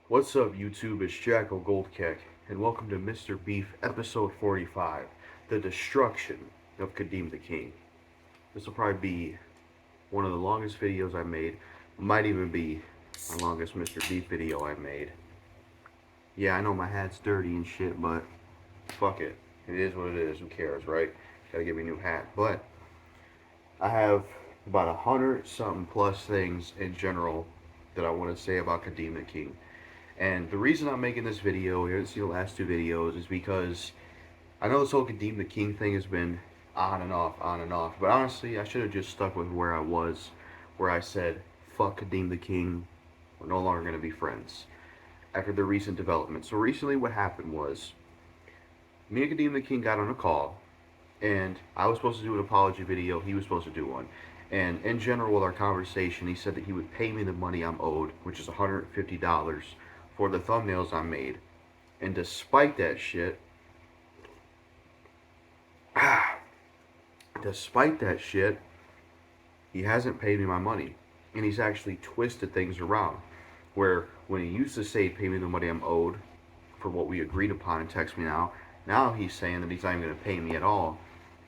What's up, YouTube? It's JackalGoldKick, and welcome to Mr.Beef episode 45, The Destruction of Kadeem Theking. This will probably be one of the longest videos I made. Might even be my longest Mr.Beef video I made. Yeah, I know my hat's dirty and shit, but fuck it. It is what it is. Who cares, right? Gotta get me a new hat. But I have about 100 something plus things in general that I want to say about Kadeem Theking. And the reason I'm making this video, you didn't see the last two videos, is because I know this whole Kadeem Theking thing has been on and off, on and off. But honestly, I should have just stuck with where I was, where I said, fuck Kadeem Theking, we're no longer going to be friends. After the recent development. So recently what happened was, me and Kadeem Theking got on a call, and I was supposed to do an apology video, he was supposed to do one. And in general with our conversation, he said that he would pay me the money I'm owed, which is $150, for the thumbnails I made. And despite that shit, despite that shit, he hasn't paid me my money. And he's actually twisted things around. Where when he used to say pay me the money I'm owed for what we agreed upon and text me now he's saying that he's not even going to pay me at all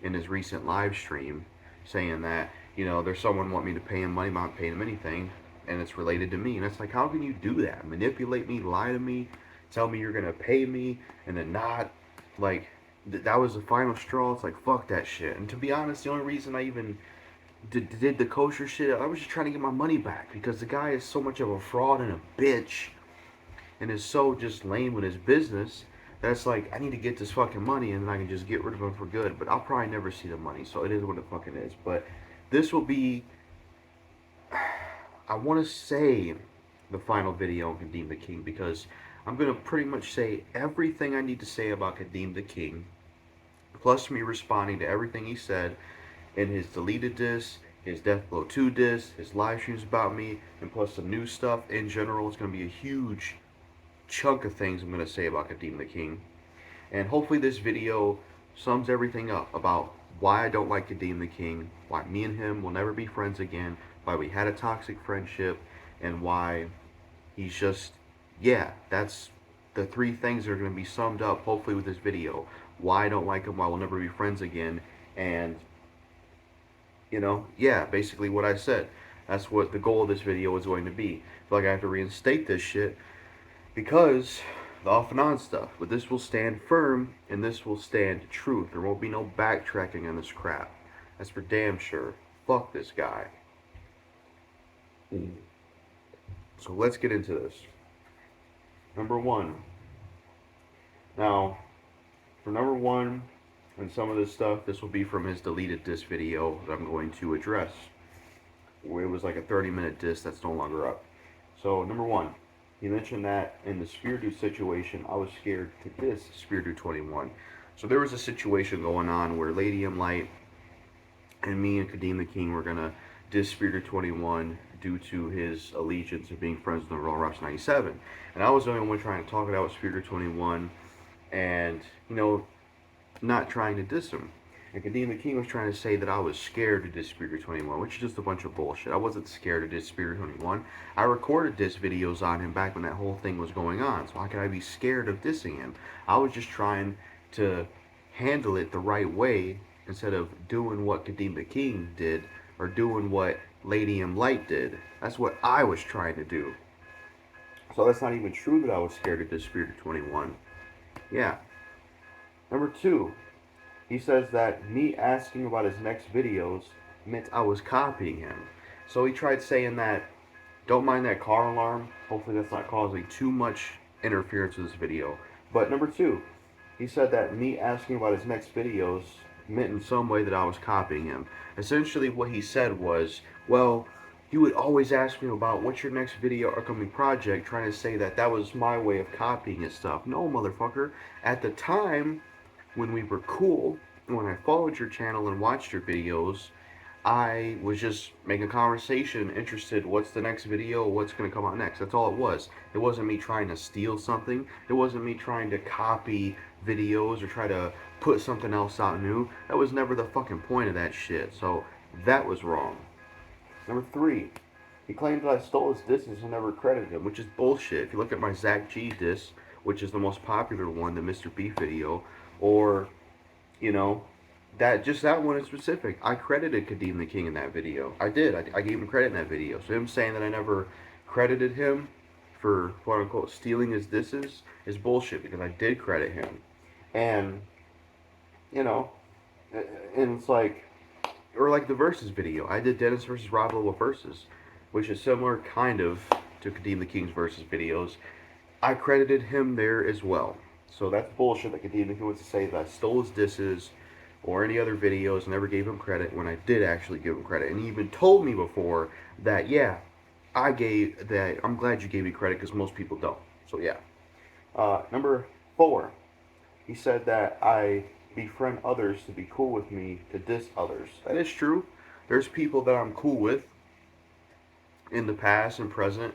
in his recent live stream, saying that, you know, there's someone want me to pay him money, but I'm not paying him anything, and it's related to me. And it's like, how can you do that? Manipulate me, lie to me, tell me you're going to pay me, and then not. Like, that was the final straw. It's like, fuck that shit. And to be honest, the only reason I even did the kosher shit, I was just trying to get my money back, because the guy is so much of a fraud and a bitch, and is so just lame with his business. That's like, I need to get this fucking money and then I can just get rid of him for good. But I'll probably never see the money, so it is what it fucking is. But this will be, I want to say, the final video on Kadeem Theking, because I'm going to pretty much say everything I need to say about Kadeem Theking, plus me responding to everything he said in his deleted disc, his Death Blow 2 disc, his live streams about me, and plus some new stuff in general. It's going to be a huge chunk of things I'm going to say about Kadeem Theking. And hopefully this video sums everything up about why I don't like Kadeem Theking, why me and him will never be friends again, why we had a toxic friendship, and why he's just, yeah, that's the three things that are going to be summed up hopefully with this video. Why I don't like him, why we'll never be friends again, and, you know, yeah, basically what I said. That's what the goal of this video is going to be. I feel like I have to reinstate this shit, because the off and on stuff. But this will stand firm, and this will stand truth. There won't be no backtracking on this crap. That's for damn sure. Fuck this guy. So let's get into this. Number one. Now, for number one, and some of this stuff, this will be from his deleted disc video that I'm going to address. It was like a 30-minute disc that's no longer up. So, number one. He mentioned that in the Speardo situation, I was scared to diss Speardo 21. So there was a situation going on where Lady M Light and me and Kadeem Theking were going to diss Speardo 21 due to his allegiance of being friends with the Royal Rush 97. And I was the only one trying to talk it out with Speardo 21 and, you know, not trying to diss him. And Kadeem Theking was trying to say that I was scared to diss Speardo 21, which is just a bunch of bullshit. I wasn't scared to diss Speardo 21. I recorded diss videos on him back when that whole thing was going on, so how could I be scared of dissing him? I was just trying to handle it the right way instead of doing what Kadeem Theking did or doing what Lady M Light did. That's what I was trying to do. So that's not even true that I was scared to diss Speardo 21. Yeah. Number two. He says that me asking about his next videos meant I was copying him. So he tried saying that, don't mind that car alarm. Hopefully that's not causing too much interference with this video. But number two, he said that me asking about his next videos meant in some way that I was copying him. Essentially what he said was, well, you would always ask me about what's your next video or upcoming project, trying to say that that was my way of copying his stuff. No, motherfucker. At the time, when we were cool, when I followed your channel and watched your videos, I was just making conversation, interested, what's the next video, what's going to come out next. That's all it was. It wasn't me trying to steal something. It wasn't me trying to copy videos or try to put something else out new. That was never the fucking point of that shit. So that was wrong. Number three, He claimed that I stole his disses and never credited him, which is bullshit. If you look at my Zach G diss, which is the most popular one, the Mr.Beef video, or, you know, that one in specific, I credited Kadeem the King in that video. I did. I gave him credit in that video. So him saying that I never credited him for quote unquote stealing his disses is bullshit because I did credit him. And, you know, and it's like, or like the versus video. I did Dennis versus Rob Lowe versus, which is similar kind of to Kadeem the King's versus videos. I credited him there as well. So that's bullshit that Kadeem the King wants to say that I stole his disses or any other videos and never gave him credit when I did actually give him credit. And he even told me before that, yeah, I'm glad you gave me credit because most people don't. So yeah. Number 4, he said that I befriend others to be cool with me to diss others. That is true. There's people that I'm cool with in the past and present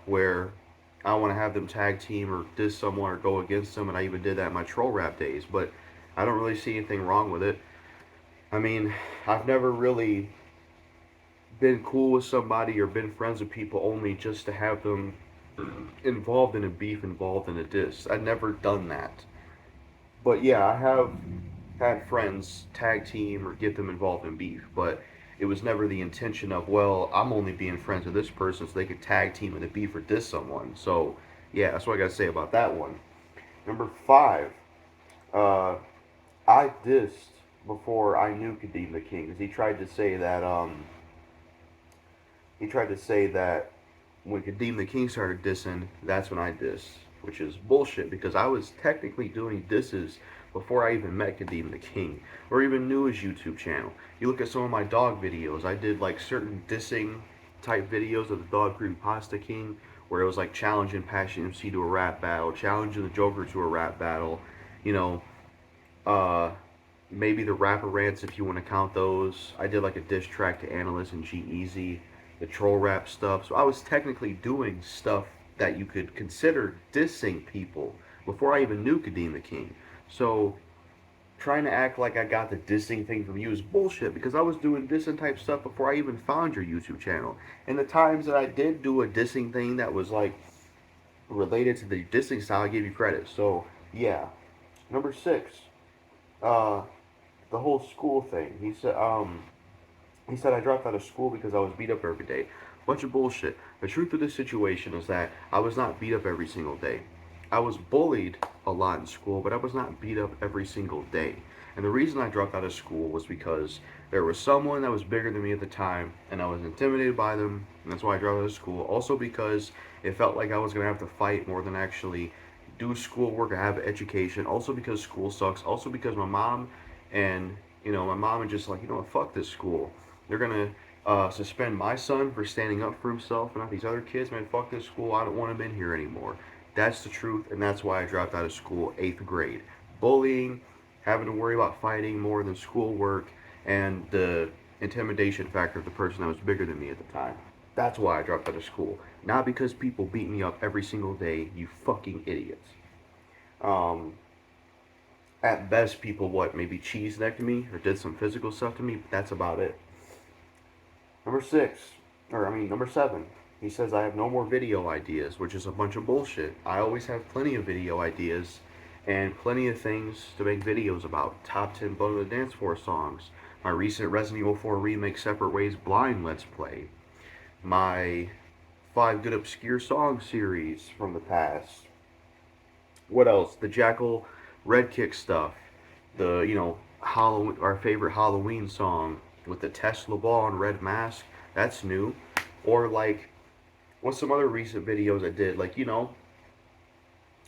where I want to have them tag team or diss someone or go against them, and I even did that in my troll rap days, but I don't really see anything wrong with it. I mean, I've never really been cool with somebody or been friends with people only just to have them involved in a beef, involved in a diss. I've never done that. But yeah, I have had friends tag team or get them involved in beef, but it was never the intention of, well, I'm only being friends with this person so they could tag team in a beef or diss someone. So yeah, that's what I gotta say about that one. Number 5, uh, I dissed before I knew Kadeem the King, because he tried to say that when Kadeem the King started dissing, that's when I dissed, which is bullshit because I was technically doing disses before I even met Kadeem the King or even knew his YouTube channel. You look at some of my dog videos, I did like certain dissing type videos of the Dog Creepypasta King where it was like challenging Passion MC to a rap battle, challenging the Joker to a rap battle, you know, uh, maybe the rapper rants if you want to count those. I did like a diss track to Analyst and G-Eazy, the troll rap stuff. So I was technically doing stuff that you could consider dissing people before I even knew Kadeem the King. So trying to act like I got the dissing thing from you is bullshit because I was doing dissing type stuff before I even found your YouTube channel. And the times that I did do a dissing thing that was like related to the dissing style, I gave you credit. So yeah. Number 6, the whole school thing. He said I dropped out of school because I was beat up every day. Bunch of bullshit. The truth of this situation is that I was not beat up every single day. I was bullied a lot in school, but I was not beat up every single day. And the reason I dropped out of school was because there was someone that was bigger than me at the time, and I was intimidated by them, and that's why I dropped out of school. Also because it felt like I was going to have to fight more than actually do schoolwork or have education. Also because school sucks. Also because my mom and, my mom is just like, you know what, fuck this school. They're going to suspend my son for standing up for himself and not these other kids. Man, fuck this school. I don't want him in here anymore. That's the truth, and that's why I dropped out of school 8th grade. Bullying, having to worry about fighting more than schoolwork, and the intimidation factor of the person that was bigger than me at the time. That's why I dropped out of school. Not because people beat me up every single day, you fucking idiots. At best, people, maybe cheese-necked me or did some physical stuff to me, but that's about it. Number 7. He says I have no more video ideas, which is a bunch of bullshit. I always have plenty of video ideas and plenty of things to make videos about. Top 10 Blood on the Dance Floor songs. My recent Resident Evil 4 remake Separate Ways Blind Let's Play. My 5 Good Obscure Song series from the past. What else? The Jackal Red Kick stuff. The, Halloween, our favorite Halloween song with the Tesla ball and red mask. That's new. Or like, what's some other recent videos I did? Like,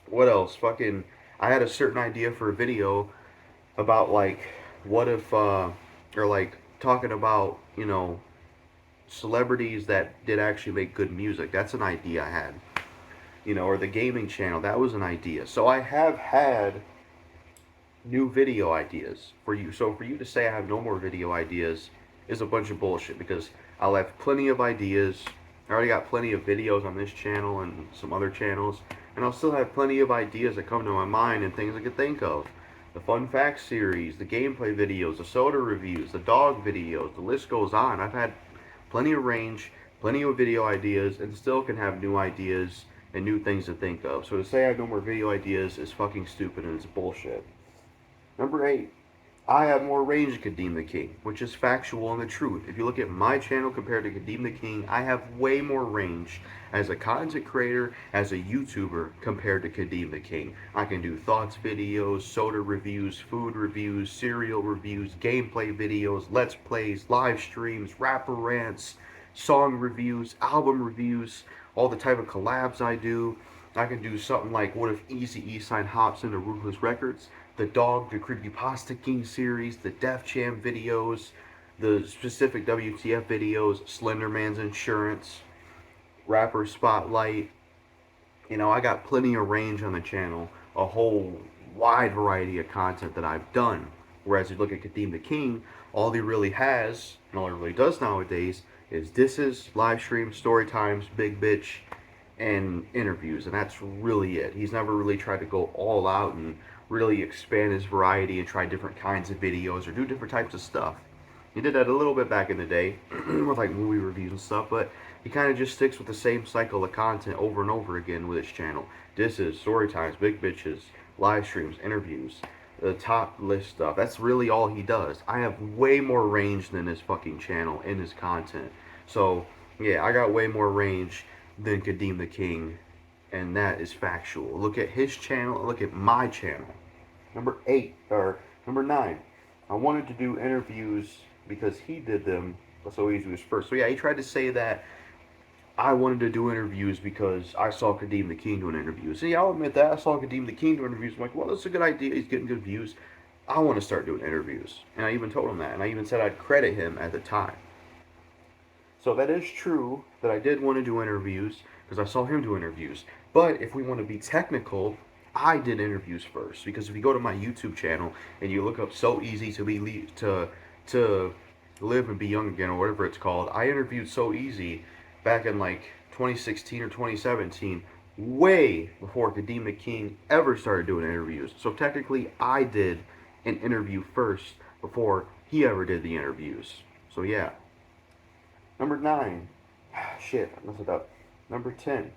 what else? I had a certain idea for a video about like, what if, or like talking about, celebrities that did actually make good music. That's an idea I had. Or the gaming channel. That was an idea. So I have had new video ideas for you. So for you to say I have no more video ideas is a bunch of bullshit because I'll have plenty of ideas. I already got plenty of videos on this channel and some other channels, and I'll still have plenty of ideas that come to my mind and things I could think of. The Fun Facts series, the gameplay videos, the soda reviews, the dog videos, the list goes on. I've had plenty of range, plenty of video ideas, and still can have new ideas and new things to think of. So to say I have no more video ideas is fucking stupid and it's bullshit. Number 8, I have more range than Kadeem the King, which is factual and the truth. If you look at my channel compared to Kadeem the King, I have way more range as a content creator, as a YouTuber, compared to Kadeem the King. I can do thoughts videos, soda reviews, food reviews, cereal reviews, gameplay videos, let's plays, live streams, rapper rants, song reviews, album reviews, all the type of collabs I do. I can do something like what if Eazy-E signed hops into Ruthless Records, the Dog, the Creepypasta King series, the Def Jam videos, the specific WTF videos, Slenderman's Insurance, Rapper Spotlight. You know, I got plenty of range on the channel, a whole wide variety of content that I've done. Whereas you look at Kadeem the King, all he really has, and all he really does nowadays, is disses, live streams, story times, big bitch, and interviews, and that's really it. He's never really tried to go all out and really expand his variety and try different kinds of videos or do different types of stuff. He did that a little bit back in the day with like movie reviews and stuff, but he kind of just sticks with the same cycle of content over and over again with his channel. Disses, story times, big bitches, live streams, interviews, the top list stuff. That's really all he does. I have way more range than his fucking channel in his content. So yeah, I got way more range than Kadeem the King, and that is factual. Look at his channel, look at my channel. Number 8, or number 9, I wanted to do interviews because he did them, so he was first. So yeah, he tried to say that I wanted to do interviews because I saw Kadeem the King doing interviews. See, I'll admit that. I saw Kadeem the King doing interviews. I'm like, well, that's a good idea. He's getting good views. I want to start doing interviews. And I even told him that. And I even said I'd credit him at the time. So that is true that I did want to do interviews because I saw him do interviews. But if we want to be technical, I did interviews first, because if you go to my YouTube channel and you look up "So Easy to Be to Live and Be Young Again" or whatever it's called, I interviewed So Easy back in like 2016 or 2017, way before Kadeem the King ever started doing interviews. So technically, I did an interview first before he ever did the interviews. So yeah. Number 9. Shit, I messed it up. Number 10.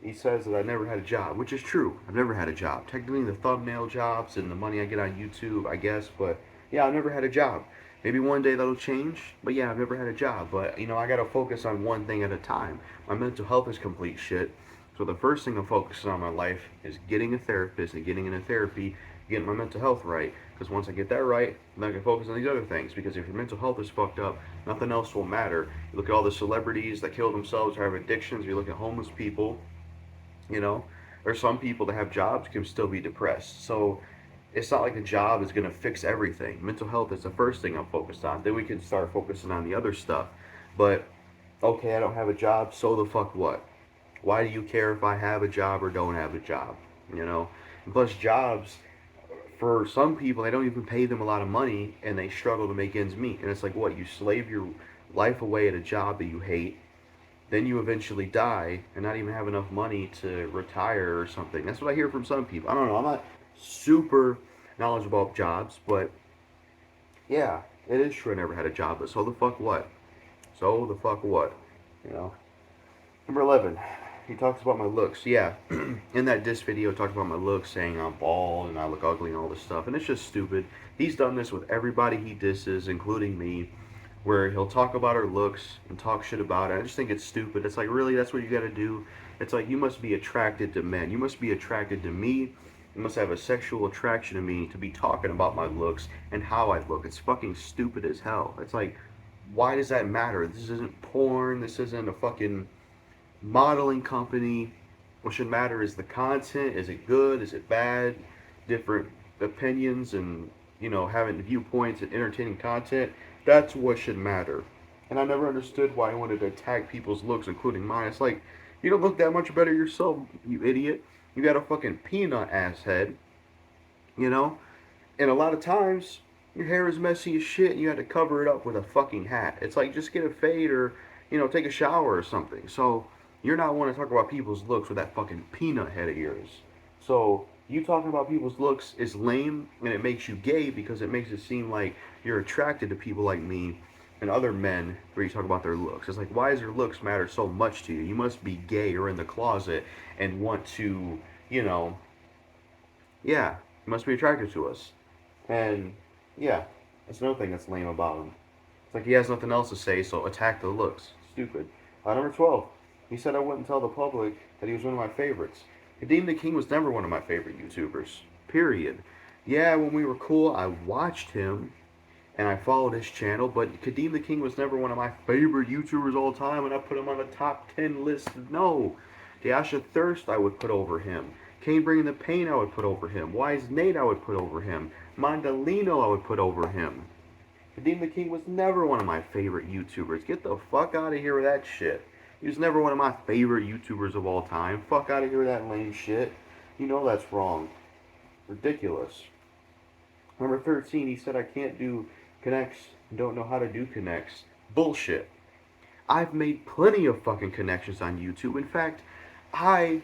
He says that I never had a job, which is true. I've never had a job. Technically, the thumbnail jobs and the money I get on YouTube, I guess, but yeah, I've never had a job. Maybe one day that'll change, but yeah, I've never had a job. But, you know, I gotta focus on one thing at a time. My mental health is complete shit. So the first thing I'm focusing on in my life is getting a therapist and getting into therapy, getting my mental health right. Because once I get that right, then I can focus on these other things. Because if your mental health is fucked up, nothing else will matter. You look at all the celebrities that kill themselves or have addictions, you look at homeless people, you know, there's some people that have jobs can still be depressed. So it's not like a job is going to fix everything. Mental health is the first thing I'm focused on. Then we can start focusing on the other stuff. But okay, I don't have a job, so the fuck what? Why do you care if I have a job or don't have a job? You know? And plus, jobs, for some people, they don't even pay them a lot of money and they struggle to make ends meet. And it's like, what? You slave your life away at a job that you hate, then you eventually die and not even have enough money to retire or something. That's what I hear from some people. I don't know. I'm not super knowledgeable about jobs, but yeah, it is true I never had a job. But so the fuck what? So the fuck what? You know? Number 11. He talks about my looks. Yeah, in that diss video, he talks about my looks, saying I'm bald and I look ugly and all this stuff. And it's just stupid. He's done this with everybody he disses, including me, where he'll talk about our looks and talk shit about it. I just think it's stupid. It's like, really, that's what you gotta do? It's like, you must be attracted to men. You must be attracted to me. You must have a sexual attraction to me to be talking about my looks and how I look. It's fucking stupid as hell. It's like, why does that matter? This isn't porn. This isn't a fucking modeling company. What should matter is the content. Is it good? Is it bad? Different opinions and, you know, having viewpoints and entertaining content. That's what should matter. And I never understood why I wanted to attack people's looks, including mine. It's like, you don't look that much better yourself, you idiot. You got a fucking peanut ass head, you know? And a lot of times, your hair is messy as shit and you had to cover it up with a fucking hat. It's like, just get a fade or, you know, take a shower or something. So, you're not wanting to talk about people's looks with that fucking peanut head of yours. So, you talking about people's looks is lame and it makes you gay because it makes it seem like you're attracted to people like me and other men where you talk about their looks. It's like, why does their looks matter so much to you? You must be gay or in the closet and want to, you know, yeah, you must be attracted to us. And yeah, that's another thing that's lame about him. It's like he has nothing else to say, so attack the looks. Stupid. Number 12. He said I wouldn't tell the public that he was one of my favorites. Kadeem the King was never one of my favorite YouTubers. Period. Yeah, when we were cool, I watched him and I followed his channel, but Kadeem the King was never one of my favorite YouTubers all time, and I put him on the top 10 list. No. Deasha Thirst I would put over him. Kane Bringing the Pain I would put over him. Wise Nate I would put over him. Mondalino I would put over him. Kadeem the King was never one of my favorite YouTubers. Get the fuck out of here with that shit. He was never one of my favorite YouTubers of all time. Fuck out of here with that lame shit. You know that's wrong. Ridiculous. Number 13, he said I can't do connects and don't know how to do connects. Bullshit. I've made plenty of fucking connections on YouTube. In fact, I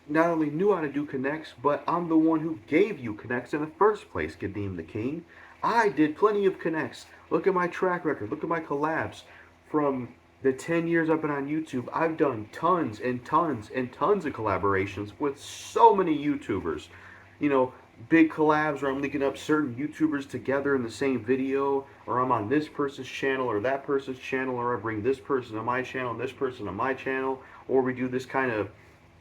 not only knew how to do connects, but I'm the one who gave you connects in the first place, Kadeem the King. I did plenty of connects. Look at my track record. Look at my collabs. From the 10 years I've been on YouTube, I've done tons and tons and tons of collaborations with so many YouTubers. You know, big collabs where I'm linking up certain YouTubers together in the same video, or I'm on this person's channel or that person's channel, or I bring this person to my channel and this person to my channel, or we do this kind of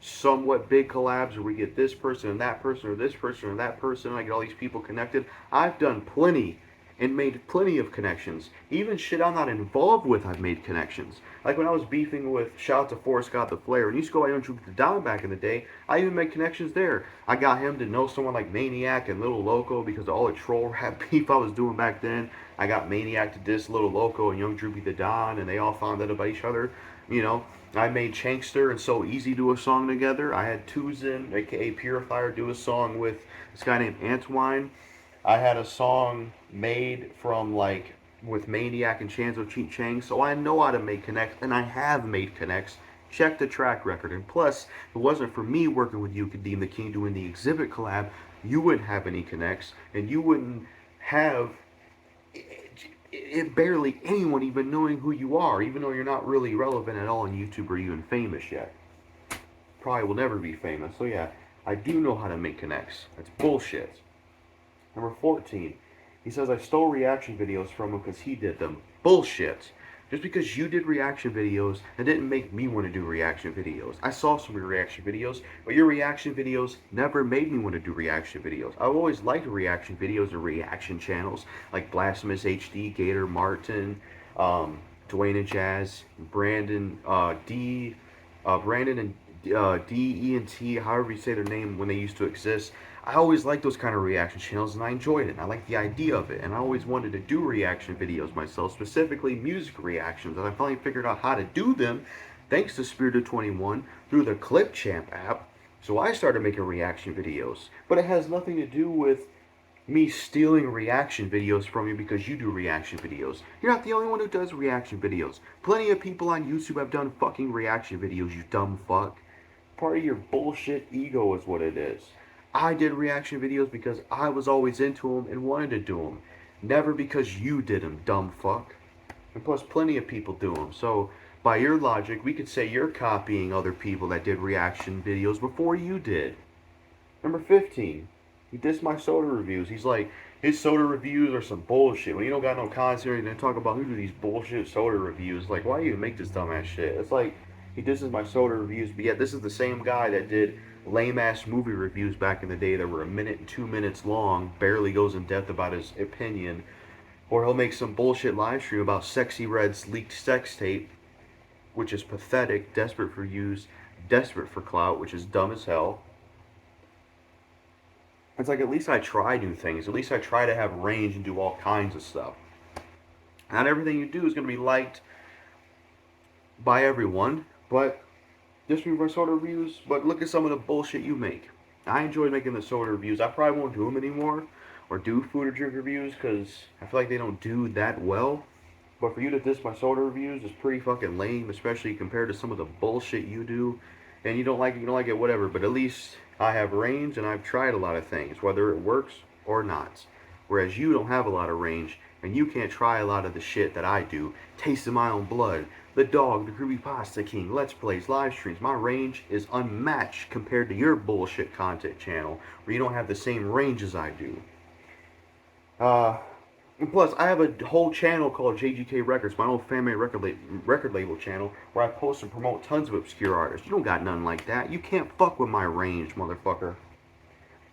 somewhat big collabs where we get this person and that person or this person or that person and I get all these people connected. I've done plenty and made plenty of connections. Even shit I'm not involved with, I've made connections. Like when I was beefing with, shout out to Forrest Scott the Flair, and used to go by Young Troop the Don back in the day, I even made connections there. I got him to know someone like Maniac and Little Loco because of all the troll rap beef I was doing back then. I got Maniac to diss Little Loco and Young Droopy the Don, and they all found out about each other. You know, I made Chankster and So Easy do a song together. I had Tuzin, aka Purifier, do a song with this guy named Antwine. I had a song made from like with Maniac and Chanzo Cheat Chang, so I know how to make connects, and I have made connects. Check the track record. And plus, if it wasn't for me working with you, Kadeem the King, doing the exhibit collab, you wouldn't have any connects, and you wouldn't have barely anyone even knowing who you are, even though you're not really relevant at all on YouTube or even famous yet. Probably will never be famous. So yeah, I do know how to make connects. That's bullshit. Number 14, he says I stole reaction videos from him because he did them. Bullshit. Just because you did reaction videos, that didn't make me want to do reaction videos. I saw some of your reaction videos, but your reaction videos never made me want to do reaction videos. I've always liked reaction videos and reaction channels like Blasphemous HD, Gator Martin, Dwayne and Jazz, Brandon Brandon and D-E-N-T, however you say their name when they used to exist. I always liked those kind of reaction channels, and I enjoyed it. I liked the idea of it, and I always wanted to do reaction videos myself, specifically music reactions, and I finally figured out how to do them thanks to Spirited 21 through the Clipchamp app. So I started making reaction videos, but it has nothing to do with me stealing reaction videos from you because you do reaction videos. You're not the only one who does reaction videos. Plenty of people on YouTube have done fucking reaction videos, you dumb fuck. Part of your bullshit ego is what it is. I did reaction videos because I was always into them and wanted to do them. Never because you did them, dumb fuck. And plus, plenty of people do them. So, by your logic, we could say you're copying other people that did reaction videos before you did. Number 15. He dissed my soda reviews. He's like, his soda reviews are some bullshit. When you don't got no content, and talk about who do these bullshit soda reviews. Like, why do you make this dumbass shit? It's like, he disses my soda reviews, but yet this is the same guy that did lame-ass movie reviews back in the day that were 1 minute and 2 minutes long, barely goes in depth about his opinion. Or he'll make some bullshit live stream about Sexy Red's leaked sex tape, which is pathetic, desperate for views, desperate for clout, which is dumb as hell. It's like, at least I try new things. At least I try to have range and do all kinds of stuff. Not everything you do is going to be liked by everyone, but just for soda reviews. But look at some of the bullshit you make. I enjoy making the soda reviews. I probably won't do them anymore, or do food or drink reviews, because I feel like they don't do that well. But for you to diss my soda reviews is pretty fucking lame, especially compared to some of the bullshit you do. And you don't like it, whatever. But at least I have range, and I've tried a lot of things, whether it works or not. whereas you don't have a lot of range, and you can't try a lot of the shit that I do. Tasting my own blood, the dog, the creepypasta king, let's plays, live streams. My range is unmatched compared to your bullshit content channel, where you don't have the same range as I do. And plus, I have a whole channel called JGK Records, my own family record label channel, where I post and promote tons of obscure artists. You don't got nothing like that. You can't fuck with my range, motherfucker.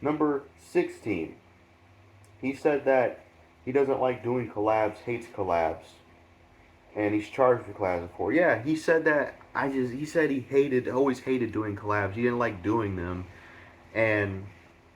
Number 16. He said that he doesn't like doing collabs, hates collabs, and he's charged for collabs before. Yeah, he said that. He said he always hated doing collabs. He didn't like doing them, and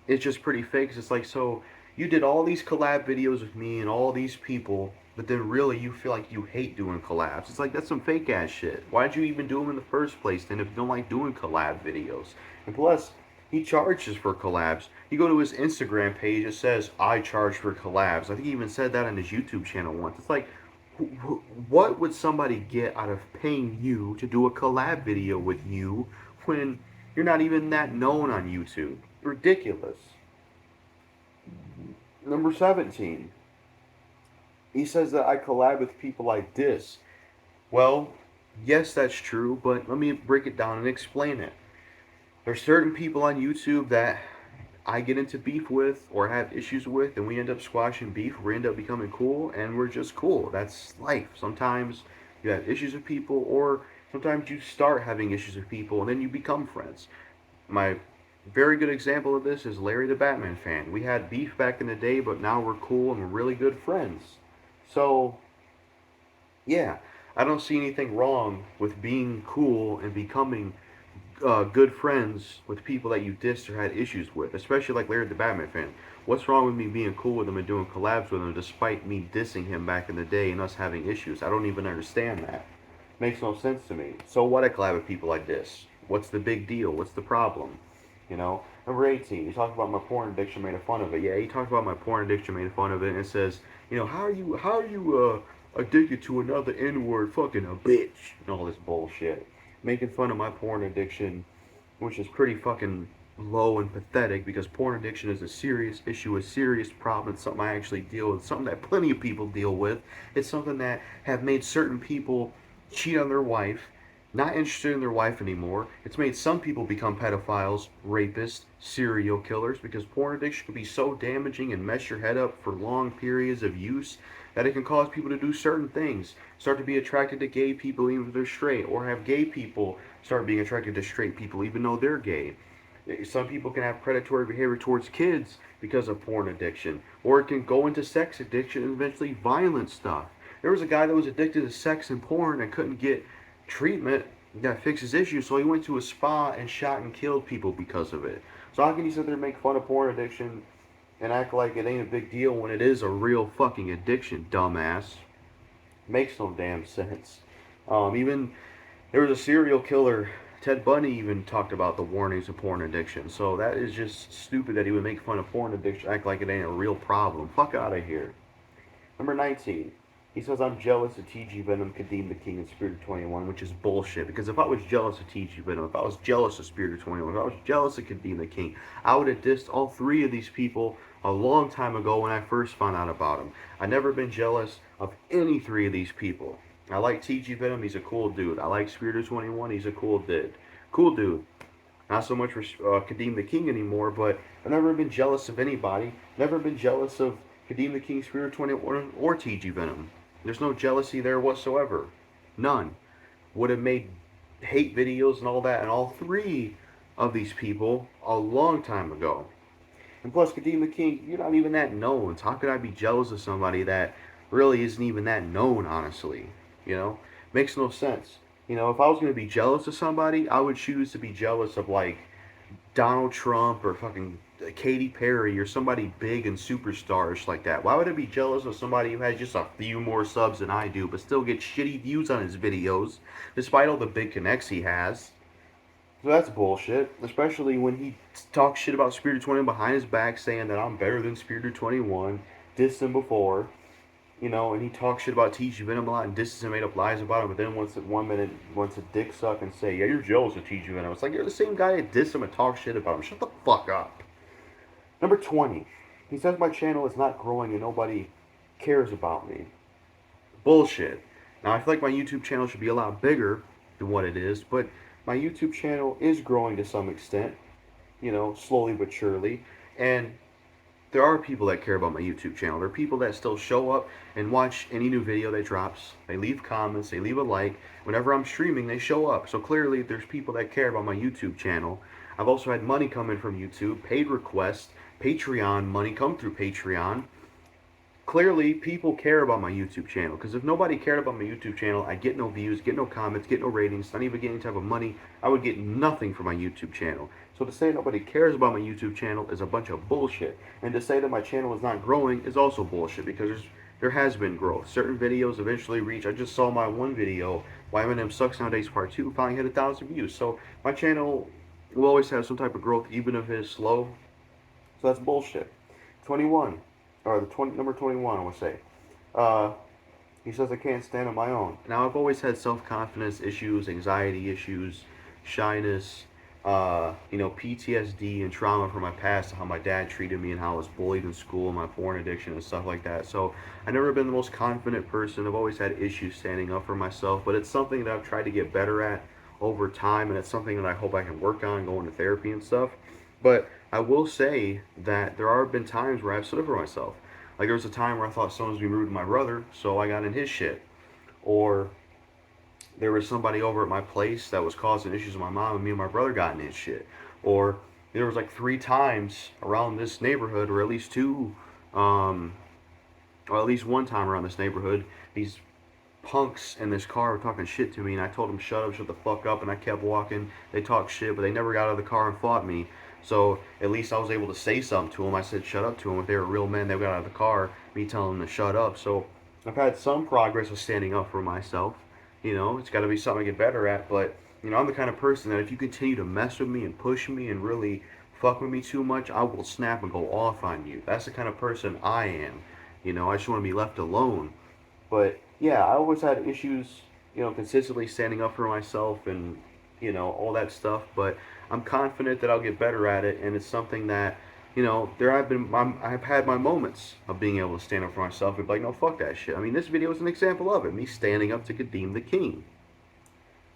it's just pretty fake. It's like, so you did all these collab videos with me and all these people, but then really you feel like you hate doing collabs. It's like, that's some fake ass shit. Why'd you even do them in the first place then if you don't like doing collab videos? And plus, he charges for collabs. You go to his Instagram page, it says, I charge for collabs. I think he even said that on his YouTube channel once. It's like, what would somebody get out of paying you to do a collab video with you when you're not even that known on YouTube? Ridiculous. Number 17. He says that I collab with people I diss. Well, yes, that's true, but let me break it down and explain it. There's certain people on YouTube that I get into beef with or have issues with, and we end up squashing beef. We end up becoming cool, and we're just cool. That's life. Sometimes you have issues with people, or sometimes you start having issues with people, and then you become friends. My very good example of this is Larry the Batman fan. We had beef back in the day, but now we're cool and we're really good friends. So, yeah, I don't see anything wrong with being cool and becoming good friends with people that you dissed or had issues with, especially like Larry the Batman fan. What's wrong with me being cool with him and doing collabs with him despite me dissing him back in the day and us having issues? I don't even understand that. Makes no sense to me. So what, I collab with people I diss? What's the big deal? What's the problem? You know? Number 18, he talked about my porn addiction, made fun of it. Yeah, he talked about my porn addiction, made fun of it, and it says, you know, how are you addicted to another N-word, fucking a bitch, and all this bullshit. Making fun of my porn addiction, which is pretty fucking low and pathetic, because porn addiction is a serious issue, a serious problem. It's something I actually deal with, something that plenty of people deal with. It's something that have made certain people cheat on their wife, not interested in their wife anymore. It's made some people become pedophiles, rapists, serial killers, because porn addiction can be so damaging and mess your head up for long periods of use that it can cause people to do certain things. Start to be attracted to gay people even if they're straight, or have gay people start being attracted to straight people even though they're gay. Some people can have predatory behavior towards kids because of porn addiction, or it can go into sex addiction and eventually violent stuff. There was a guy that was addicted to sex and porn and couldn't get treatment that fixes issues, so he went to a spa and shot and killed people because of it. So how can you sit there and make fun of porn addiction and act like it ain't a big deal when it is a real fucking addiction, dumbass? Makes no damn sense. Even there was a serial killer, Ted Bundy, even talked about the warnings of porn addiction. So that is just stupid that he would make fun of porn addiction, act like it ain't a real problem. Fuck out of here. Number 19. He says I'm jealous of TG Venom, Kadeem Theking, and Spirit of 21, which is bullshit. Because if I was jealous of TG Venom, if I was jealous of Spirit of 21, if I was jealous of Kadeem Theking, I would have dissed all three of these people a long time ago when I first found out about them. I've never been jealous of any three of these people. I like TG Venom, he's a cool dude. I like Spirit of 21, he's a cool dude. Cool dude. Not so much for Kadeem Theking anymore, but I've never been jealous of anybody. Never been jealous of Kadeem Theking, Spirit of 21, or TG Venom. There's no jealousy there whatsoever. None. Would have made hate videos and all that, and all three of these people a long time ago. And plus, Kadeem Theking, you're not even that known. So how could I be jealous of somebody that really isn't even that known, honestly? You know? Makes no sense. You know, if I was going to be jealous of somebody, I would choose to be jealous of, like, Donald Trump or fucking Katy Perry or somebody big and superstarish like that. Why would I be jealous of somebody who has just a few more subs than I do, but still gets shitty views on his videos, despite all the big connects he has? So that's bullshit, especially when he talks shit about Spirit 21 behind his back, saying that I'm better than Spirit 21, dissed him before, you know, and he talks shit about TG Venom a lot and disses and made up lies about him, but then once a dick suck and say, yeah, you're jealous of TG Venom. It's like, you're the same guy that diss him and talk shit about him. Shut the fuck up. Number 20. He says my channel is not growing and nobody cares about me. Bullshit. Now, I feel like my YouTube channel should be a lot bigger than what it is, but my YouTube channel is growing to some extent, you know, slowly but surely. And there are people that care about my YouTube channel. There are people that still show up and watch any new video that drops. They leave comments, they leave a like. Whenever I'm streaming, they show up. So clearly, there's people that care about my YouTube channel. I've also had money come in from YouTube, paid requests, Patreon money come through Patreon. Clearly, people care about my YouTube channel. Because if nobody cared about my YouTube channel, I'd get no views, get no comments, get no ratings, not even get any type of money. I would get nothing from my YouTube channel. So to say nobody cares about my YouTube channel is a bunch of bullshit. And to say that my channel is not growing is also bullshit, because there has been growth. Certain videos eventually reach. I just saw my one video, Why Eminem Sucks Nowadays Part 2, finally hit 1,000 views. So my channel will always have some type of growth, even if it's slow. So that's bullshit. 21. Or number 21, I would say. He says I can't stand on my own. Now, I've always had self-confidence issues, anxiety issues, shyness, PTSD and trauma from my past, how my dad treated me and how I was bullied in school, my porn addiction and stuff like that. So I've never been the most confident person. I've always had issues standing up for myself, but it's something that I've tried to get better at over time, and it's something that I hope I can work on, go into therapy and stuff. But I will say that there have been times where I've stood up for myself. Like, there was a time where I thought someone was being rude to my brother, so I got in his shit. Or there was somebody over at my place that was causing issues with my mom, and me and my brother got in his shit. Or there was like 3 times around this neighborhood, or at least 2, or at least 1 time around this neighborhood, these punks in this car were talking shit to me, and I told them shut up, shut the fuck up, and I kept walking. They talked shit, but they never got out of the car and fought me. So at least I was able to say something to them. I said shut up to them. If they were real men, they got out of the car, me telling them to shut up. So I've had some progress with standing up for myself. You know, it's got to be something to get better at, but, you know, I'm the kind of person that if you continue to mess with me and push me and really fuck with me too much, I will snap and go off on you. That's the kind of person I am. You know, I just want to be left alone. But yeah, I always had issues, you know, consistently standing up for myself and, you know, all that stuff. But I'm confident that I'll get better at it, and it's something that, you know, I've had my moments of being able to stand up for myself and be like, no, fuck that shit. I mean, this video is an example of it, me standing up to Kadeem the King.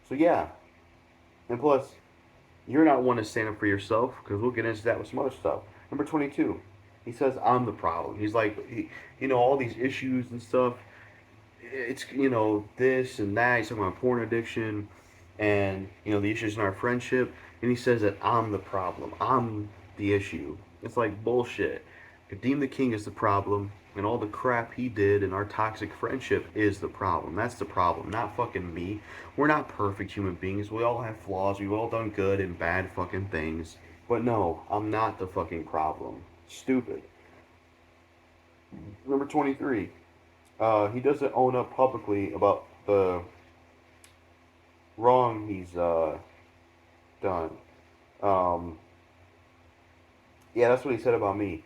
So yeah, and plus, you're not one to stand up for yourself, because we'll get into that with some other stuff. Number 22, he says I'm the problem. He's like, you know, all these issues and stuff. It's, you know, this and that. He's talking about porn addiction and, you know, the issues in our friendship. And he says that I'm the problem. I'm the issue. It's like bullshit. Kadeem the King is the problem, and all the crap he did in our toxic friendship is the problem. That's the problem, not fucking me. We're not perfect human beings. We all have flaws. We've all done good and bad fucking things. But no, I'm not the fucking problem. Stupid. Number 23. He doesn't own up publicly about the wrong he's done. Yeah, that's what he said about me.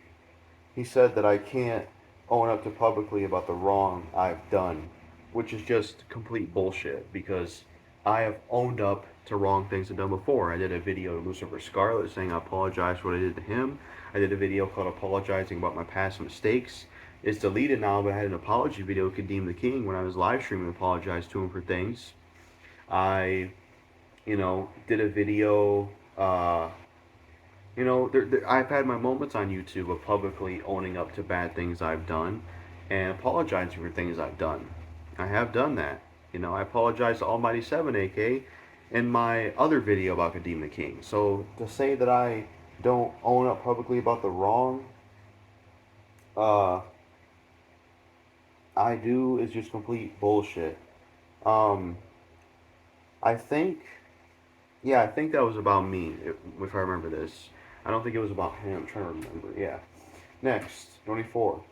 He said that I can't own up to publicly about the wrong I've done, which is just complete bullshit, because I have owned up to wrong things I've done before. I did a video to Lucifer Scarlet saying I apologize for what I did to him. I did a video called Apologizing About My Past Mistakes. It's deleted now, but I had an apology video with Kadeem the King when I was live streaming, apologized to him for things. I, you know, did a video, you know, I've had my moments on YouTube of publicly owning up to bad things I've done and apologizing for things I've done. I have done that. You know, I apologized to Almighty 7 AK in my other video about Kadeem the King. So to say that I don't own up publicly about the wrong I do is just complete bullshit. I think, yeah, I think that was about me, if I remember this. I don't think it was about him. I'm trying to remember. Yeah. Next, 24.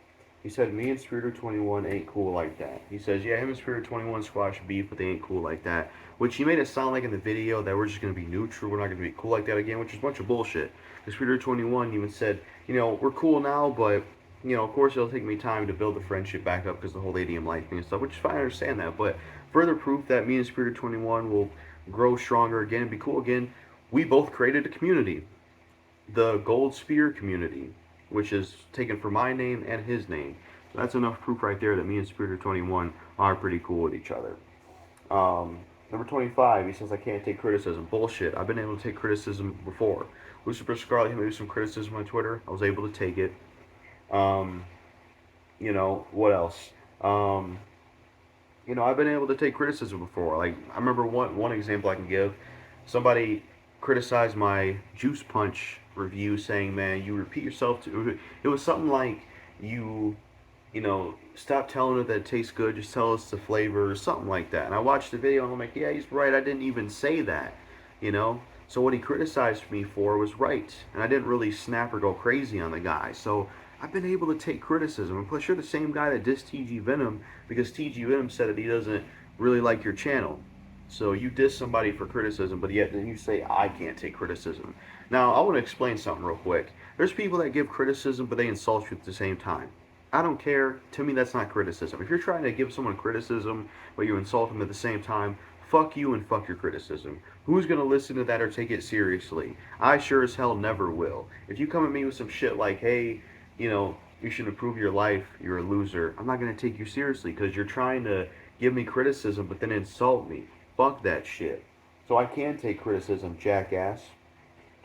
He said, me and Spiritor 21 ain't cool like that. He says, yeah, him and Spiritor 21 squash beef, but they ain't cool like that. Which he made it sound like in the video that we're just going to be neutral. We're not going to be cool like that again, which is a bunch of bullshit. The Spiritor 21 even said, you know, we're cool now, but, you know, of course it'll take me time to build the friendship back up because the whole ADM life thing and stuff, which is fine, I understand that. But further proof that me and Spiritor 21 will grow stronger again and be cool again, we both created a community. The Gold Spear community. which is taken from my name and his name. So that's enough proof right there that me and Spirit 21 are pretty cool with each other. Number 25, he says I can't take criticism. Bullshit. I've been able to take criticism before. Lucifer Scarlet hit me with some criticism on Twitter. I was able to take it. Um, what else? Um, I've been able to take criticism before. Like, I remember one example I can give. Somebody criticized my juice punch review, saying, "Man, you repeat yourself." It was something like, stop telling it that it tastes good. Just tell us the flavor, or something like that. And I watched the video, and I'm like, yeah, he's right. I didn't even say that, you know. So what he criticized me for was right, and I didn't really snap or go crazy on the guy. So I've been able to take criticism. And plus, you're the same guy that dissed TG Venom because TG Venom said that he doesn't really like your channel. So you diss somebody for criticism, but yet then you say I can't take criticism. Now I want to explain something real quick. There's people that give criticism, but they insult you at the same time. I don't care. To me, that's not criticism. If you're trying to give someone criticism, but you insult them at the same time, fuck you and fuck your criticism. Who's going to listen to that or take it seriously? I sure as hell never will. If you come at me with some shit like, hey, you should improve your life, you're a loser, I'm not going to take you seriously because you're trying to give me criticism but then insult me. Fuck that shit. So I can take criticism, jackass.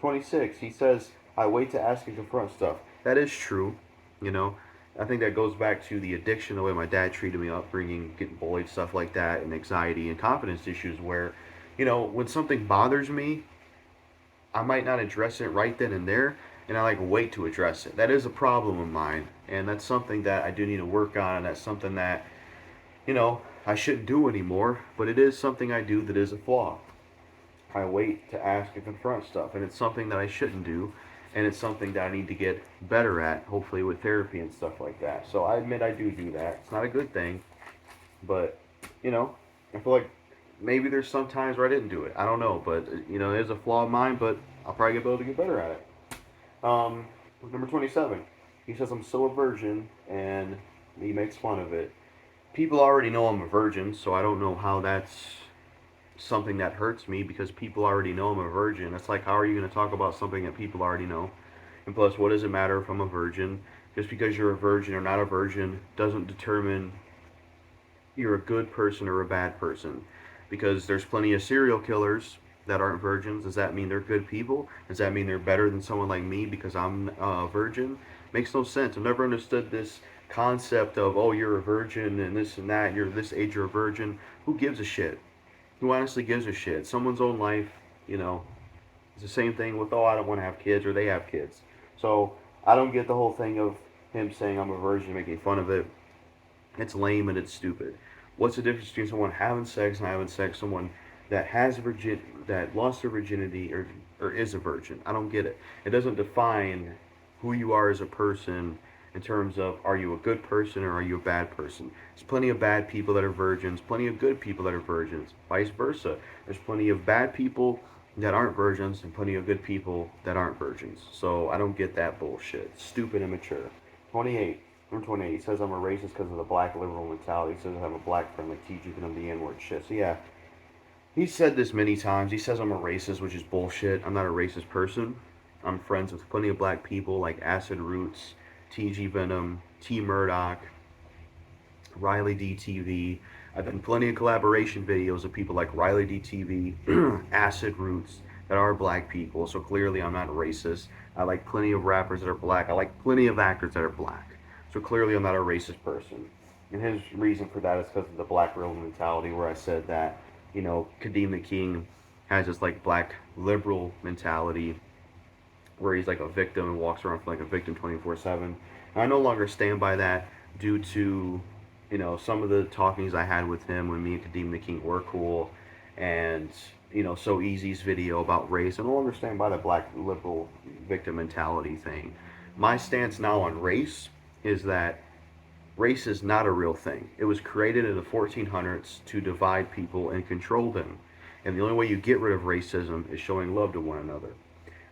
26, he says, I wait to ask and confront stuff. That is true, you know. I think that goes back to the addiction, the way my dad treated me, upbringing, getting bullied, stuff like that, and anxiety and confidence issues where, when something bothers me, I might not address it right then and there, and I wait to address it. That is a problem of mine, and that's something that I do need to work on, and that's something that, I shouldn't do anymore, but it is something I do that is a flaw. I wait to ask and confront stuff, and it's something that I shouldn't do, and it's something that I need to get better at, hopefully with therapy and stuff like that. So I admit I do that. It's not a good thing, but I feel like maybe there's some times where I didn't do it. I don't know, but there's a flaw of mine, but I'll probably be able to get better at it. Number 27, he says I'm still a virgin, and he makes fun of it. People already know I'm a virgin, so I don't know how that's something that hurts me because people already know I'm a virgin. It's like, how are you going to talk about something that people already know? And plus, what does it matter if I'm a virgin? Just because you're a virgin or not a virgin doesn't determine you're a good person or a bad person. Because there's plenty of serial killers that aren't virgins. Does that mean they're good people? Does that mean they're better than someone like me because I'm a virgin? Makes no sense. I've never understood this concept of, oh, you're a virgin and this and that, you're this age, you're a virgin. Who gives a shit? Who honestly gives a shit? Someone's own life, It's the same thing with, oh, I don't want to have kids, or they have kids. So I don't get the whole thing of him saying I'm a virgin, making fun of it. It's lame and it's stupid. What's the difference between someone having sex and having sex, someone that has that lost their virginity or is a virgin? I don't get it. It doesn't define who you are as a person in terms of, are you a good person or are you a bad person? There's plenty of bad people that are virgins, plenty of good people that are virgins, vice versa. There's plenty of bad people that aren't virgins and plenty of good people that aren't virgins. So I don't get that bullshit. Stupid, immature. 28. Number 28, he says I'm a racist because of the black liberal mentality. He says I have a black friend like TG and I'm the N-word shit. So yeah, he said this many times. He says I'm a racist, which is bullshit. I'm not a racist person. I'm friends with plenty of black people like Acid Roots, TG Venom, T Murdoch, Riley DTV. I've done plenty of collaboration videos of people like Riley DTV, Acid Roots, that are black people. So clearly I'm not racist. I like plenty of rappers that are black. I like plenty of actors that are black. So clearly I'm not a racist person. And his reason for that is because of the black liberal mentality, where I said that, Kadeem Theking has this black liberal mentality where he's like a victim and walks around like a victim 24/7. I no longer stand by that due to, some of the talkings I had with him when me and Kadeem Theking were cool, and So Easy's video about race. I no longer stand by the black liberal victim mentality thing. My stance now on race is that race is not a real thing. It was created in the 1400s to divide people and control them. And the only way you get rid of racism is showing love to one another.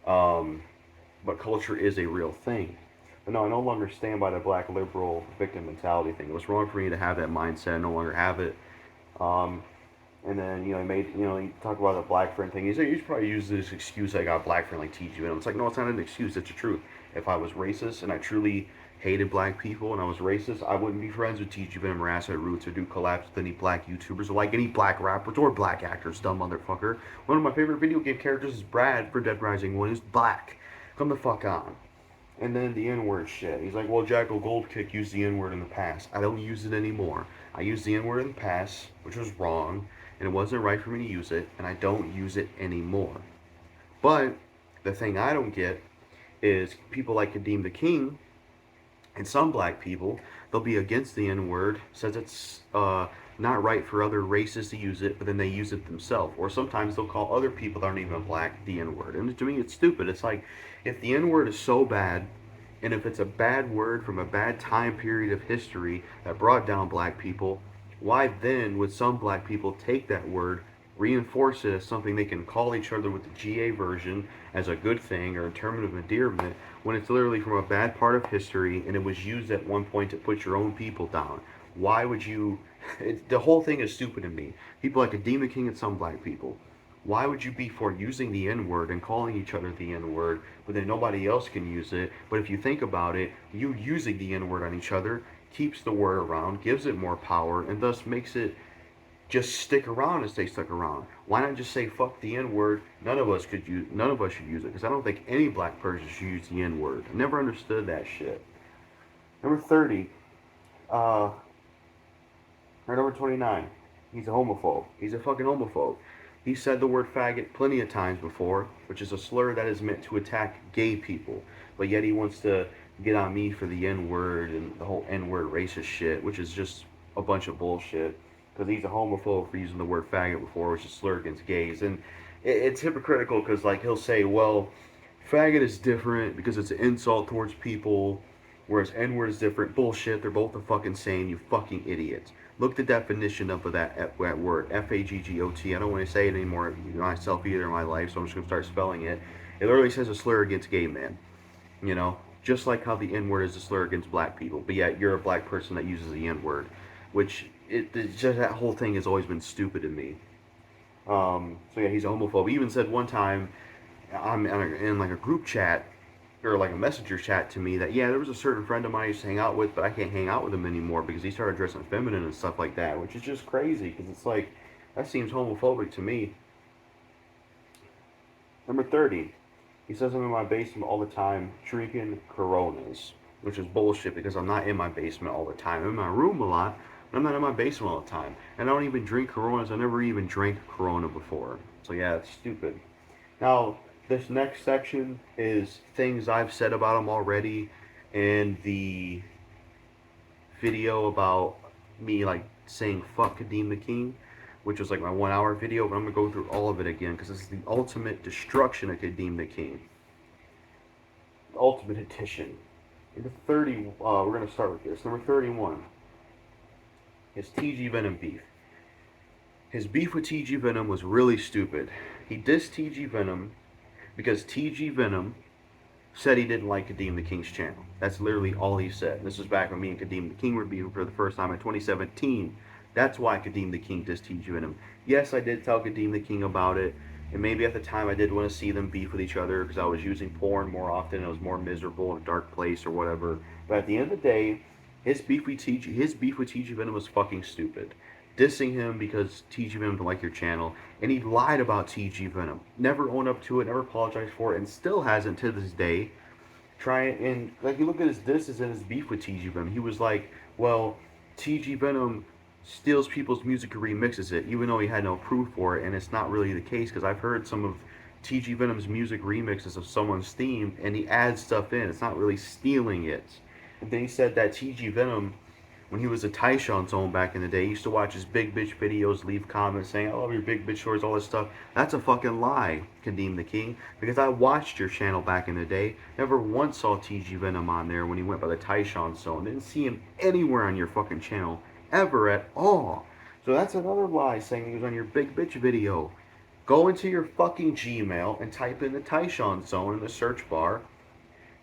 But culture is a real thing. But no, I no longer stand by the black liberal victim mentality thing. It was wrong for me to have that mindset. I no longer have it. And then, you know, he talked about the black friend thing. He's probably used this excuse, I got black friend like TG Venom. It's like, no, it's not an excuse. It's the truth. If I was racist and I truly hated black people and I was racist, I wouldn't be friends with TG Venom or Asset Roots or do collabs with any black YouTubers or like any black rappers or black actors, dumb motherfucker. One of my favorite video game characters is Brad for Dead Rising 1, who's black. Come the fuck on. And then the N-word shit. He's like, well, JackalGoldKick used the N-word in the past. I don't use it anymore. I used the N-word in the past, which was wrong, and it wasn't right for me to use it, and I don't use it anymore. But the thing I don't get is people like Kadeem Theking and some black people, they'll be against the N-word, says it's not right for other races to use it, but then they use it themselves. Or sometimes they'll call other people that aren't even black the N-word. And to me, it's stupid. It's like, if the N-word is so bad, and if it's a bad word from a bad time period of history that brought down black people, why then would some black people take that word, reinforce it as something they can call each other with the GA version as a good thing or a term of endearment, when it's literally from a bad part of history and it was used at one point to put your own people down? Why would you? The whole thing is stupid to me. People like Kadeem Theking and some black people. Why would you be for using the N-word and calling each other the N-word, but then nobody else can use it? But if you think about it, you using the N-word on each other keeps the word around, gives it more power, and thus makes it just stick around and stay stuck around. Why not just say fuck the N-word? None of us should use it, because I don't think any black person should use the N-word. I never understood that shit. Number 30, or number 29. He's a homophobe. He's a fucking homophobe. He said the word faggot plenty of times before, which is a slur that is meant to attack gay people. But yet he wants to get on me for the N-word and the whole N-word racist shit, which is just a bunch of bullshit. Because he's a homophobe for using the word faggot before, which is a slur against gays. And it's hypocritical because, like, he'll say, well, faggot is different because it's an insult towards people, whereas N-word is different. Bullshit, they're both the fucking same, you fucking idiots. Look the definition of that word, F-A-G-G-O-T. I don't want to say it anymore myself either in my life, so I'm just going to start spelling it. It literally says a slur against gay men, you know? Just like how the N-word is a slur against black people, but yet you're a black person that uses the N-word, which, just that whole thing has always been stupid to me. So yeah, he's a homophobe. He even said one time, I'm in like a group chat, or like a messenger chat to me, that yeah, there was a certain friend of mine I used to hang out with, but I can't hang out with him anymore because he started dressing feminine and stuff like that, which is just crazy because it's like, that seems homophobic to me. Number 30, he says I'm in my basement all the time drinking Coronas, which is bullshit because I'm not in my basement all the time. I'm in my room a lot, but I'm not in my basement all the time. And I don't even drink Coronas. I never even drank Corona before. So yeah, it's stupid. Now, this next section is things I've said about him already in the video about me like saying fuck Kadeem Theking, which was like my 1 hour video, but I'm gonna go through all of it again because this is the ultimate destruction of Kadeem Theking. Ultimate edition. Number 30, we're gonna start with this. Number 31 is TG Venom beef. His beef with TG Venom was really stupid. He dissed TG Venom because TG Venom said he didn't like Kadeem Theking's channel. That's literally all he said. This was back when me and Kadeem Theking were beefing for the first time in 2017. That's why Kadeem Theking dissed TG Venom. Yes, I did tell Kadeem Theking about it, and maybe at the time I did want to see them beef with each other because I was using porn more often and it was more miserable in a dark place or whatever. But at the end of the day, his beef with TG Venom was fucking stupid. Dissing him because TG Venom didn't like your channel, and he lied about TG Venom. Never owned up to it, never apologized for it, and still hasn't to this day. And like, you look at his disses and his beef with TG Venom. He was like, well, TG Venom steals people's music and remixes it, even though he had no proof for it, and it's not really the case because I've heard some of TG Venom's music remixes of someone's theme, and he adds stuff in. It's not really stealing it. And then he said that TG Venom, when he was a Tyshawn Zone back in the day, he used to watch his big bitch videos, leave comments saying, I love your big bitch shorts, all this stuff. That's a fucking lie, Kadeem Theking, because I watched your channel back in the day. Never once saw TG Venom on there when he went by the Tyshawn Zone. Didn't see him anywhere on your fucking channel, ever at all. So that's another lie, saying he was on your big bitch video. Go into your fucking Gmail and type in the Tyshawn Zone in the search bar,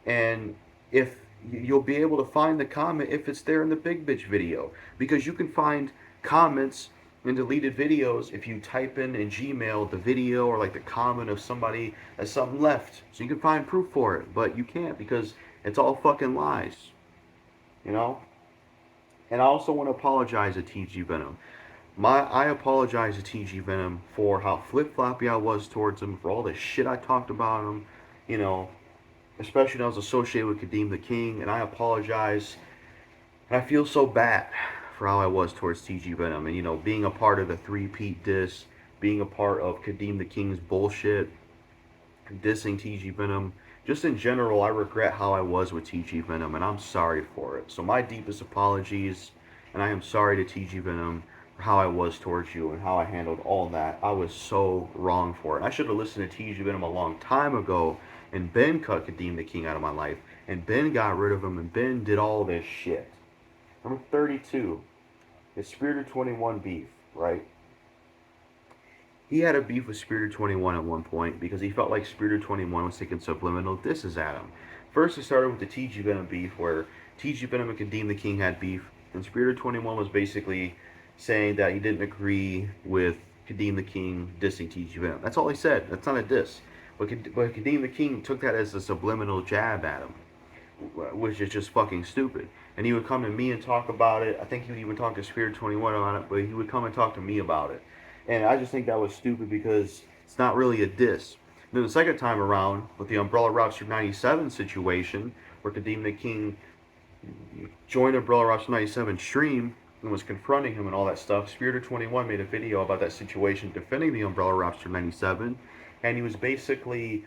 and if you'll be able to find the comment if it's there in the big bitch video, because you can find comments in deleted videos, if you type in Gmail the video or like the comment of somebody that's something left, so you can find proof for it, but you can't because it's all fucking lies, you know. And I also want to apologize to TG Venom. I apologize to TG Venom for how flip floppy I was towards him, for all the shit I talked about him, you know, especially when I was associated with Kadeem the King, and I apologize. And I feel so bad for how I was towards TG Venom, and you know, being a part of the three-peat diss, being a part of Kadeem the King's bullshit, dissing TG Venom. Just in general, I regret how I was with TG Venom, and I'm sorry for it. So my deepest apologies, and I am sorry to TG Venom for how I was towards you and how I handled all that. I was so wrong for it. I should have listened to TG Venom a long time ago, and Ben cut Kadeem the King out of my life, and Ben got rid of him, and Ben did all this shit. Number 32 is Spirited 21 beef, right? He had a beef with Spirited 21 at one point because he felt like Spirited 21 was taking subliminal disses at him. First, it started with the TG Venom beef, where TG Venom and Kadeem the King had beef, and Spirited 21 was basically saying that he didn't agree with Kadeem the King dissing TG Venom. That's all he said. That's not a diss. But Kadeem the King took that as a subliminal jab at him, which is just fucking stupid. And he would come to me and talk about it. I think he would even talk to Spirit 21 about it, but he would come and talk to me about it. And I just think that was stupid because it's not really a diss. And then the second time around, with the Umbrella Roster 97 situation, where Kadeem the King joined Umbrella Roster 97 stream and was confronting him and all that stuff, Spirit 21 made a video about that situation defending the Umbrella Roster 97, and he was basically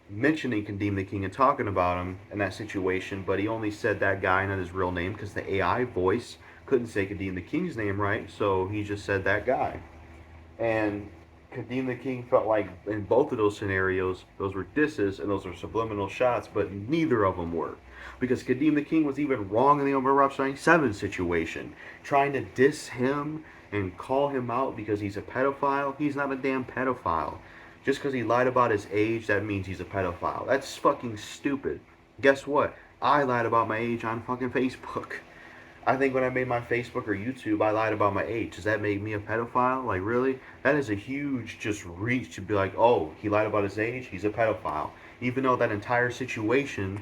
mentioning Kadeem the King and talking about him in that situation, but he only said that guy, not his real name, because the AI voice couldn't say Kadeem the King's name right, so he just said that guy. And Kadeem the King felt like in both of those scenarios, those were disses and those were subliminal shots, but neither of them were. Because Kadeem the King was even wrong in the Umbrella Roster 97 situation, trying to diss him and call him out because he's a pedophile. He's not a damn pedophile. Just because he lied about his age, that means he's a pedophile. That's fucking stupid. Guess what? I lied about my age on fucking Facebook. I think when I made my Facebook or YouTube, I lied about my age. Does that make me a pedophile? Like, really? That is a huge just reach to be like, oh, he lied about his age, he's a pedophile. Even though that entire situation,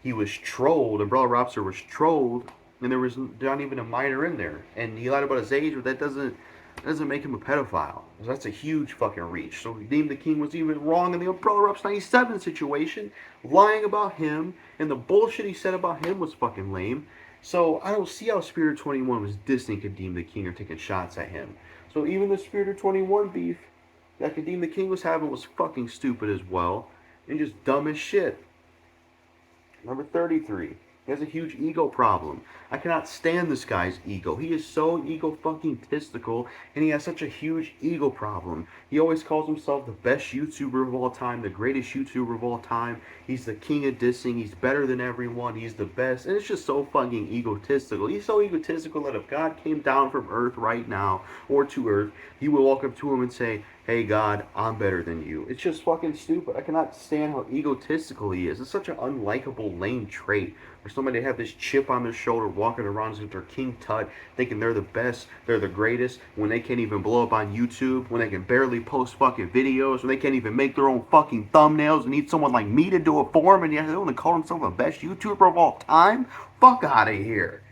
he was trolled, Umbrella Roster was trolled, and there was not even a minor in there. And he lied about his age, but that doesn't make him a pedophile. That's a huge fucking reach. So Kadeem the King was even wrong in the Umbrella Roster 97 situation, lying about him, and the bullshit he said about him was fucking lame. So I don't see how Spirit 21 was dissing Kadeem the King or taking shots at him. So even the Spirit 21 beef that Kadeem the King was having was fucking stupid as well, and just dumb as shit. Number 33. He has a huge ego problem. I cannot stand this guy's ego. He is so ego-fucking-tistical, and he has such a huge ego problem. He always calls himself the best YouTuber of all time, the greatest YouTuber of all time. He's the king of dissing. He's better than everyone. He's the best. And it's just so fucking egotistical. He's so egotistical that if God came down from Earth right now, or to Earth, he would walk up to him and say, hey God, I'm better than you. It's just fucking stupid. I cannot stand how egotistical he is. It's such an unlikable, lame trait. For somebody to have this chip on their shoulder walking around as if they're King Tut, thinking they're the best, they're the greatest, when they can't even blow up on YouTube, when they can barely post fucking videos, when they can't even make their own fucking thumbnails and need someone like me to do it for them, and yet they want to call themselves the best YouTuber of all time? Fuck out of here.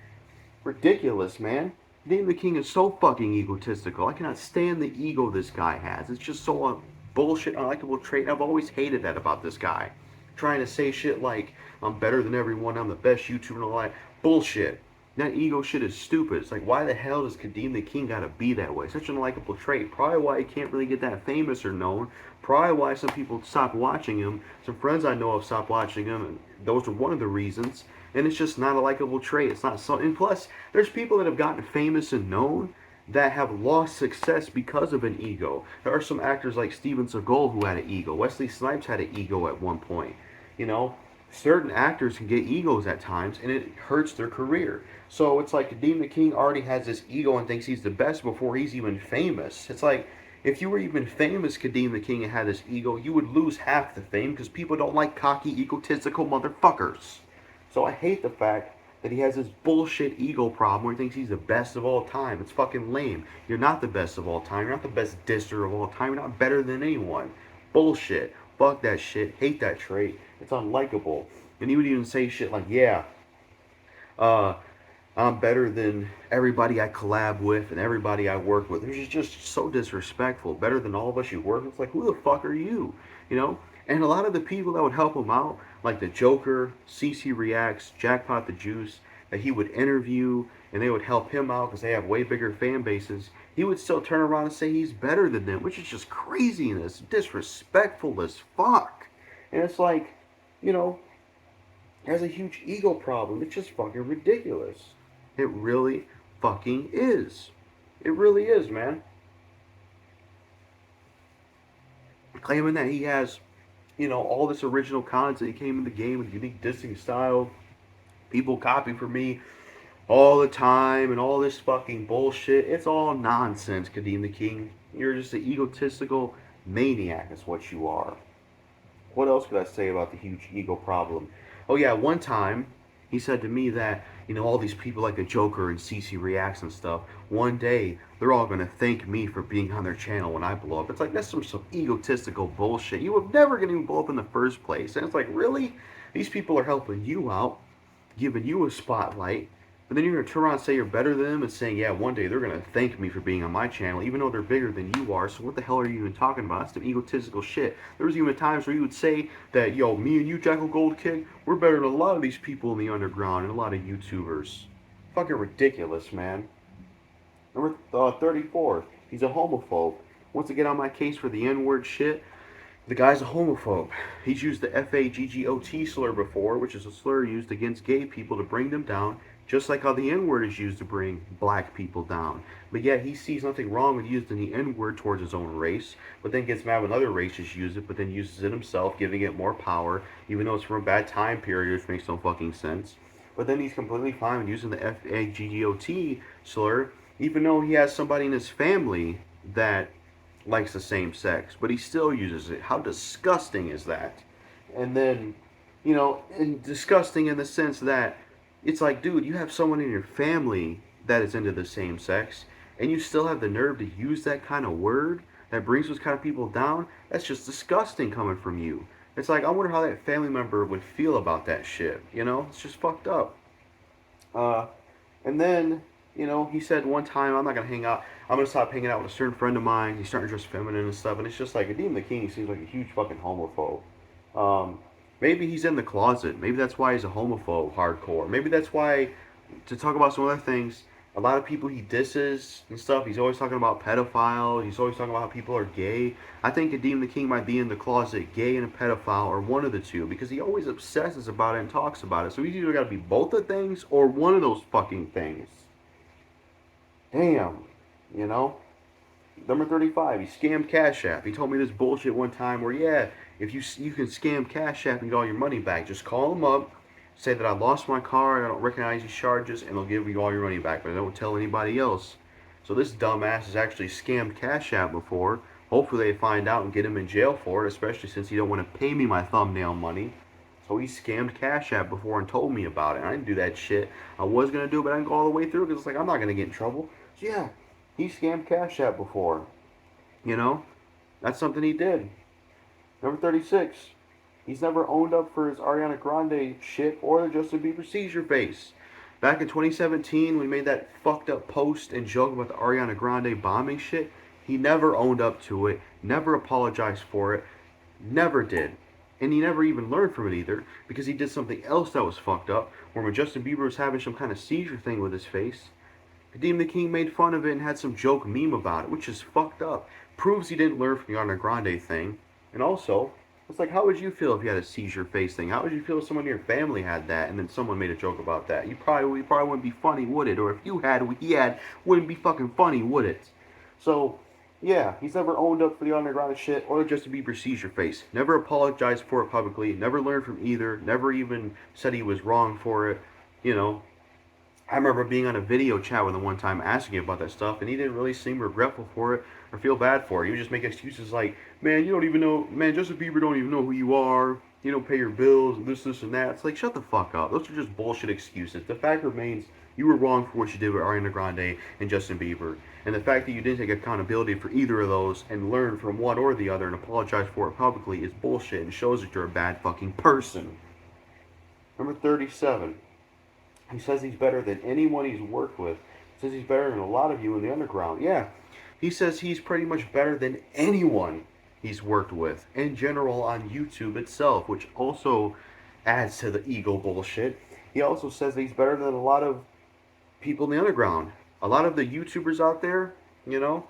Ridiculous, man. Kadeem the King is so fucking egotistical. I cannot stand the ego this guy has. It's just so a bullshit, unlikable trait. I've always hated that about this guy. Trying to say shit like, I'm better than everyone, I'm the best YouTuber and all that. Bullshit. That ego shit is stupid. It's like, why the hell does Kadeem the King gotta be that way? Such an unlikable trait. Probably why he can't really get that famous or known. Probably why some people stop watching him. Some friends I know have stopped watching him, and those are one of the reasons. And it's just not a likable trait. It's not so. And plus, there's people that have gotten famous and known that have lost success because of an ego. There are some actors like Steven Seagal who had an ego. Wesley Snipes had an ego at one point. You know, certain actors can get egos at times, and it hurts their career. So it's like Kadeem the King already has this ego and thinks he's the best before he's even famous. It's like, if you were even famous, Kadeem the King, and had this ego, you would lose half the fame because people don't like cocky, egotistical motherfuckers. So I hate the fact that he has this bullshit ego problem where he thinks he's the best of all time. It's fucking lame. You're not the best of all time. You're not the best disser of all time. You're not better than anyone. Bullshit. Fuck that shit. Hate that trait. It's unlikable. And he would even say shit like, yeah, uh, I'm better than everybody I collab with and everybody I work with. It's just so disrespectful. Better than all of us you work with. It's like, who the fuck are you? You know? And a lot of the people that would help him out, like the Joker, CC Reacts, Jackpot the Juice, that he would interview and they would help him out because they have way bigger fan bases, he would still turn around and say he's better than them, which is just craziness, disrespectful as fuck. And it's like, you know, has a huge ego problem. It's just fucking ridiculous. It really fucking is. It really is, man. Claiming that he has, you know, all this original content. He came in the game with unique dissing style. People copy from me all the time and all this fucking bullshit. It's all nonsense, Kadeem the King. You're just an egotistical maniac, is what you are. What else could I say about the huge ego problem? Oh yeah, one time he said to me that, you know, all these people like the Joker and CC Reacts and stuff, one day they're all gonna thank me for being on their channel when I blow up. It's like that's some egotistical bullshit. You were never gonna blow up in the first place. And it's like, really? These people are helping you out, giving you a spotlight, but then you're going to turn around and say you're better than them and saying, yeah, one day they're going to thank me for being on my channel, even though they're bigger than you are. So what the hell are you even talking about? That's some egotistical shit. There was even times where you would say that, yo, me and you, Jackal Gold Kick, we're better than a lot of these people in the underground and a lot of YouTubers. Fucking ridiculous, man. Number 34, he's a homophobe. Wants to get on my case for the N-word shit. The guy's a homophobe. He's used the FAGGOT slur before, which is a slur used against gay people to bring them down, just like how the N-word is used to bring black people down. But yet he sees nothing wrong with using the N-word towards his own race, but then gets mad when other races use it, but then uses it himself, giving it more power, even though it's from a bad time period, which makes no fucking sense. But then he's completely fine with using the FAGGOT slur, even though he has somebody in his family that likes the same sex, but he still uses it. How disgusting is that? And then, you know, and disgusting in the sense that it's like, dude, you have someone in your family that is into the same sex, and you still have the nerve to use that kind of word that brings those kind of people down? That's just disgusting coming from you. It's like, I wonder how that family member would feel about that shit, you know? It's just fucked up. And then, you know, he said one time, I'm not going to hang out. I'm going to stop hanging out with a certain friend of mine. He's starting to dress feminine and stuff. And it's just like, Kadeem the King seems like a huge fucking homophobe. Maybe he's in the closet. Maybe that's why he's a homophobe hardcore. Maybe that's why, to talk about some other things, a lot of people he disses and stuff, he's always talking about pedophiles. He's always talking about how people are gay. I think Kadeem the King might be in the closet, gay and a pedophile, or one of the two, because he always obsesses about it and talks about it. So he's either got to be both the things or one of those fucking things. Damn, you know? Number 35, he scammed Cash App. He told me this bullshit one time where, yeah, if you can scam Cash App and get all your money back, just call them up, say that I lost my card, I don't recognize these charges, and they'll give you all your money back, but don't tell anybody else. So this dumbass has actually scammed Cash App before. Hopefully they find out and get him in jail for it, especially since he don't want to pay me my thumbnail money. So he scammed Cash App before and told me about it. I didn't do that shit. I was going to do it, but I didn't go all the way through because it's like, I'm not going to get in trouble. So yeah, he scammed Cash App before. You know? That's something he did. Number 36. He's never owned up for his Ariana Grande shit or the Justin Bieber seizure face. Back in 2017, when he made that fucked up post and joke about the Ariana Grande bombing shit, he never owned up to it, never apologized for it, never did. And he never even learned from it either, because he did something else that was fucked up, where when Justin Bieber was having some kind of seizure thing with his face, Kadeem the King made fun of it and had some joke meme about it, which is fucked up. Proves he didn't learn from the Ariana Grande thing. And also, it's like, how would you feel if you had a seizure face thing? How would you feel if someone in your family had that and then someone made a joke about that? You probably wouldn't be funny, would it? Or if you had what he had, wouldn't be fucking funny, would it? So, yeah, he's never owned up for the Ariana Grande shit or the Justin Bieber seizure face. Never apologized for it publicly. Never learned from either. Never even said he was wrong for it. You know, I remember being on a video chat with him one time asking him about that stuff, and he didn't really seem regretful for it or feel bad for it. He would just make excuses like, man, you don't even know, man, Justin Bieber don't even know who you are. you don't pay your bills, this, and that. It's like, shut the fuck up. Those are just bullshit excuses. The fact remains, you were wrong for what you did with Ariana Grande and Justin Bieber. And the fact that you didn't take accountability for either of those and learn from one or the other and apologize for it publicly is bullshit and shows that you're a bad fucking person. Number 37. He says he's better than anyone he's worked with. He says he's better than a lot of you in the underground. Yeah. He says he's pretty much better than anyone he's worked with in general on YouTube itself, which also adds to the ego bullshit. He also says that he's better than a lot of people in the underground. A lot of the YouTubers out there, you know,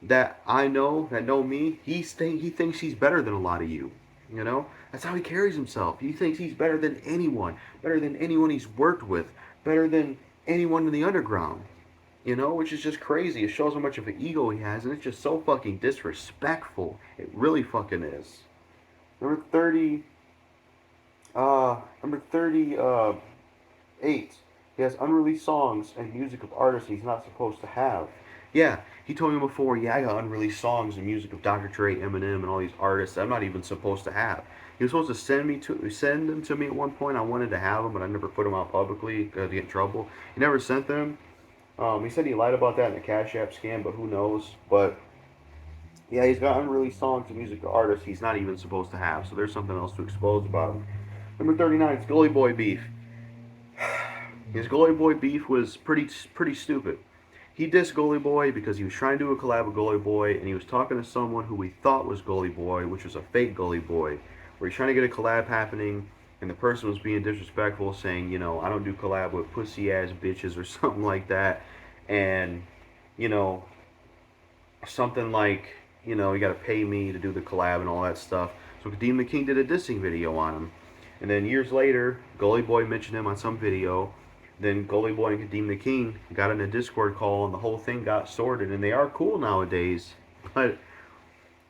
that I know, that know me, he thinks he's better than a lot of you. You know, that's how he carries himself. He thinks he's better than anyone he's worked with, better than anyone in the underground. You know, which is just crazy. It shows how much of an ego he has, and it's just so fucking disrespectful. It really fucking is. Number 30, number 38. He has unreleased songs and music of artists he's not supposed to have. Yeah, he told me before, yeah, I got unreleased songs and music of Dr. Dre, Eminem, and all these artists that I'm not even supposed to have. He was supposed to send them to me at one point. I wanted to have them, but I never put them out publicly because I get in trouble. He never sent them. He said he lied about that in the Cash App scam, but who knows? But yeah, he's got unreleased songs and music of artists he's not even supposed to have. So there's something else to expose about him. Number 39 is Gully Boy Beef. His Gully Boy Beef was pretty stupid. He dissed Gully Boy because he was trying to do a collab with Gully Boy, and he was talking to someone who we thought was Gully Boy, which was a fake Gully Boy, where he's trying to get a collab happening, and the person was being disrespectful, saying, you know, I don't do collab with pussy ass bitches or something like that, and, you know, something like, you know, you gotta pay me to do the collab and all that stuff. So Kadeem Theking did a dissing video on him, and then years later, Gully Boy mentioned him on some video. Then Gully Boy and Kadeem Theking got in a Discord call, and the whole thing got sorted, and they are cool nowadays. But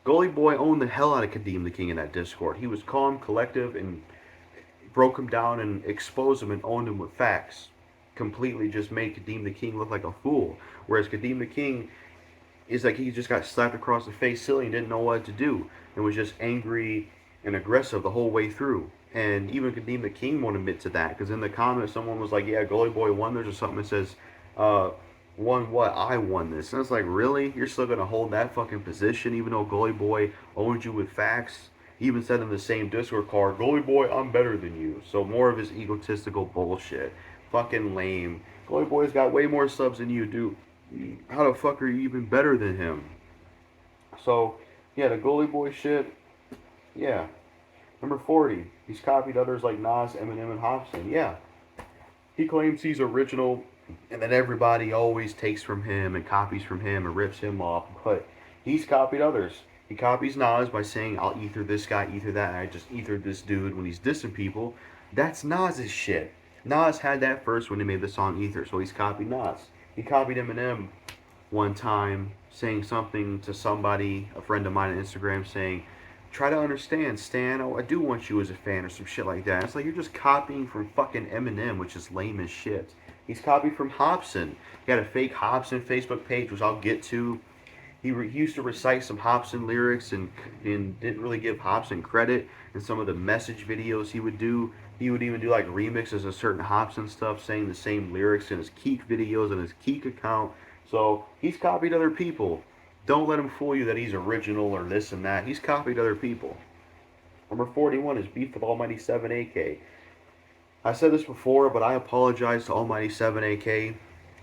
Gully Boy owned the hell out of Kadeem Theking in that Discord. He was calm, collective, and broke him down and exposed him and owned him with facts. Completely just made Kadeem Theking look like a fool. Whereas Kadeem Theking is like he just got slapped across the face silly and didn't know what to do. And was just angry and aggressive the whole way through. And even Kadeem Theking won't admit to that, because in the comments someone was like, yeah, Gully Boy won this, or something that says, won what? I won this. And it's like, really? You're still going to hold that fucking position even though Gully Boy owned you with facts? He even said in the same Discord call, Gully Boy, I'm better than you. So more of his egotistical bullshit. Fucking lame. Gully Boy's got way more subs than you do. How the fuck are you even better than him? So, yeah, the Gully Boy shit, yeah. Number 40, he's copied others like Nas, Eminem, and Hopsin. Yeah. He claims he's original, and that everybody always takes from him and copies from him and rips him off. But he's copied others. He copies Nas by saying, I'll ether this guy, ether that, and I just ethered this dude when he's dissing people. That's Nas's shit. Nas had that first when he made the song Ether, so he's copied Nas. He copied Eminem one time, saying something to somebody, a friend of mine on Instagram, saying, try to understand, Stan, I do want you as a fan, or some shit like that. It's like you're just copying from fucking Eminem, which is lame as shit. He's copied from Hopsin. He had a fake Hopsin Facebook page, which I'll get to. He used to recite some Hopsin lyrics and didn't really give Hopsin credit in some of the message videos he would do. He would even do like remixes of certain Hopsin stuff, saying the same lyrics in his Keek videos on his Keek account. So he's copied other people. Don't let him fool you that he's original or this and that. He's copied other people. Number 41 is Beef with Almighty 7 AK. I said this before, but I apologize to Almighty 7 AK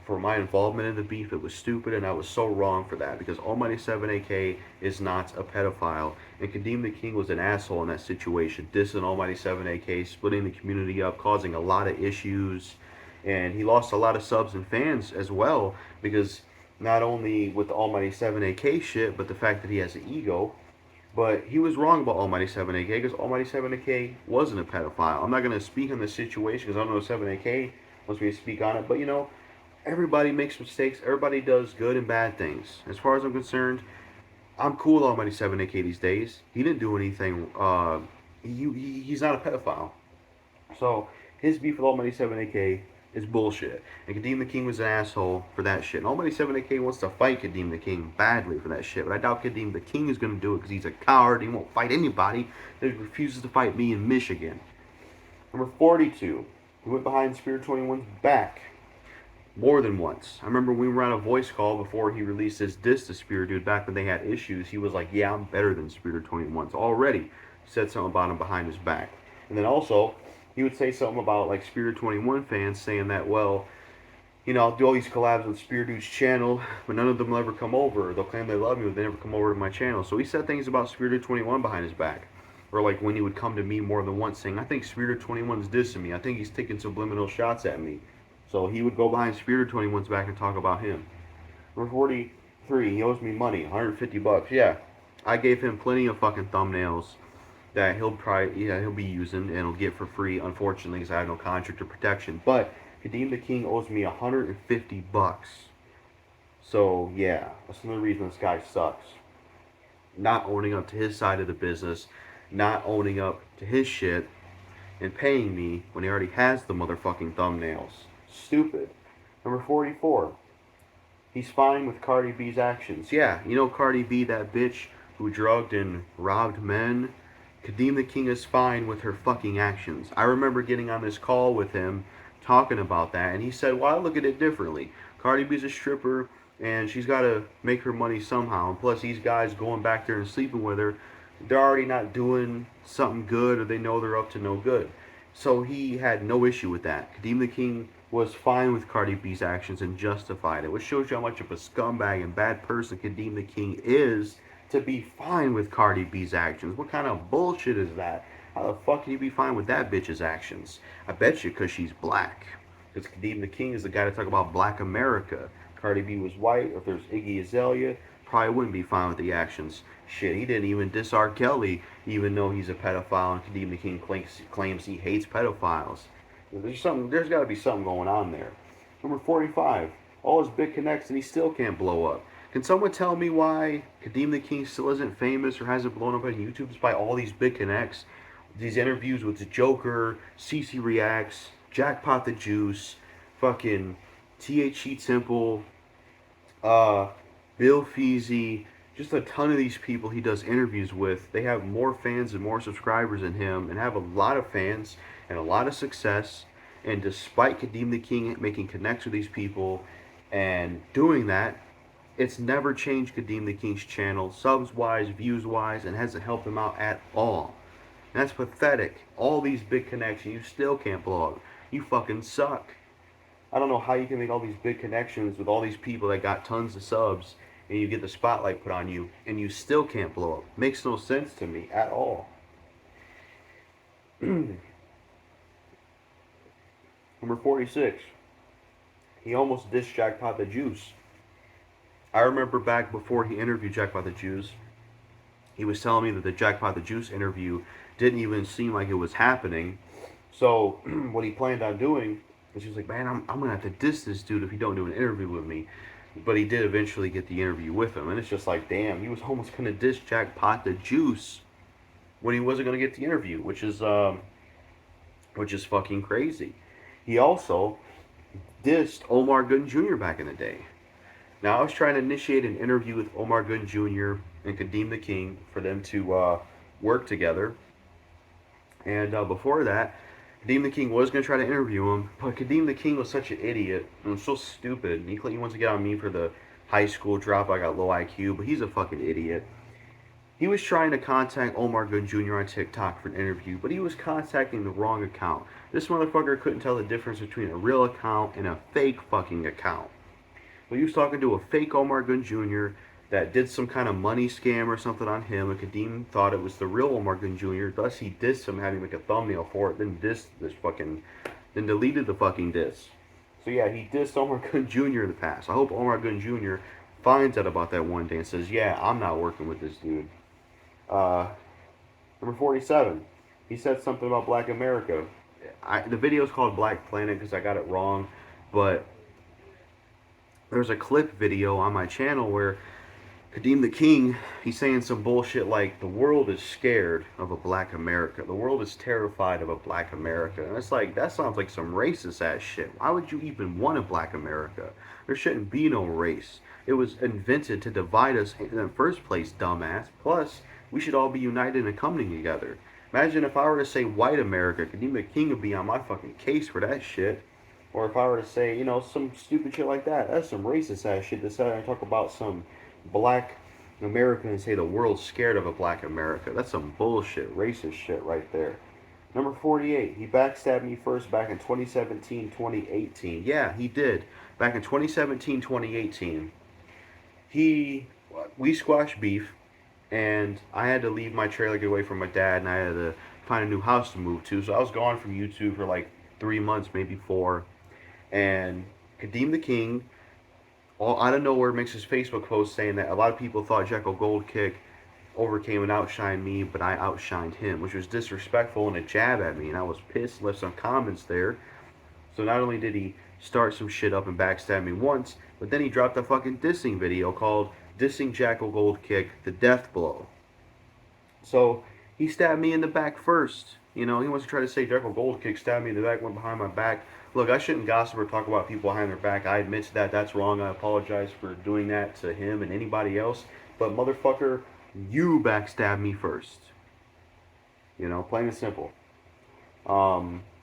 for my involvement in the beef. It was stupid, and I was so wrong for that, because Almighty 7 AK is not a pedophile. And Kadeem Theking was an asshole in that situation, dissing Almighty 7 AK, splitting the community up, causing a lot of issues. And he lost a lot of subs and fans as well, because not only with the Almighty 7 AK shit, but the fact that he has an ego. But he was wrong about Almighty 7 AK, because Almighty 7 AK wasn't a pedophile. I'm not going to speak on this situation, because I don't know if 7 AK wants me to speak on it. But, you know, everybody makes mistakes. Everybody does good and bad things. As far as I'm concerned, I'm cool with Almighty 7 AK these days. He didn't do anything. He's not a pedophile. So, his beef with Almighty 7 AK It's bullshit. And Kadeem the King was an asshole for that shit. Nobody 7AK wants to fight Kadeem the King badly for that shit. But I doubt Kadeem the King is going to do it because he's a coward. He won't fight anybody that refuses to fight me in Michigan. Number 42. He went behind Spirit 21's back more than once. I remember we were on a voice call before he released his diss to Spirit Dude back when they had issues. He was like, yeah, I'm better than Spirit 21's already. Said something about him behind his back. And then also, he would say something about like Spirit 21 fans saying that, well, you know, I'll do all these collabs on Spirit Dude's channel, but none of them will ever come over. They'll claim they love me, but they never come over to my channel. So he said things about Spirit Dude 21 behind his back. Or like when he would come to me more than once saying, I think Spirit 21's dissing me. I think he's taking subliminal shots at me. So he would go behind Spirit 21's back and talk about him. Number 43, he owes me money, 150 bucks. Yeah, I gave him plenty of fucking thumbnails that he'll be using and he'll get for free, unfortunately, because I have no contract or protection. But Kadeem the King owes me 150 bucks. So yeah, that's another reason this guy sucks. Not owning up to his side of the business, not owning up to his shit, and paying me when he already has the motherfucking thumbnails. Stupid. Number 44. He's fine with Cardi B's actions. Yeah, you know Cardi B, that bitch who drugged and robbed men? Kadeem the King is fine with her fucking actions. I remember getting on this call with him talking about that, and he said, well, I look at it differently. Cardi B's a stripper, and she's got to make her money somehow. And plus, these guys going back there and sleeping with her, they're already not doing something good, or they know they're up to no good. So he had no issue with that. Kadeem the King was fine with Cardi B's actions and justified it, which shows you how much of a scumbag and bad person Kadeem the King is to be fine with Cardi B's actions. What kind of bullshit is that? How the fuck can you be fine with that bitch's actions? I bet you because she's black. Because Kadeem the King is the guy to talk about black America. Cardi B was white, or if there's Iggy Azalea, probably wouldn't be fine with the actions. Shit, he didn't even diss R. Kelly, even though he's a pedophile, and Kadeem the King claims he hates pedophiles. There's got to be something going on there. Number 45. All his big connects and he still can't blow up. Can someone tell me why Kadeem the King still isn't famous or hasn't blown up on YouTube despite all these big connects? These interviews with the Joker, CC Reacts, Jackpot the Juice, fucking THE Temple, Bill Feezy, just a ton of these people he does interviews with. They have more fans and more subscribers than him and have a lot of fans and a lot of success. And despite Kadeem the King making connects with these people and doing that, it's never changed Kadeem the King's channel, subs-wise, views-wise, and hasn't helped him out at all. And that's pathetic. All these big connections, you still can't blow up. You fucking suck. I don't know how you can make all these big connections with all these people that got tons of subs, and you get the spotlight put on you, and you still can't blow up. Makes no sense to me at all. Number 46. He almost dissed Jackpot the Juice. I remember back before he interviewed Jackpot the Juice, he was telling me that the Jackpot the Juice interview didn't even seem like it was happening. So what he planned on doing is he was like, man, I'm going to have to diss this dude if he don't do an interview with me. But he did eventually get the interview with him. And it's just like, damn, he was almost going to diss Jackpot the Juice when he wasn't going to get the interview, which is fucking crazy. He also dissed Omar Gooden Jr. back in the day. Now, I was trying to initiate an interview with Omar Gooden Jr. and Kadeem the King for them to work together. And before that, Kadeem the King was going to try to interview him, but Kadeem the King was such an idiot and was so stupid. And he wants to get on me for the high school drop. I got low IQ, but he's a fucking idiot. He was trying to contact Omar Gooden Jr. on TikTok for an interview, but he was contacting the wrong account. This motherfucker couldn't tell the difference between a real account and a fake fucking account. So he was talking to a fake Omar Gooden Jr. that did some kind of money scam or something on him, and Kadeem thought it was the real Omar Gooden Jr. Thus, he dissed him, having like a thumbnail for it, then deleted the fucking diss. So yeah, he dissed Omar Gooden Jr. in the past. I hope Omar Gooden Jr. finds out about that one day and says, yeah, I'm not working with this dude. Number 47. He said something about Black America. The video is called Black Planet because I got it wrong, but there's a clip video on my channel where Kadeem the King, he's saying some bullshit like the world is scared of a black America. The world is terrified of a black America. And it's like, that sounds like some racist ass shit. Why would you even want a black America? There shouldn't be no race. It was invented to divide us in the first place, dumbass. Plus, we should all be united and coming together. Imagine if I were to say white America, Kadeem the King would be on my fucking case for that shit. Or if I were to say, you know, some stupid shit like that. That's some racist ass shit to sit there and talk about some black America and say the world's scared of a black America. That's some bullshit, racist shit right there. Number 48, he backstabbed me first back in 2017, 2018. Yeah, he did. Back in 2017, 2018, we squashed beef, and I had to leave my trailer, get away from my dad, and I had to find a new house to move to. So I was gone from YouTube for like 3 months, maybe 4. And Kadeem the King, all out of nowhere, makes his Facebook post saying that a lot of people thought Jackal Gold Kick overcame and outshined me, but I outshined him, which was disrespectful and a jab at me. And I was pissed, left some comments there. So not only did he start some shit up and backstab me once, but then he dropped a fucking dissing video called Dissing Jackal Gold Kick, the Death Blow. So he stabbed me in the back first. You know, he wants to try to say Jackal Gold Kick stabbed me in the back, went behind my back. Look, I shouldn't gossip or talk about people behind their back. I admit to that. That's wrong. I apologize for doing that to him and anybody else. But motherfucker, you backstabbed me first. You know, plain and simple.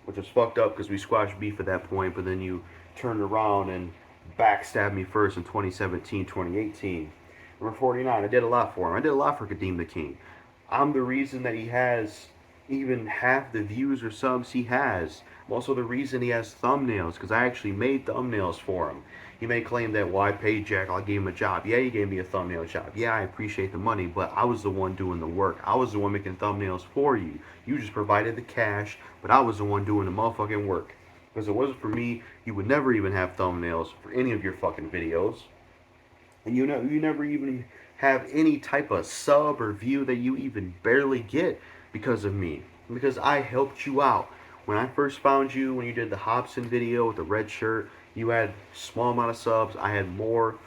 Which was fucked up because we squashed beef at that point, but then you turned around and backstabbed me first in 2017, 2018. Number 49, I did a lot for him. I did a lot for Kadeem the King. I'm the reason that he has even half the views or subs he has. I'm also the reason he has thumbnails, because I actually made thumbnails for him. He may claim that, well, I paid Jackal, I gave him a job. Yeah, he gave me a thumbnail job. Yeah, I appreciate the money, but I was the one doing the work. I was the one making thumbnails for you. You just provided the cash, but I was the one doing the motherfucking work. Because if it wasn't for me, you would never even have thumbnails for any of your fucking videos. And you know, you never even have any type of sub or view that you even barely get because of me. Because I helped you out. When I first found you, when you did the Hobson video with the red shirt, you had a small amount of subs, I had more,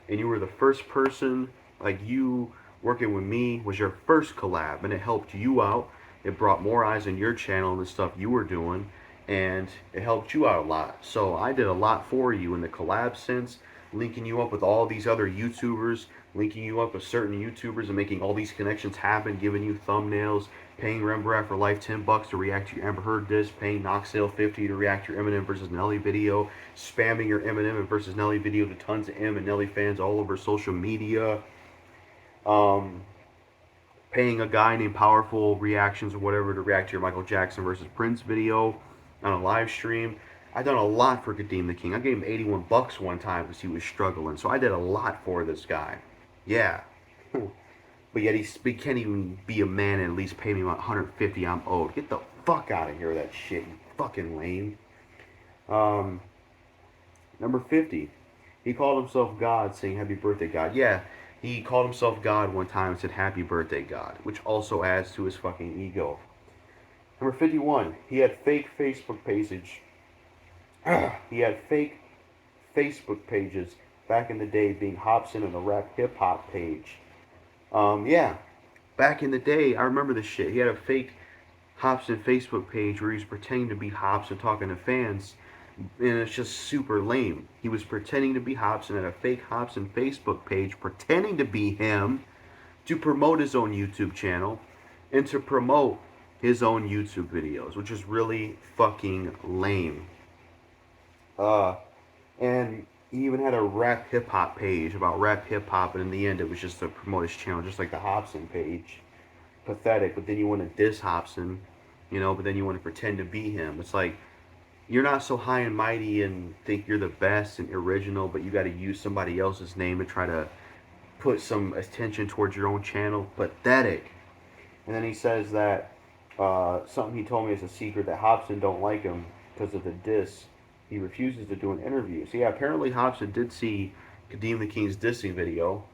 and you were the first person, like you working with me was your first collab, and it helped you out. It brought more eyes on your channel and the stuff you were doing, and it helped you out a lot. So I did a lot for you in the collab sense, linking you up with all these other YouTubers, linking you up with certain YouTubers and making all these connections happen, giving you thumbnails, paying Rembrandt for life $10 to react to your Amber Heard disc, paying Knoxdale 50 to react to your Eminem versus Nelly video, spamming your Eminem versus Nelly video to tons of M and Nelly fans all over social media, paying a guy named Powerful Reactions or whatever to react to your Michael Jackson versus Prince video on a live stream. I done a lot for Kadeem the King. I gave him 81 bucks one time because he was struggling. So I did a lot for this guy. Yeah. But yet he can't even be a man and at least pay me about 150 I'm owed. Get the fuck out of here with that shit, you fucking lame. Number 50. He called himself God, saying happy birthday, God. Yeah, he called himself God one time and said happy birthday, God, which also adds to his fucking ego. Number 51. He had fake Facebook page. He had fake Facebook pages back in the day, being Hobson and the Rap Hip Hop page. Yeah, back in the day, I remember this shit. He had a fake Hobson Facebook page where he was pretending to be Hobson talking to fans, and it's just super lame. He was pretending to be Hobson at a fake Hobson Facebook page, pretending to be him to promote his own YouTube channel and to promote his own YouTube videos, which is really fucking lame. And he even had a rap hip hop page about rap hip hop, and in the end, it was just to promote his channel, just like the Hobson page. Pathetic. But then you want to diss Hobson, you know. But then you want to pretend to be him. It's like you're not so high and mighty and think you're the best and original, but you got to use somebody else's name to try to put some attention towards your own channel. Pathetic. And then he says that something he told me is a secret, that Hobson don't like him because of the diss. He refuses to do an interview. So yeah, apparently Hobson did see Kadeem the King's dissing video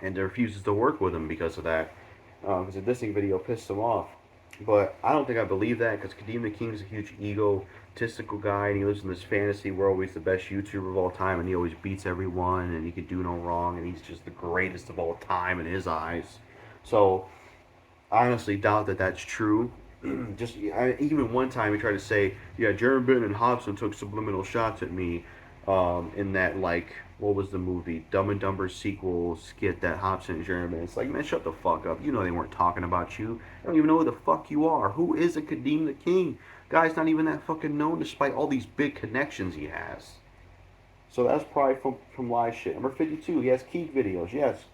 and refuses to work with him because of that. Because the dissing video pissed him off. But I don't think I believe that because Kadeem the King is a huge egotistical guy and he lives in this fantasy world where he's the best YouTuber of all time and he always beats everyone and he can do no wrong and he's just the greatest of all time in his eyes. So I honestly doubt that that's true. Even one time he tried to say, yeah, Jeremy Benton and Hobson took subliminal shots at me in that, like, what was the movie? Dumb and Dumber sequel skit that Hobson and Jeremy. It's like, man, shut the fuck up. You know they weren't talking about you. I don't even know who the fuck you are. Who is a Kadeem the King? Guy's not even that fucking known despite all these big connections he has. So that's probably from live shit. Number 52, he has Keek videos. Yes,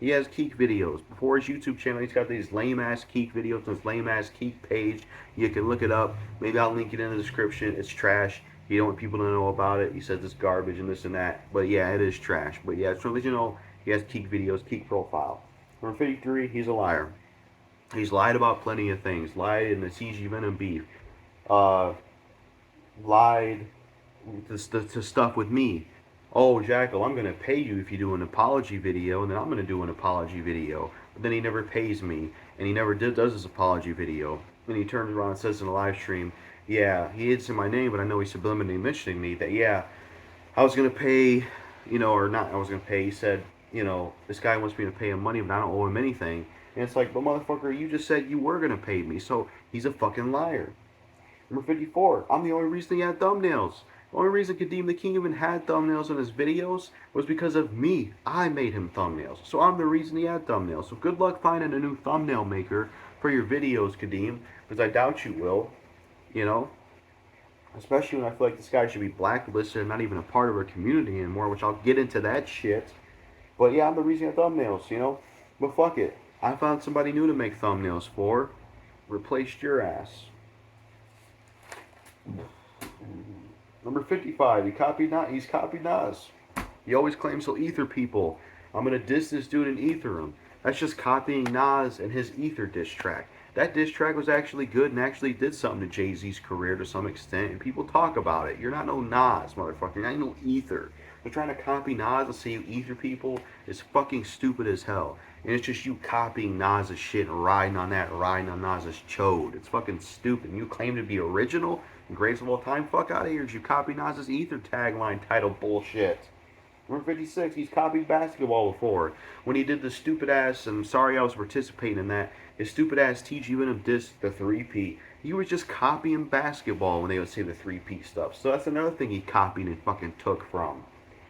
he has Keek videos. Before his YouTube channel, he's got these lame ass Keek videos on his lame ass Keek page. You can look it up. Maybe I'll link it in the description. It's trash. He don't want people to know about it. He says it's garbage and this and that. But yeah, it is trash. But yeah, so let you know, he has Keek videos, Keek profile. Number 53, he's a liar. He's lied about plenty of things. Lied in the CG Venom beef. Uh, lied to stuff with me. Oh, Jackal, I'm going to pay you if you do an apology video, and then I'm going to do an apology video. But then he never pays me, and he never does his apology video. And he turns around and says in a live stream, yeah, he didn't say my name, but I know he's subliminally mentioning me, that, yeah, I was going to pay, or not I was going to pay. He said, this guy wants me to pay him money, but I don't owe him anything. And it's like, but motherfucker, you just said you were going to pay me, so he's a fucking liar. Number 54, I'm the only reason he had thumbnails. The only reason Kadeem the King even had thumbnails in his videos was because of me. I made him thumbnails. So I'm the reason he had thumbnails. So good luck finding a new thumbnail maker for your videos, Kadeem, because I doubt you will. You know? Especially when I feel like this guy should be blacklisted and not even a part of our community anymore, which I'll get into that shit. But yeah, I'm the reason he had thumbnails. But fuck it. I found somebody new to make thumbnails for. Replaced your ass. Number 55, he's copied Nas. He always claims he'll ether people. I'm gonna diss this dude and ether him. That's just copying Nas and his ether diss track. That diss track was actually good and actually did something to Jay-Z's career to some extent, and people talk about it. You're not no Nas, motherfucker. You're not no ether. They're trying to copy Nas and say you ether people is fucking stupid as hell. And it's just you copying Nas's shit and riding on Nas's chode. It's fucking stupid. And you claim to be original and greatest of all time? Fuck out of here. You copy Nas's ether tagline title bullshit. Number 56, he's copied basketball before. When he did the stupid ass, and I'm sorry I was participating in that, his stupid ass TG Venom dissed the 3P. He was just copying basketball when they would say the 3P stuff. So that's another thing he copied and fucking took from.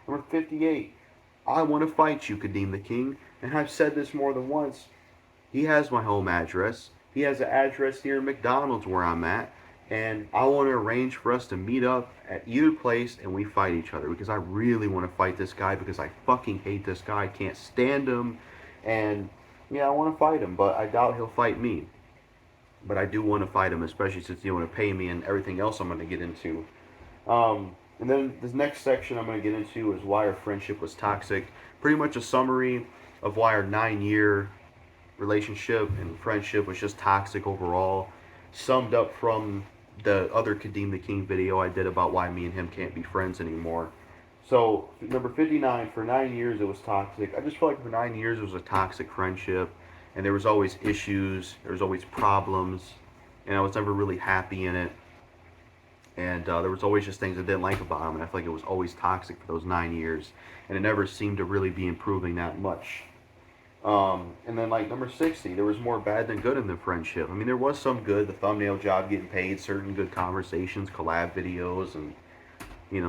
Number 58, I want to fight you, Kadeem the King. And I've said this more than once. He has my home address. He has an address here in McDonald's where I'm at. And I want to arrange for us to meet up at either place and we fight each other. Because I really want to fight this guy because I fucking hate this guy. I can't stand him. And yeah, I want to fight him, but I doubt he'll fight me. But I do want to fight him, especially since he want to pay me and everything else I'm going to get into. And then this next section I'm going to get into is why our friendship was toxic. Pretty much a summary of why our 9-year relationship and friendship was just toxic overall. Summed up from the other Kadeem the King video I did about why me and him can't be friends anymore. So, number 59, for 9 years it was toxic. I just felt like for 9 years it was a toxic friendship. And there was always issues, there was always problems. And I was never really happy in it. And there was always just things I didn't like about him. And I feel like it was always toxic for those 9 years. And it never seemed to really be improving that much. And then like number 60, there was more bad than good in the friendship. I mean, there was some good, the thumbnail job getting paid, certain good conversations, collab videos, and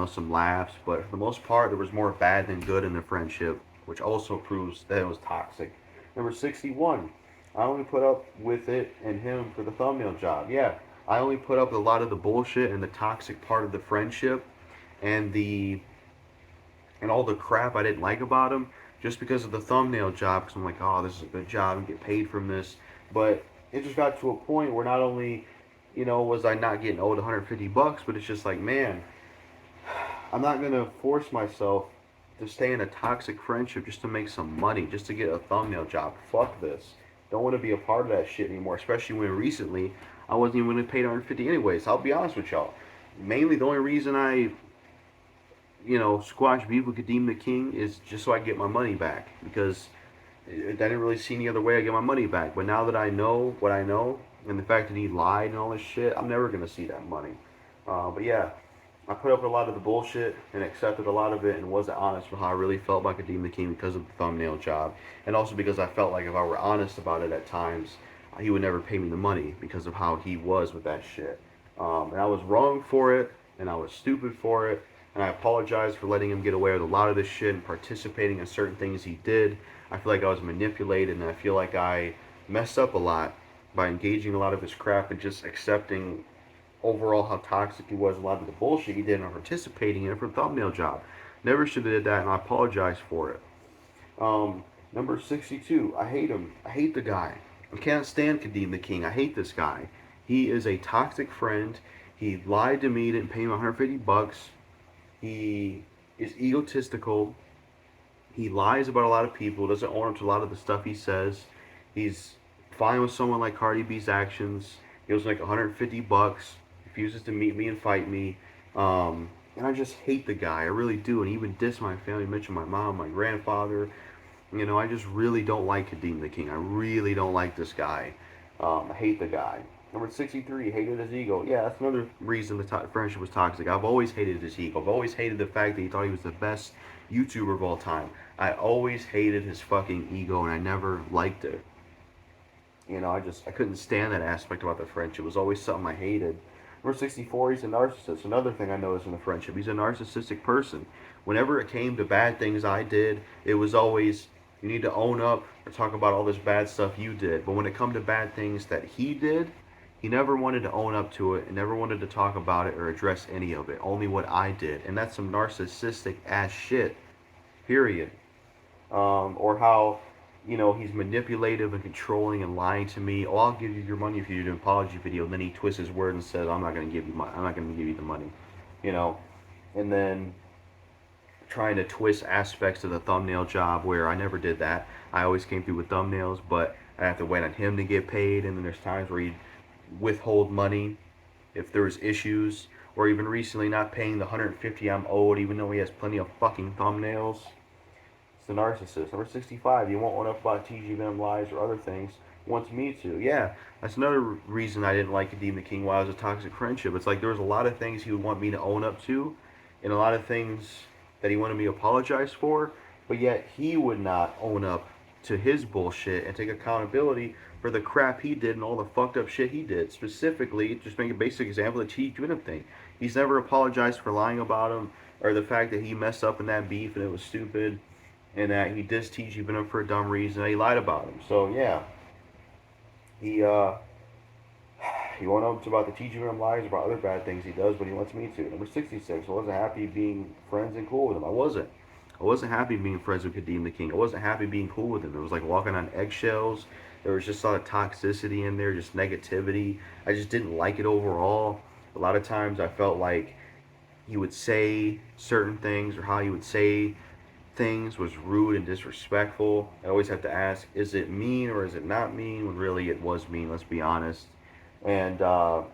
some laughs. But for the most part, there was more bad than good in the friendship, which also proves that it was toxic. Number 61, I only put up with it and him for the thumbnail job. Yeah, I only put up with a lot of the bullshit and the toxic part of the friendship and all the crap I didn't like about him just because of the thumbnail job, because I'm like, oh, this is a good job and get paid from this. But it just got to a point where not only, was I not getting owed $150, but it's just like, man, I'm not going to force myself to stay in a toxic friendship just to make some money, just to get a thumbnail job. Fuck this. Don't want to be a part of that shit anymore, especially when recently I wasn't even going to pay $150 anyways. I'll be honest with y'all. Mainly the only reason I squash beef with Kadeem the King is just so I get my money back, because I didn't really see any other way I get my money back. But now that I know what I know, and the fact that he lied and all this shit, I'm never gonna see that money. But yeah, I put up with a lot of the bullshit and accepted a lot of it and wasn't honest with how I really felt about Kadeem the King because of the thumbnail job, and also because I felt like if I were honest about it at times, he would never pay me the money because of how he was with that shit. And I was wrong for it, and I was stupid for it, and I apologize for letting him get away with a lot of this shit and participating in certain things he did. I feel like I was manipulated, and I feel like I messed up a lot by engaging a lot of his crap and just accepting overall how toxic he was, a lot of the bullshit he did, and participating in it for a thumbnail job. Never should have did that, and I apologize for it. Number 62, I hate him. I hate the guy. I can't stand Kadeem the King. I hate this guy. He is a toxic friend. He lied to me, didn't pay me 150 bucks. He is egotistical. He lies about a lot of people, doesn't own up to a lot of the stuff he says. He's fine with someone like Cardi B's actions. He was like 150 bucks, refuses to meet me and fight me. And I just hate the guy. I really do. And he even dissed my family, mentioned my mom, my grandfather. You know, I just really don't like Kadeem the King. I really don't like this guy. I hate the guy. Number 63, hated his ego. Yeah, that's another reason the friendship was toxic. I've always hated his ego. I've always hated the fact that he thought he was the best YouTuber of all time. I always hated his fucking ego, and I never liked it. You know, I couldn't stand that aspect about the friendship. It was always something I hated. Number 64, he's a narcissist. Another thing I noticed in the friendship, he's a narcissistic person. Whenever it came to bad things I did, it was always, you need to own up or talk about all this bad stuff you did. But when it come to bad things that he did, he never wanted to own up to it and never wanted to talk about it or address any of it. Only what I did. And that's some narcissistic ass shit. Period. Or how, you know, he's manipulative and controlling and lying to me. Oh, I'll give you your money if you do an apology video. And then he twists his word and says, I'm not going to give you money. I'm not going to give you the money. You know, and then trying to twist aspects of the thumbnail job where I never did that. I always came through with thumbnails, but I have to wait on him to get paid. And then there's times where he'd withhold money if there was issues, or even recently not paying the 150 I'm owed, even though he has plenty of fucking thumbnails. It's the narcissist. Number 65, you won't own up about TG Venom lies or other things. Wants me to. Yeah, that's another reason I didn't like Kadeem the King while it was a toxic friendship. It's like there was a lot of things he would want me to own up to, and a lot of things that he wanted me to apologize for, but yet he would not own up to his bullshit and take accountability for the crap he did and all the fucked up shit he did. Specifically, just make a basic example, the TG Venom thing. He's never apologized for lying about him, or the fact that he messed up in that beef and it was stupid, and that he dissed TG Venom for a dumb reason, and he lied about him. So yeah, he won't know about the TG Venom lies, about other bad things he does, but he wants me to. Number 66, I wasn't happy being friends and cool with him. I wasn't. I wasn't happy being friends with Kadeem the King. I wasn't happy being cool with him. It was like walking on eggshells. There was just a lot of toxicity in there, just negativity. I just didn't like it overall. A lot of times I felt like he would say certain things, or how he would say things was rude and disrespectful. I always have to ask, is it mean or is it not mean? When really it was mean, let's be honest. And I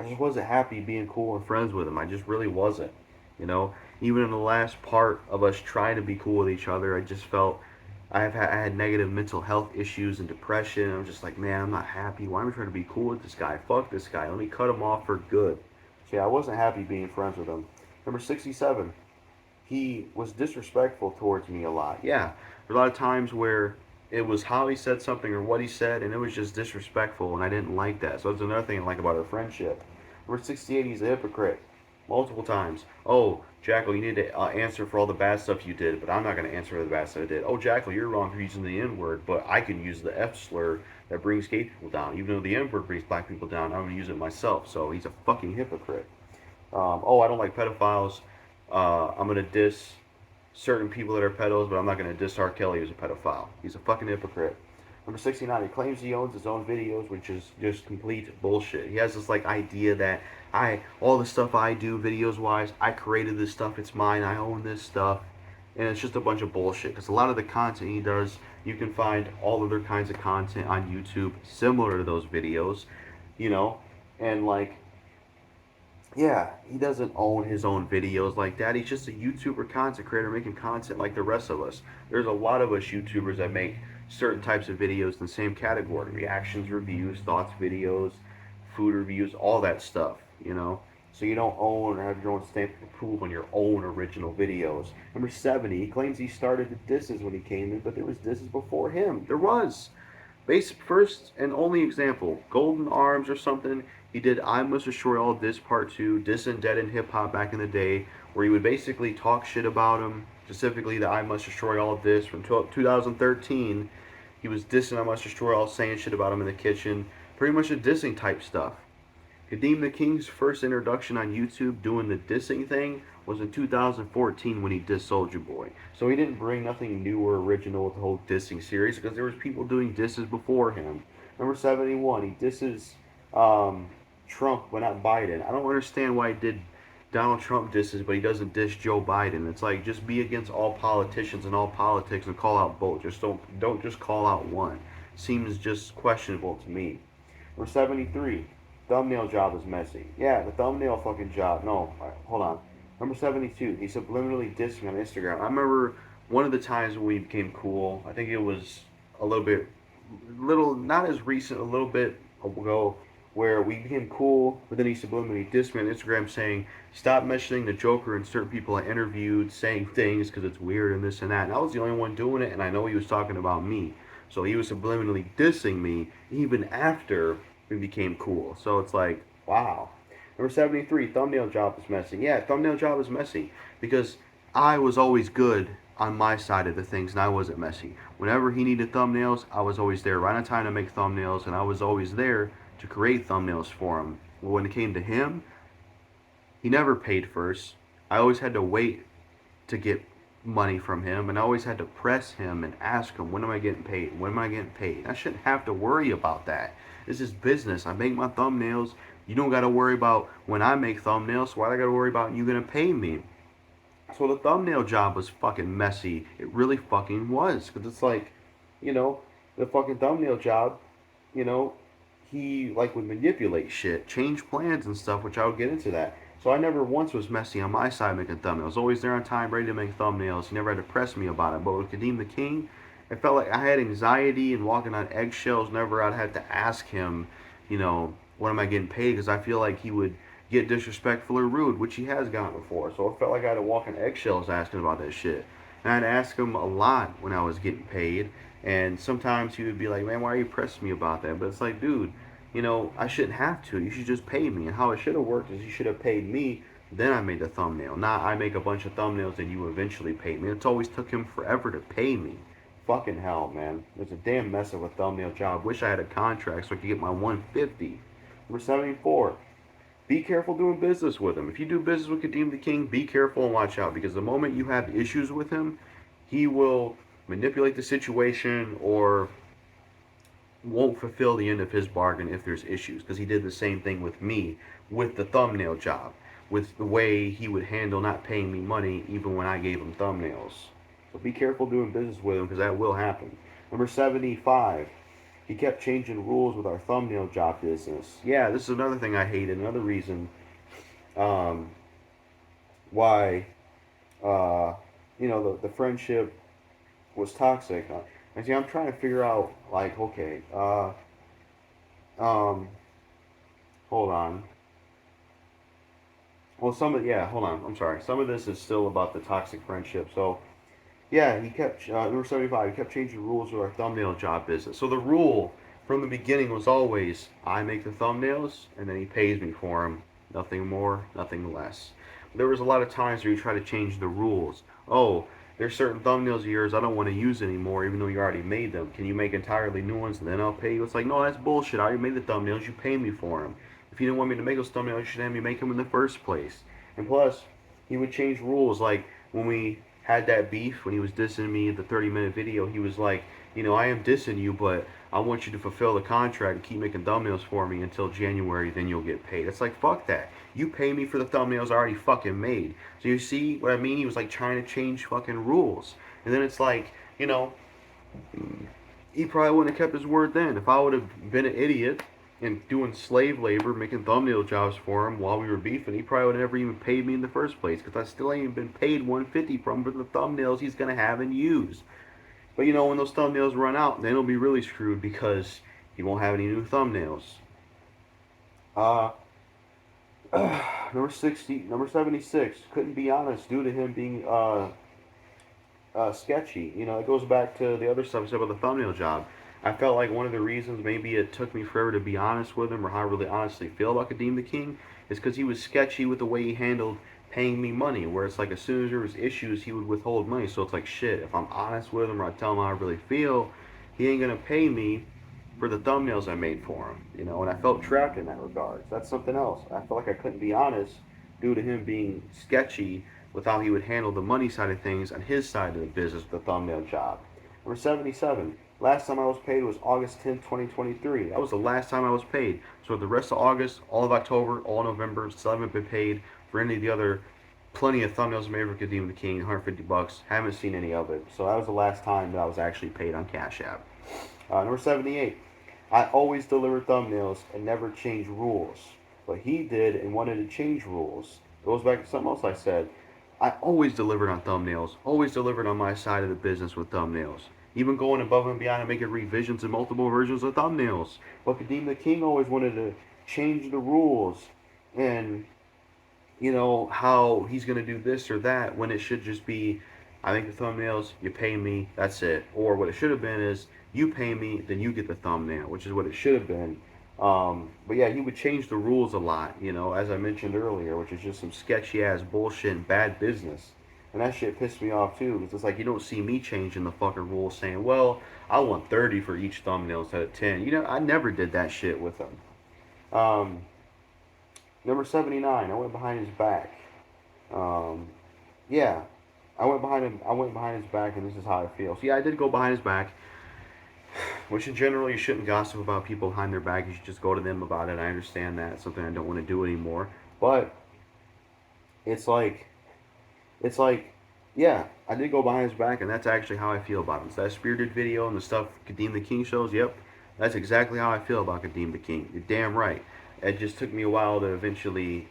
just wasn't happy being cool and friends with him. I just really wasn't. You know, even in the last part of us trying to be cool with each other, I just felt I had negative mental health issues and depression. I'm just like, man, I'm not happy. Why am I trying to be cool with this guy? Fuck this guy. Let me cut him off for good. So yeah, I wasn't happy being friends with him. Number 67, he was disrespectful towards me a lot. Yeah, there were a lot of times where it was how he said something or what he said, and it was just disrespectful, and I didn't like that. So that's another thing I like about our friendship. Number 68, he's a hypocrite. Multiple times. Oh, Jackal, you need to answer for all the bad stuff you did, but I'm not going to answer for the bad stuff I did. Oh, Jackal, you're wrong for using the N-word, but I can use the F slur that brings gay people down. Even though the N-word brings black people down, I'm going to use it myself. So he's a fucking hypocrite. Oh, I don't like pedophiles. I'm going to diss certain people that are pedos, but I'm not going to diss R. Kelly who's a pedophile. He's a fucking hypocrite. Number 69, he claims he owns his own videos, which is just complete bullshit. He has this like idea that all the stuff I do videos wise, I created this stuff, it's mine, I own this stuff. And it's just a bunch of bullshit. Because a lot of the content he does, you can find all other kinds of content on YouTube similar to those videos, you know, and like, yeah, he doesn't own his own videos like that. He's just a YouTuber content creator making content like the rest of us. There's a lot of us YouTubers that make certain types of videos in the same category: reactions, reviews, thoughts videos, food reviews, all that stuff, you know. So you don't own or have your own stamp of approval on your own original videos. Number 70, he claims he started the disses when he came in, but there was disses before him. There was. Base first and only example, Golden Arms or something. He did I Must Destroy All This Part 2, Dissin' Dead in Hip Hop back in the day, where he would basically talk shit about him, specifically the I Must Destroy All This from 2013. He was dissing I Must Destroy All, saying shit about him in the kitchen, pretty much a dissing type stuff. Kadeem the King's first introduction on YouTube doing the dissing thing was in 2014 when he dissed Soulja Boy. So he didn't bring nothing new or original with the whole dissing series because there was people doing disses before him. Number 71, he disses Trump but not Biden. I don't understand why he did Donald Trump disses but he doesn't diss Joe Biden. It's like, just be against all politicians and all politics and call out both. Just don't just call out one. Seems just questionable to me. Number 73. Thumbnail job is messy. Yeah, the thumbnail fucking job. No, hold on. Number 72. He subliminally dissed me on Instagram. I remember one of the times when we became cool. I think it was a little, not as recent, a little bit ago, where we became cool, but then he subliminally dissed me on Instagram saying, stop mentioning the Joker and certain people I interviewed, saying things because it's weird and this and that. And I was the only one doing it, and I know he was talking about me. So he was subliminally dissing me even after we became cool. So it's like, wow. Number 73, thumbnail job is messy. Yeah, thumbnail job is messy because I was always good on my side of the things and I wasn't messy. Whenever he needed thumbnails, I was always there right on time to make thumbnails, and I was always there to create thumbnails for him. But when it came to him, he never paid first. I always had to wait to get money from him, and I always had to press him and ask him, when am I getting paid? When am I getting paid? I shouldn't have to worry about that. This is business. I make my thumbnails. You don't got to worry about when I make thumbnails. So why do I got to worry about you going to pay me? So the thumbnail job was fucking messy. It really fucking was. Because it's like, you know, the fucking thumbnail job, you know, he like would manipulate shit, change plans and stuff, which I would get into that. So I never once was messy on my side making thumbnails. Always there on time, ready to make thumbnails. He never had to press me about it. But with Kadeem the King, it felt like I had anxiety and walking on eggshells. Never I'd had to ask him, you know, when am I getting paid? Because I feel like he would get disrespectful or rude, which he has gotten before. So it felt like I had to walk on eggshells asking about that shit. And I'd ask him a lot when I was getting paid. And sometimes he would be like, man, why are you pressing me about that? But it's like, dude, you know, I shouldn't have to. You should just pay me. And how it should have worked is you should have paid me, then I made the thumbnail. Not I make a bunch of thumbnails and you eventually pay me. It's always took him forever to pay me. Fucking hell, man. It's a damn mess of a thumbnail job. Wish I had a contract so I could get my 150. Number 74. Be careful doing business with him. If you do business with Kadeem the King, be careful and watch out. Because the moment you have issues with him, he will manipulate the situation or won't fulfill the end of his bargain if there's issues. Because he did the same thing with me with the thumbnail job. With the way he would handle not paying me money even when I gave him thumbnails. So be careful doing business with him because that will happen. Number 75. He kept changing rules with our thumbnail job business. Yeah, this is another thing I hated. Another reason why, you know, the friendship was toxic. And see, I'm trying to figure out, like, okay, hold on. Well, hold on. I'm sorry. Some of this is still about the toxic friendship. So, yeah, he kept, number 75, he kept changing rules with our thumbnail job business. So the rule from the beginning was always, I make the thumbnails, and then he pays me for them. Nothing more, nothing less. There was a lot of times where you try to change the rules. Oh, there's certain thumbnails of yours I don't want to use anymore, even though you already made them. Can you make entirely new ones, and then I'll pay you? It's like, no, that's bullshit. I already made the thumbnails. You pay me for them. If you didn't want me to make those thumbnails, you should have me make them in the first place. And plus, he would change rules. Like, when we had that beef, when he was dissing me in the 30-minute video, he was like, you know, I am dissing you, but I want you to fulfill the contract and keep making thumbnails for me until January, then you'll get paid. It's like, fuck that. You pay me for the thumbnails I already fucking made. So you see what I mean? He was like trying to change fucking rules. And then it's like, you know, he probably wouldn't have kept his word then. If I would have been an idiot and doing slave labor, making thumbnail jobs for him while we were beefing, he probably would have never even paid me in the first place, because I still ain't been paid $150 from for the thumbnails he's going to have and use. But you know, when those thumbnails run out, then he'll be really screwed because he won't have any new thumbnails. Uh, number 60, number 76. Couldn't be honest due to him being sketchy. You know, it goes back to the other stuff I said about the thumbnail job. I felt like one of the reasons maybe it took me forever to be honest with him or how I really honestly feel about Kadeem the King is because he was sketchy with the way he handled paying me money. Where it's like as soon as there was issues, he would withhold money. So it's like shit. If I'm honest with him or I tell him how I really feel, he ain't gonna pay me for the thumbnails I made for him. You know, and I felt trapped in that regard. So that's something else. I felt like I couldn't be honest due to him being sketchy with how he would handle the money side of things on his side of the business with the thumbnail job. Number 77. Last time I was paid was August 10th, 2023. That was the last time I was paid. So the rest of August, all of October, all of November, still haven't been paid for any of the other plenty of thumbnails made for Kadeem the King, 150 bucks. Haven't seen any of it. So that was the last time that I was actually paid on Cash App. Number 78. I always deliver thumbnails and never change rules. But he did and wanted to change rules. It goes back to something else I said. I always delivered on thumbnails. Always delivered on my side of the business with thumbnails. Even going above and beyond and making revisions and multiple versions of thumbnails. But Kadeem the King always wanted to change the rules and, you know, how he's going to do this or that when it should just be, I make the thumbnails, you pay me, that's it. Or what it should have been is, you pay me, then you get the thumbnail, which is what it should have been. But yeah, he would change the rules a lot, you know, as I mentioned earlier, which is just some sketchy ass bullshit and bad business. And that shit pissed me off too, because it's like you don't see me changing the fucking rules saying, well, I want 30 for each thumbnail instead of 10. You know, I never did that shit with him. Um, Number 79, I went behind his back. Um, yeah, I went behind him. I went behind his back, and this is how I feel. So yeah, I did go behind his back. Which in general, you shouldn't gossip about people behind their back. You should just go to them about it. I understand that. It's something I don't want to do anymore. But it's like, it's like, yeah, I did go behind his back, and that's actually how I feel about him. So that Spirited video and the stuff Kadeem the King shows, yep, that's exactly how I feel about Kadeem the King. You're damn right. It just took me a while to eventually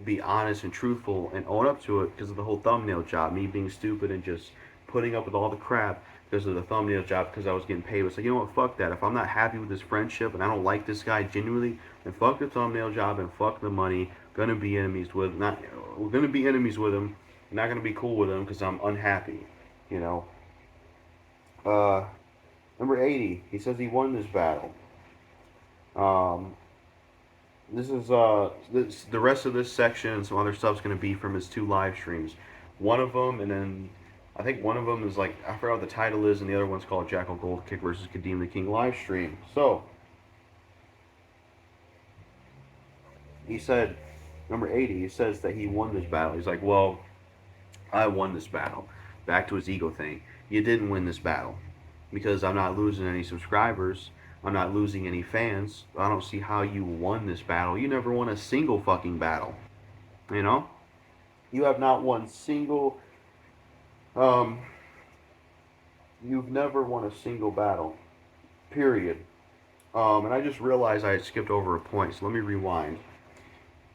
be honest and truthful and own up to it because of the whole thumbnail job. Me being stupid and just putting up with all the crap because of the thumbnail job because I was getting paid. It's like, you know what, fuck that. If I'm not happy with this friendship and I don't like this guy genuinely, then fuck the thumbnail job and fuck the money. Gonna be enemies with not. We're gonna be enemies with him. Not gonna be cool with him because I'm unhappy. You know. Uh, Number 80. He says he won this battle. Um, the rest of this section and some other stuff's gonna be from his 2 live streams. One of them, and then I think one of them is like I forgot what the title is, and the other one's called JackalGoldKick versus Kadeem the King live stream. So he said, number 80. He says that he won this battle. He's like, well, I won this battle. Back to his ego thing. You didn't win this battle because I'm not losing any subscribers. I'm not losing any fans. I don't see how you won this battle. You never won a single fucking battle. You know? You have not won single. Um, you've never won a single battle. Period. And I just realized I had skipped over a point, so let me rewind.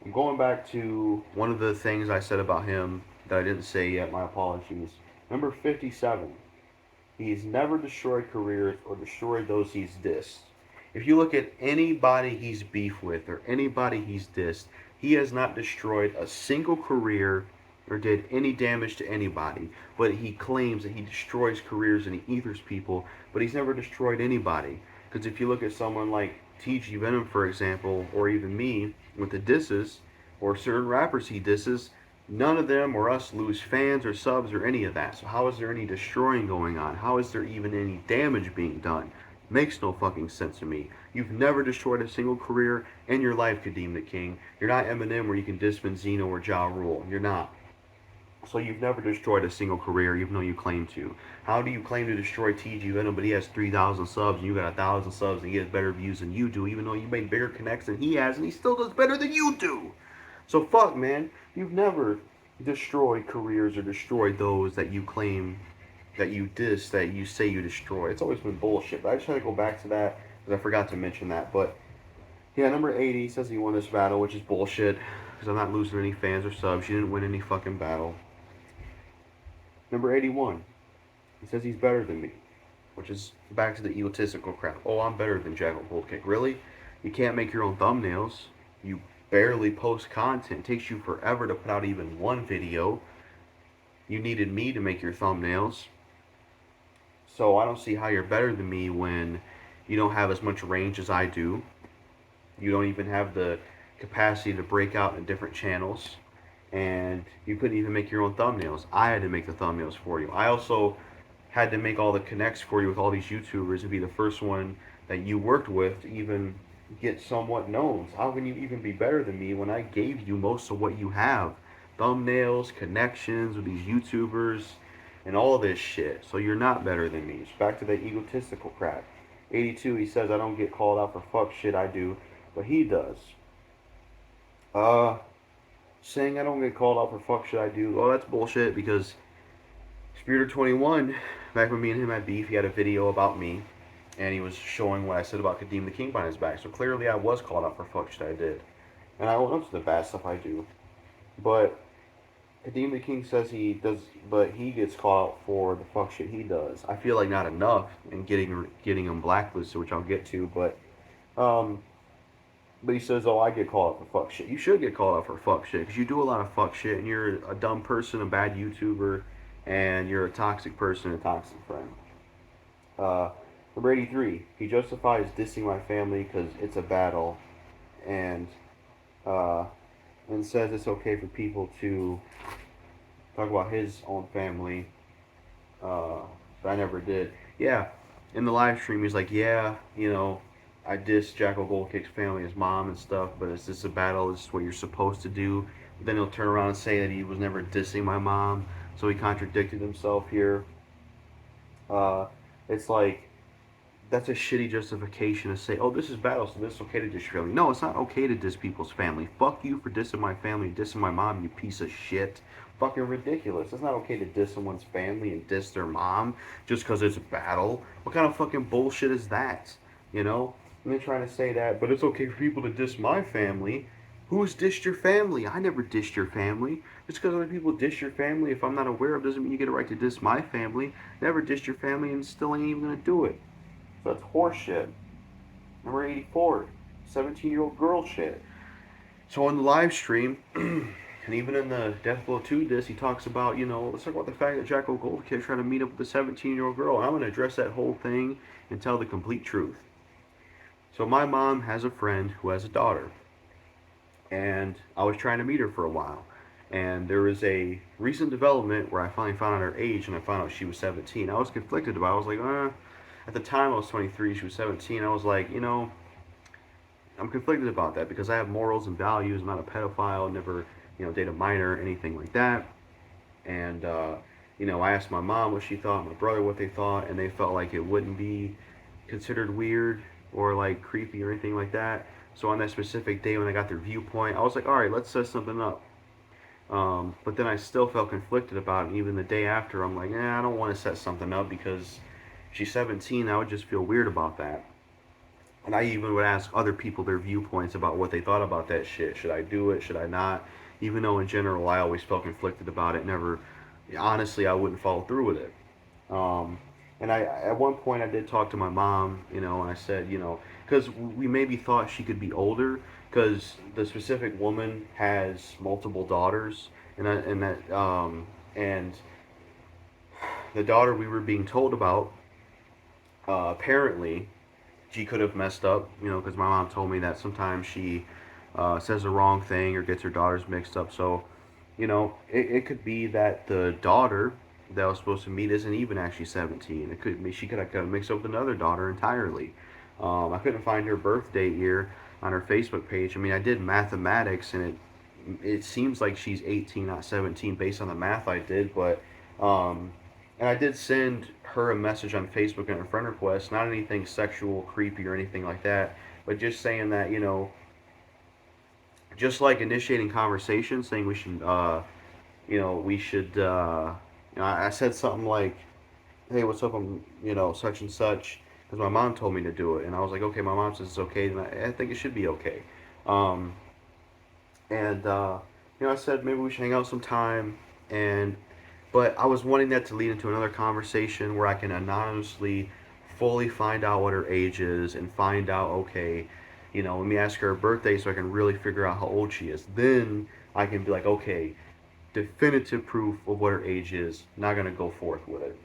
I'm going back to one of the things I said about him that I didn't say yet. My apologies. Number 57. He's never destroyed careers or destroyed those he's dissed. If you look at anybody he's beef with or anybody he's dissed, he has not destroyed a single career or did any damage to anybody. But he claims that he destroys careers and he ethers people, but he's never destroyed anybody. Because if you look at someone like TG Venom, for example, or even me with the disses, or certain rappers he disses, none of them or us lose fans or subs or any of that. So how is there any destroying going on? How is there even any damage being done? Makes no fucking sense to me. You've never destroyed a single career in your life, Kadeem the King. You're not Eminem where you can diss Benzino or Ja Rule. You're not. So you've never destroyed a single career, even though you claim to. How do you claim to destroy TG Venom, but he has 3,000 subs, and you got 1,000 subs, and he has better views than you do, even though you made bigger connects than he has, and he still does better than you do? So fuck, man. You've never destroyed careers or destroyed those that you claim that you diss, that you say you destroy. It's always been bullshit. But I just had to go back to that because I forgot to mention that. But yeah, number 80 says he won this battle, which is bullshit because I'm not losing any fans or subs. You didn't win any fucking battle. Number 81. He says he's better than me. which is back to the egotistical crap. Oh, I'm better than JackalGoldKick. Really? You can't make your own thumbnails. You barely post content. It takes you forever to put out even one video. You needed me to make your thumbnails. So I don't see how you're better than me when you don't have as much range as I do. You don't even have the capacity to break out in different channels. And you couldn't even make your own thumbnails. I had to make the thumbnails for you. I also had to make all the connects for you with all these YouTubers and be the first one that you worked with to even get somewhat known. So how can you even be better than me when I gave you most of what you have? Thumbnails, connections with these YouTubers, and all this shit. So you're not better than me. It's back to that egotistical crap. 82, he says, I don't get called out for fuck shit, I do. But he does. Saying I don't get called out for fuck shit, I do. Oh, that's bullshit because Spirited 21, back when me and him had beef, he had a video about me, and he was showing what I said about Kadeem Theking behind his back. So clearly I was called out for fuck shit I did. And I won't up to the bad stuff I do. But Kadeem Theking says he does, but he gets called out for the fuck shit he does. I feel like not enough in getting him blacklisted, which I'll get to, but he says, oh, I get called out for fuck shit. You should get called out for fuck shit because you do a lot of fuck shit and you're a dumb person, a bad YouTuber, and you're a toxic person, a toxic friend. Number 83, he justifies dissing my family because it's a battle, and uh, and says it's okay for people to talk about his own family, but I never did. Yeah, in the live stream, he's like, yeah, I dissed JackalGoldKick's family, his mom and stuff, but is this a battle? Is this what you're supposed to do? But then he'll turn around and say that he was never dissing my mom, so he contradicted himself here. It's like, that's a shitty justification to say, oh, this is battle, so this is okay to diss your family. No, it's not okay to diss people's family. Fuck you for dissing my family, dissing my mom, you piece of shit. Fucking ridiculous. It's not okay to diss someone's family and diss their mom just because it's a battle. What kind of fucking bullshit is that? And they're trying to say that, but it's okay for people to diss my family. Who's dissed your family? I never dissed your family. Just because other people diss your family, if I'm not aware of, doesn't mean you get a right to diss my family. Never dissed your family and still ain't even gonna do it. So that's horseshit. Number 84, 17-year-old girl shit. So on the live stream, and even in the Death Blow 2 disc, he talks about, let's talk about the fact that JackalGoldKick tried to meet up with a 17-year-old girl. And I'm going to address that whole thing and tell the complete truth. So my mom has a friend who has a daughter. And I was trying to meet her for a while. And there was a recent development where I finally found out her age, and I found out she was 17. I was conflicted about it. I was like, At the time I was 23, she was 17. I was like, I'm conflicted about that because I have morals and values. I'm not a pedophile, never, date a minor, anything like that. And, I asked my mom what she thought, my brother what they thought, and they felt like it wouldn't be considered weird or like creepy or anything like that. So on that specific day when I got their viewpoint, I was like, all right, let's set something up. But then I still felt conflicted about it. And even the day after, I'm like, I don't want to set something up because she's 17. I would just feel weird about that. And I even would ask other people their viewpoints about what they thought about that shit. Should I do it? Should I not? Even though in general I always felt conflicted about it. Never, honestly, I wouldn't follow through with it. And at one point I did talk to my mom, and I said, because we maybe thought she could be older, because the specific woman has multiple daughters, and the daughter we were being told about, apparently, she could have messed up, because my mom told me that sometimes she says the wrong thing or gets her daughters mixed up. So, it could be that the daughter that was supposed to meet isn't even actually 17. It could be she could have got mixed up with another daughter entirely. I couldn't find her birth date here on her Facebook page. I mean, I did mathematics, and it seems like she's 18, not 17, based on the math I did. But and I did send her a message on Facebook and a friend request, not anything sexual, creepy, or anything like that, but just saying that, just like initiating conversation, saying we should, I said something like, hey, what's up, I'm, such and such, because my mom told me to do it, and I was like, okay, my mom says it's okay, then I think it should be okay. I said maybe we should hang out sometime, but I was wanting that to lead into another conversation where I can anonymously fully find out what her age is and find out, okay, let me ask her her birthday so I can really figure out how old she is. Then I can be like, okay, definitive proof of what her age is. Not gonna go forth with it.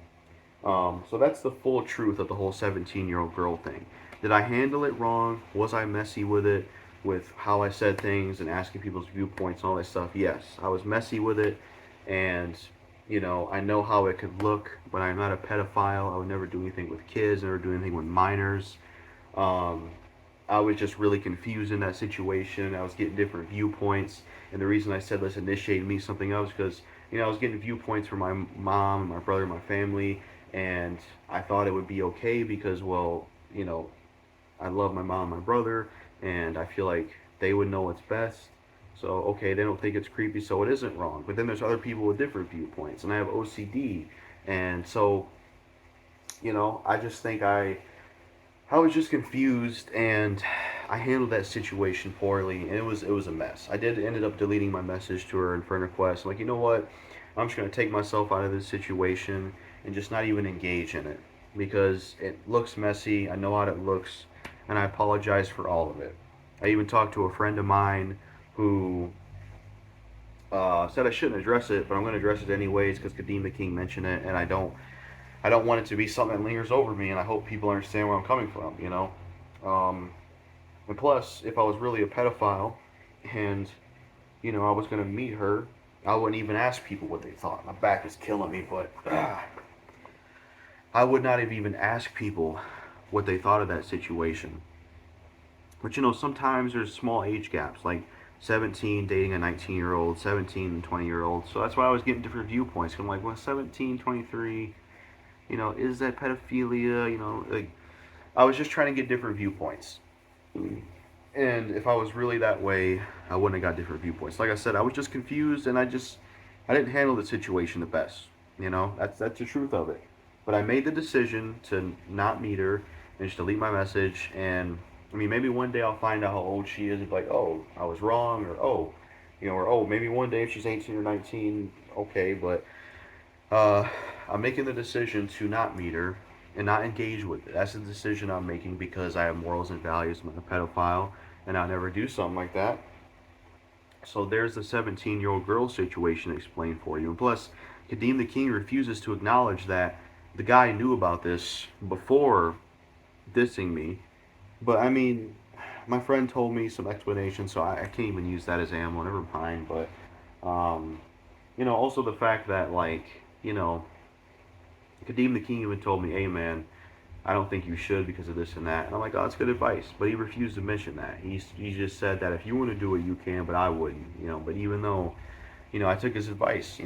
So that's the full truth of the whole 17-year-old girl thing. Did I handle it wrong? Was I messy with it, with how I said things and asking people's viewpoints and all that stuff? Yes, I was messy with it, and I know how it could look. But I'm not a pedophile. I would never do anything with kids. Never do anything with minors. Um, I was just really confused in that situation. I was getting different viewpoints, and the reason I said let's initiate me something else because I was getting viewpoints from my mom, my brother, my family, and I thought it would be okay because, well, I love my mom, my brother, and I feel like they would know what's best. So okay, they don't think it's creepy, so it isn't wrong. But then there's other people with different viewpoints, and I have OCD, and so I just think I was just confused, and I handled that situation poorly, and it was a mess. I did ended up deleting my message to her in friend request. I'm like, you know what? I'm just gonna take myself out of this situation and just not even engage in it because it looks messy. I know how it looks, and I apologize for all of it. I even talked to a friend of mine who said I shouldn't address it, but I'm gonna address it anyways because Kadeem Theking mentioned it, and I don't want it to be something that lingers over me, and I hope people understand where I'm coming from. Um, and plus, if I was really a pedophile and, I was going to meet her, I wouldn't even ask people what they thought. My back is killing me, but I would not have even asked people what they thought of that situation. But, sometimes there's small age gaps, like 17 dating a 19-year-old, 17 and 20-year-old. So that's why I was getting different viewpoints. I'm like, well, 17, 23, is that pedophilia? Like, I was just trying to get different viewpoints. And if I was really that way, I wouldn't have got different viewpoints. Like I said, I was just confused, and I didn't handle the situation the best. That's the truth of it. But I made the decision to not meet her and just delete my message. And I mean, maybe one day I'll find out how old she is and be like, oh, I was wrong, or or maybe one day if she's 18 or 19, okay. But uh, I'm making the decision to not meet her and not engage with it. That's the decision I'm making because I have morals and values. I'm a pedophile, and I'll never do something like that. So there's the 17-year-old girl situation explained for you. And plus, Kadeem Theking refuses to acknowledge that the guy knew about this before dissing me. But I mean, my friend told me some explanation, so I can't even use that as ammo. Never mind. But um, also the fact that Kadeem Theking even told me, hey man, I don't think you should because of this and that. And I'm like, oh, that's good advice. But he refused to mention that. He just said that if you want to do it, you can, but I wouldn't. But even though, I took his advice.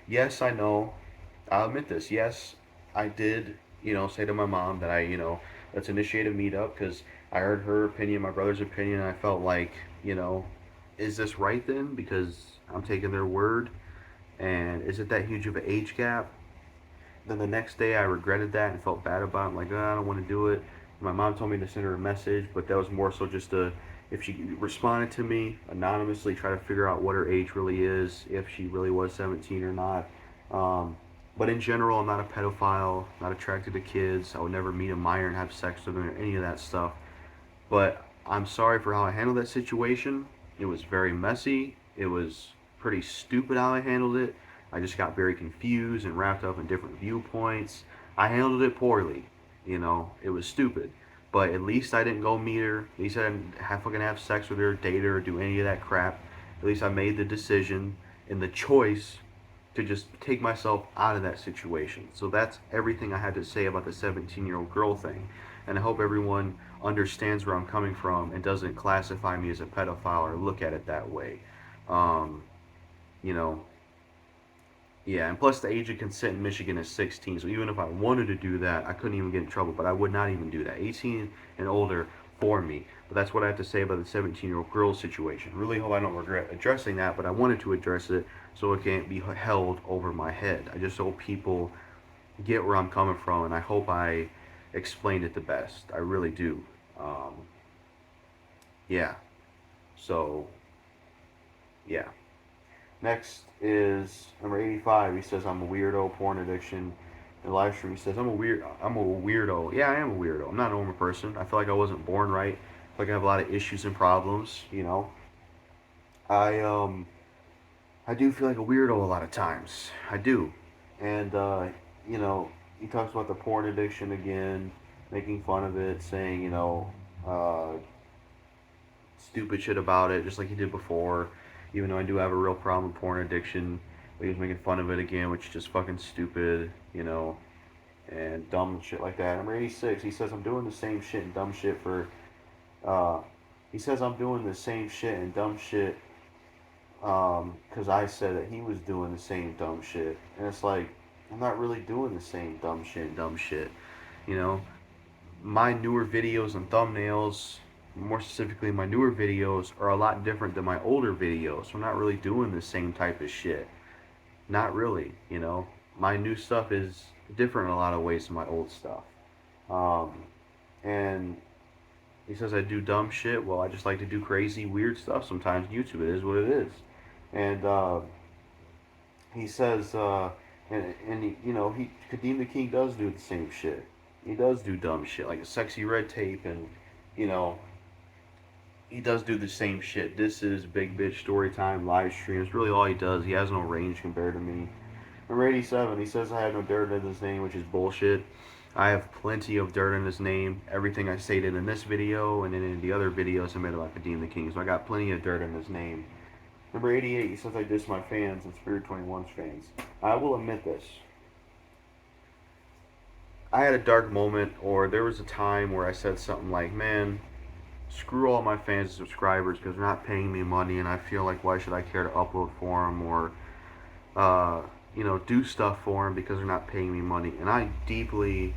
Yes, I know. I'll admit this. Yes, I did, say to my mom that let's initiate a meetup because I heard her opinion, my brother's opinion, and I felt like, is this right then? Because I'm taking their word. And is it that huge of an age gap? Then the next day I regretted that and felt bad about it. I'm like, oh, I don't want to do it. My mom told me to send her a message, but that was more so just if she responded to me anonymously, try to figure out what her age really is, if she really was 17 or not. But in general, I'm not a pedophile, not attracted to kids. I would never meet a minor and have sex with them or any of that stuff. But I'm sorry for how I handled that situation. It was very messy. It was pretty stupid how I handled it. I just got very confused and wrapped up in different viewpoints. I handled it poorly. It was stupid. But at least I didn't go meet her. At least I didn't have sex with her, date her, or do any of that crap. At least I made the decision and the choice to just take myself out of that situation. So that's everything I had to say about the 17-year-old girl thing. And I hope everyone understands where I'm coming from and doesn't classify me as a pedophile or look at it that way. Um, you know, yeah, and plus the age of consent in Michigan is 16, so even if I wanted to do that, I couldn't even get in trouble, but I would not even do that. 18 and older for me. But that's what I have to say about the 17-year-old girl situation. Really hope I don't regret addressing that, but I wanted to address it so it can't be held over my head. I just hope people get where I'm coming from, and I hope I explained it the best. I really do. Yeah. So, yeah. Next is number 85. He says, I'm a weirdo, porn addiction, in the live stream, he says, I'm a weirdo. Yeah, I am a weirdo. I'm not a normal person. I feel like I wasn't born right. I feel like I have a lot of issues and problems, you know. I I do feel like a weirdo a lot of times. I do. And you know, he talks about the porn addiction again, making fun of it, saying, uh, stupid shit about it, just like he did before. Even though I do have a real problem with porn addiction, but he was making fun of it again, which is just fucking stupid, and dumb shit like that. Number 86, he says I'm doing the same shit and dumb shit for. Uh, he says I'm doing the same shit and dumb shit because I said that he was doing the same dumb shit, and it's like I'm not really doing the same dumb shit and dumb shit, you know. My newer videos and thumbnails, more specifically my newer videos, are a lot different than my older videos. So I'm not really doing the same type of shit. Not really, you know. My new stuff is different in a lot of ways than my old stuff. Um, and he says I do dumb shit. Well, I just like to do crazy, weird stuff sometimes. YouTube, it is what it is. And he says, and he, Kadeem the King does do the same shit. He does do dumb shit like a sexy red tape, and you know, he does do the same shit. This is big bitch story time live streams. Really, all he does. He has no range compared to me. Number 87, he says I have no dirt in his name, which is bullshit. I have plenty of dirt in his name. Everything I stated in this video and in the other videos I made about Kadeem the King. So I got plenty of dirt in his name. Number 88, he says I diss my fans and Spirit 21's fans. I will admit this. I had a dark moment, or there was a time where I said something like, man, screw all my fans and subscribers because they're not paying me money, and I feel like why should I care to upload for them or do stuff for them because they're not paying me money. And I deeply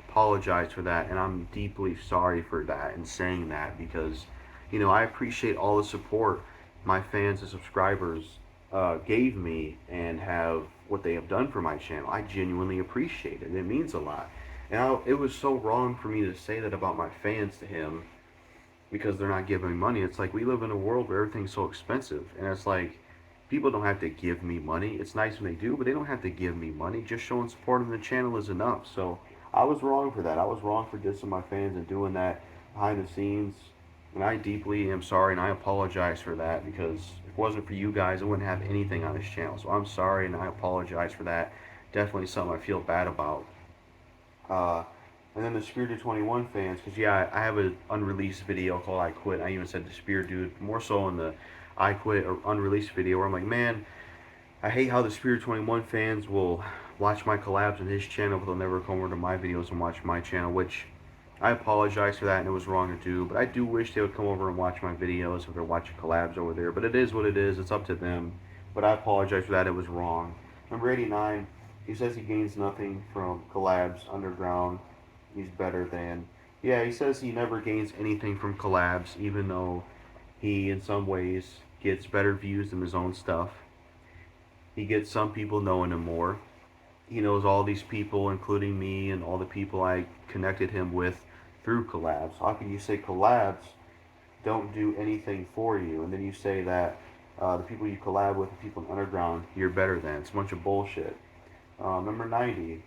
apologize for that, and I'm deeply sorry for that and saying that because, I appreciate all the support my fans and subscribers gave me and have what they have done for my channel. I genuinely appreciate it. It means a lot. And it was so wrong for me to say that about my fans to him because they're not giving me money. It's like we live in a world where everything's so expensive, and it's like people don't have to give me money. It's nice when they do, but they don't have to give me money. Just showing support on the channel is enough. So I was wrong for that. I was wrong for dissing my fans and doing that behind the scenes. And I deeply am sorry, and I apologize for that because if it wasn't for you guys, I wouldn't have anything on this channel. So I'm sorry, and I apologize for that. Definitely something I feel bad about. Uh, and then the Spirited 21 fans, because yeah, I have an unreleased video called I Quit. I even said the Spirit Dude, more so in the I Quit or unreleased video, where I'm like, man, I hate how the Spirit 21 fans will watch my collabs on his channel, but they'll never come over to my videos and watch my channel, which I apologize for that, and it was wrong to do, but I do wish they would come over and watch my videos if they're watching collabs over there, but it is what it is. It's up to them, but I apologize for that. It was wrong. Number 89, he says he gains nothing from collabs underground. He's better than. Yeah, he says he never gains anything from collabs, even though he, in some ways, gets better views than his own stuff. He gets some people knowing him more. He knows all these people, including me and all the people I connected him with through collabs. How can you say collabs don't do anything for you, and then you say that the people you collab with, the people in underground, you're better than? It's a bunch of bullshit. Number 90,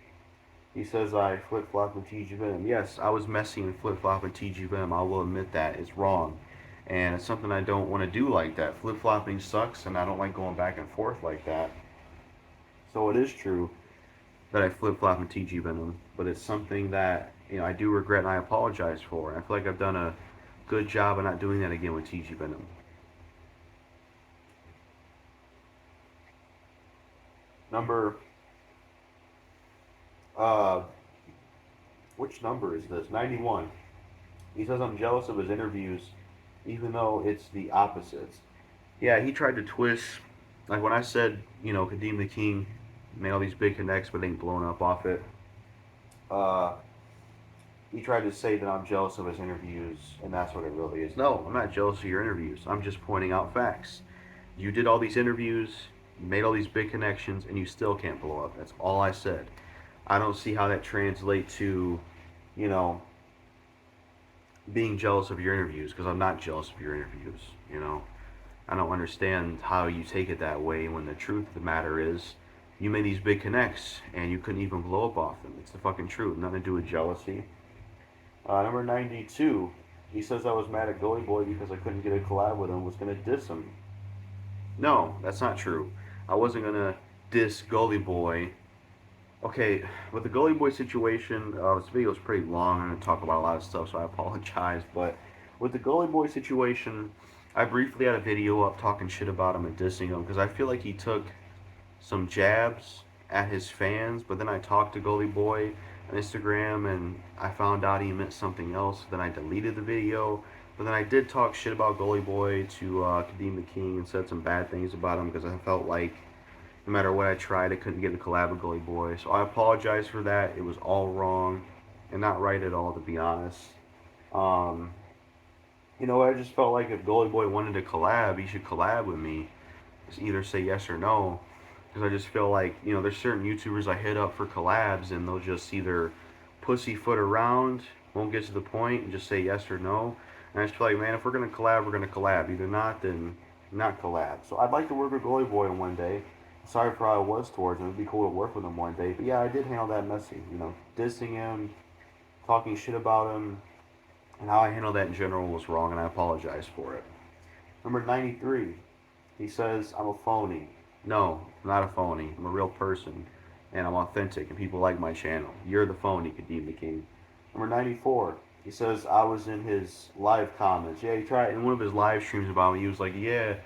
he says I flip-flop with TG Venom. Yes, I was messy and flip-flop with TG Venom. I will admit that. It's wrong. And it's something I don't want to do like that. Flip-flopping sucks, and I don't like going back and forth like that. So it is true that I flip-flop in TG Venom, but it's something that I do regret and I apologize for. And I feel like I've done a good job of not doing that again with TG Venom. Number, which number is this? 91. He says I'm jealous of his interviews, even though it's the opposites. Yeah, he tried to twist, like when I said, Kadeem the King made all these big connects, but ain't blown up off it. He tried to say that I'm jealous of his interviews, and that's what it really is. No, I'm not jealous of your interviews. I'm just pointing out facts. You did all these interviews, you made all these big connections, and you still can't blow up. That's all I said. I don't see how that translates to, being jealous of your interviews, because I'm not jealous of your interviews, I don't understand how you take it that way when the truth of the matter is you made these big connects and you couldn't even blow up off them. It's the fucking truth. Nothing to do with jealousy. Number 92. He says I was mad at Gully Boy because I couldn't get a collab with him. Was gonna diss him. No, that's not true. I wasn't gonna diss Gully Boy. Okay, with the Gully Boy situation, this video is pretty long. I'm gonna talk about a lot of stuff, so I apologize. But with the Gully Boy situation, I briefly had a video up talking shit about him and dissing him because I feel like he took some jabs at his fans, but then I talked to Gully Boy on Instagram and I found out he meant something else. Then I deleted the video, but then I did talk shit about Gully Boy to Kadeem Theking and said some bad things about him because I felt like no matter what I tried, I couldn't get a collab with Gully Boy. So I apologize for that. It was all wrong and not right at all, to be honest. You know, I just felt like if Gully Boy wanted to collab, he should collab with me. Just either say yes or no. Because I just feel like, you know, there's certain YouTubers I hit up for collabs and they'll just either pussyfoot around, won't get to the point, and just say yes or no. And I just feel like, man, if we're going to collab, we're going to collab. Either not, then not collab. So I'd like to work with Gully Boy one day. Sorry for how I was towards him. It'd be cool to work with him one day. But yeah, I did handle that messy. You know, dissing him, talking shit about him, and how I handled that in general was wrong, and I apologize for it. Number 93. He says, I'm a phony. No, I'm not a phony. I'm a real person, and I'm authentic, and people like my channel. You're the phony, Kadeem Theking. Number 94. He says, I was in his live comments. Yeah, he tried in one of his live streams about me. He was like, yeah,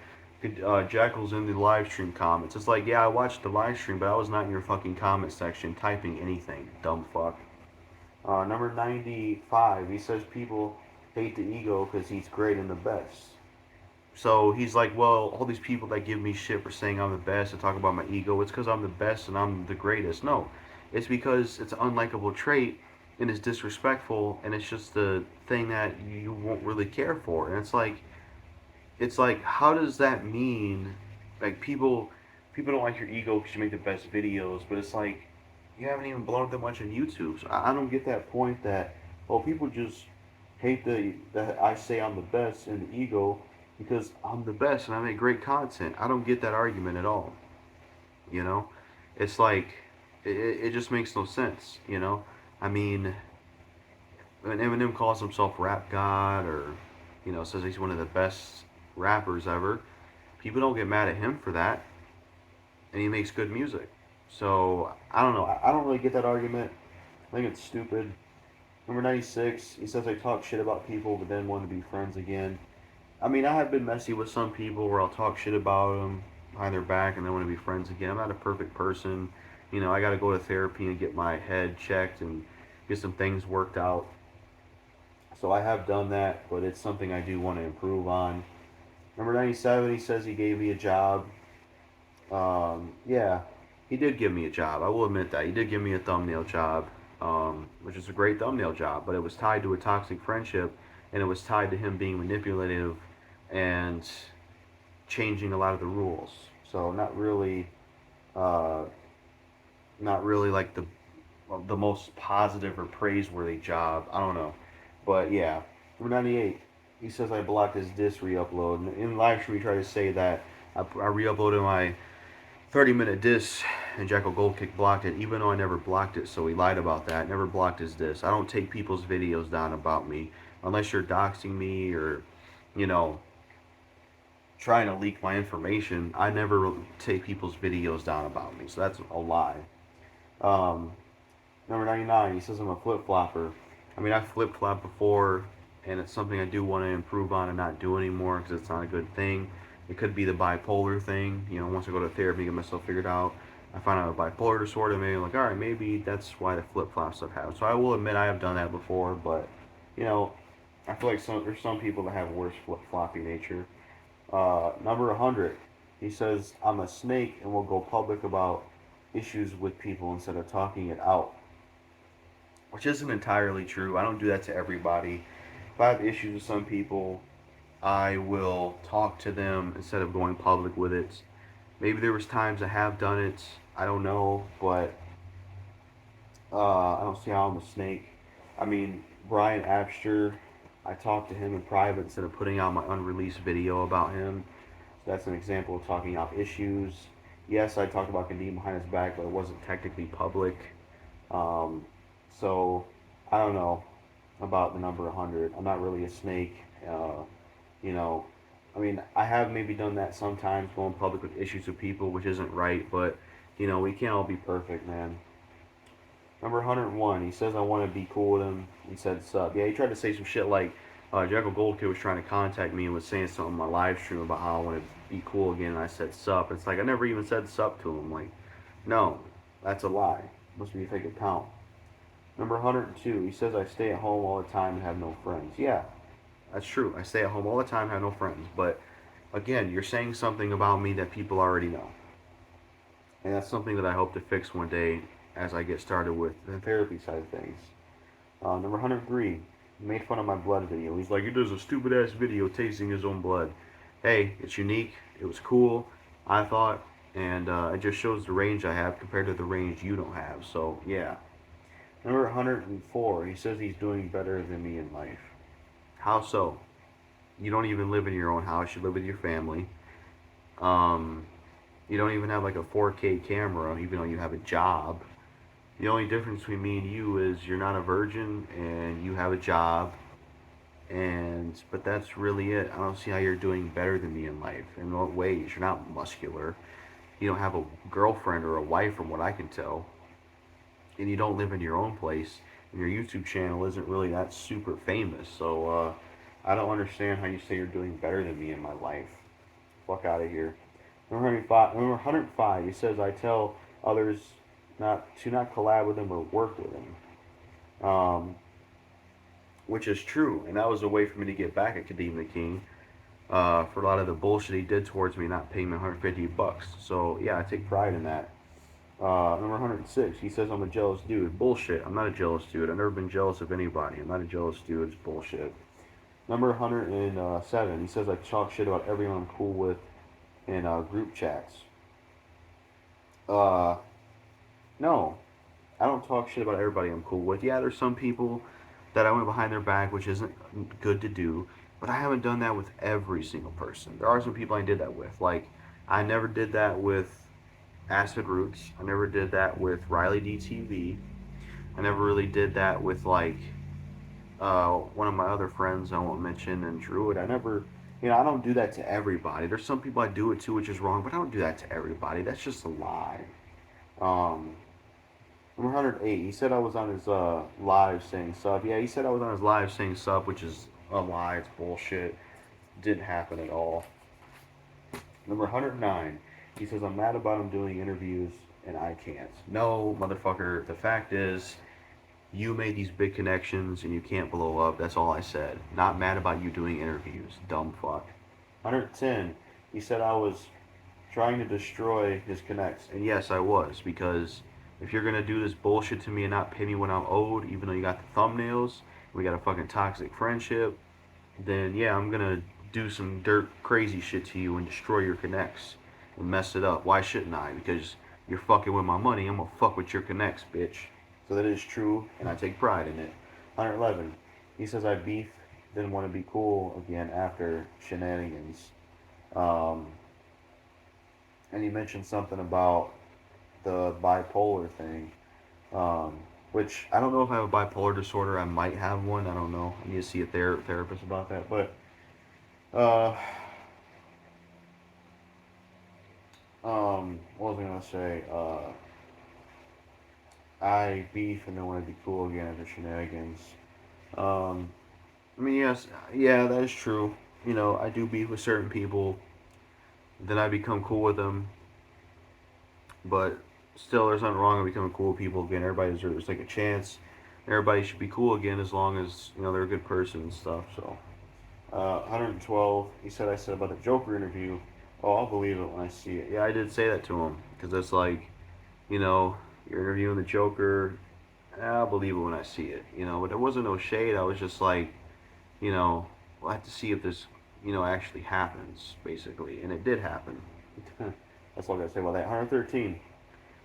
Jackal's in the live stream comments. It's like, yeah, I watched the live stream, but I was not in your fucking comment section typing anything, dumb fuck. Number 95, he says people hate the ego because he's great and the best. So he's like, well, all these people that give me shit for saying I'm the best and talk about my ego, it's because I'm the best and I'm the greatest. No, it's because it's an unlikable trait and it's disrespectful and it's just the thing that you won't really care for. And it's like, how does that mean? Like people don't like your ego because you make the best videos, but it's like you haven't even blown up that much on YouTube. So I don't get that point that people just hate that I say I'm the best and the ego because I'm the best and I make great content. I don't get that argument at all. You know, it's like it just makes no sense. You know, I mean, when Eminem calls himself Rap God or says he's one of the best rappers ever, people don't get mad at him for that, and he makes good music. So I don't know. I don't really get that argument. I think it's stupid. Number 96, he says I talk shit about people but then want to be friends again. I mean, I have been messy with some people where I'll talk shit about them behind their back and then want to be friends again. I'm not a perfect person. You know, I got to go to therapy and get my head checked and get some things worked out. So I have done that, but it's something I do want to improve on. Number 97, he says he gave me a job. Yeah, he did give me a job. I will admit that. He did give me a thumbnail job, which is a great thumbnail job, but it was tied to a toxic friendship, and it was tied to him being manipulative and changing a lot of the rules. So not really like the most positive or praiseworthy job. I don't know. But yeah, number 98, he says I blocked his diss re-upload. In live stream, he tried to say that I re-uploaded my 30-minute diss and JackalGoldKick blocked it, even though I never blocked it, so he lied about that. Never blocked his diss. I don't take people's videos down about me unless you're doxing me or, trying to leak my information. I never take people's videos down about me, so that's a lie. Number 99, he says I'm a flip-flopper. I mean, I flip-flopped before, and it's something I do want to improve on and not do anymore because it's not a good thing. It could be the bipolar thing. Once I go to therapy and get myself figured out, I find out a bipolar disorder, maybe I'm like, all right, maybe that's why the flip-flop stuff happens. So I will admit I have done that before, but, I feel like there's some people that have worse flip-floppy nature. Number 100, he says, I'm a snake and will go public about issues with people instead of talking it out. Which isn't entirely true. I don't do that to everybody. If I have issues with some people, I will talk to them instead of going public with it. Maybe there was times I have done it. I don't know, but I don't see how I'm a snake. I mean, Brian Abster, I talked to him in private instead of putting out my unreleased video about him. So that's an example of talking out issues. Yes, I talked about Kadeem behind his back, but it wasn't technically public. Um, so I don't know about the number 100. I'm not really a snake. You know, I mean, I have maybe done that sometimes, going public with issues with people, which isn't right, but, we can't all be perfect, man. Number 101, he says I want to be cool with him. He said sup. Yeah, he tried to say some shit like JackalGoldKick was trying to contact me and was saying something on my live stream about how I want to be cool again, and I said sup. It's like I never even said sup to him. Like, no, that's a lie. Must be a fake account. Number 102, he says I stay at home all the time and have no friends. Yeah, that's true. I stay at home all the time, have no friends. But again, you're saying something about me that people already know. And that's something that I hope to fix one day as I get started with the therapy side of things. Number 103, he made fun of my blood video. He's like, he does a stupid ass video tasting his own blood. Hey, it's unique. It was cool, I thought. And it just shows the range I have compared to the range you don't have. So, yeah. Number 104, he says he's doing better than me in life. How so? You don't even live in your own house. You live with your family. Um, you don't even have like a 4K camera, even though you have a job. The only difference between me and you is you're not a virgin and you have a job. But that's really it. I don't see how you're doing better than me in life. In what ways? You're not muscular. You don't have a girlfriend or a wife, from what I can tell. And you don't live in your own place. And your YouTube channel isn't really that super famous. So I don't understand how you say you're doing better than me in my life. Fuck out of here. Number 105, he says I tell others not collab with him or work with him. Which is true, and that was a way for me to get back at Kadeem Theking for a lot of the bullshit he did towards me, not paying me 150 bucks. So yeah, I take pride in that. Number 106, he says I'm a jealous dude. Bullshit. I'm not a jealous dude. I've never been jealous of anybody. I'm not a jealous dude. It's bullshit. Number 107, he says I talk shit about everyone I'm cool with in group chats. Uh, no, I don't talk shit about everybody I'm cool with. Yeah, there's some people that I went behind their back, which isn't good to do, but I haven't done that with every single person. There are some people I did that with. Like, I never did that with Acid Roots. I never did that with Riley DTV. I never really did that with, like, one of my other friends I won't mention, and Druid. I never, I don't do that to everybody. There's some people I do it to, which is wrong, but I don't do that to everybody. That's just a lie. Um, Number 108, he said I was on his live saying sub. Yeah, he said I was on his live saying sub, which is a lie. It's bullshit. Didn't happen at all. Number 109, he says I'm mad about him doing interviews and I can't. No, motherfucker. The fact is, you made these big connections and you can't blow up. That's all I said. Not mad about you doing interviews. Dumb fuck. 110, he said I was trying to destroy his connects. And yes, I was, because if you're gonna do this bullshit to me and not pay me when I'm owed, even though you got the thumbnails, we got a fucking toxic friendship, then yeah, I'm gonna do some dirt crazy shit to you and destroy your connects and mess it up. Why shouldn't I? Because you're fucking with my money, I'm gonna fuck with your connects, bitch. So that is true, and I take pride in it. 111, he says I beef, didn't want to be cool again after shenanigans. Um, and he mentioned something about the bipolar thing, which I don't know if I have a bipolar disorder. I might have one. I don't know. I need to see a therapist about that. But uh, what was I gonna say? I beef and then want to be cool again after shenanigans. Um, I mean, yes, yeah, that is true. I do beef with certain people. Then I become cool with them. But still, there's nothing wrong with becoming cool with people again. Everybody deserves like a chance. Everybody should be cool again as long as they're a good person and stuff. So, 112. He said I said about the Joker interview. Oh, I'll believe it when I see it. Yeah, I did say that to him because it's like, you're interviewing the Joker. I'll believe it when I see it. But there wasn't no shade. I was just like, we'll have to see if this, actually happens, basically, and it did happen. That's all I gotta say about that. 113.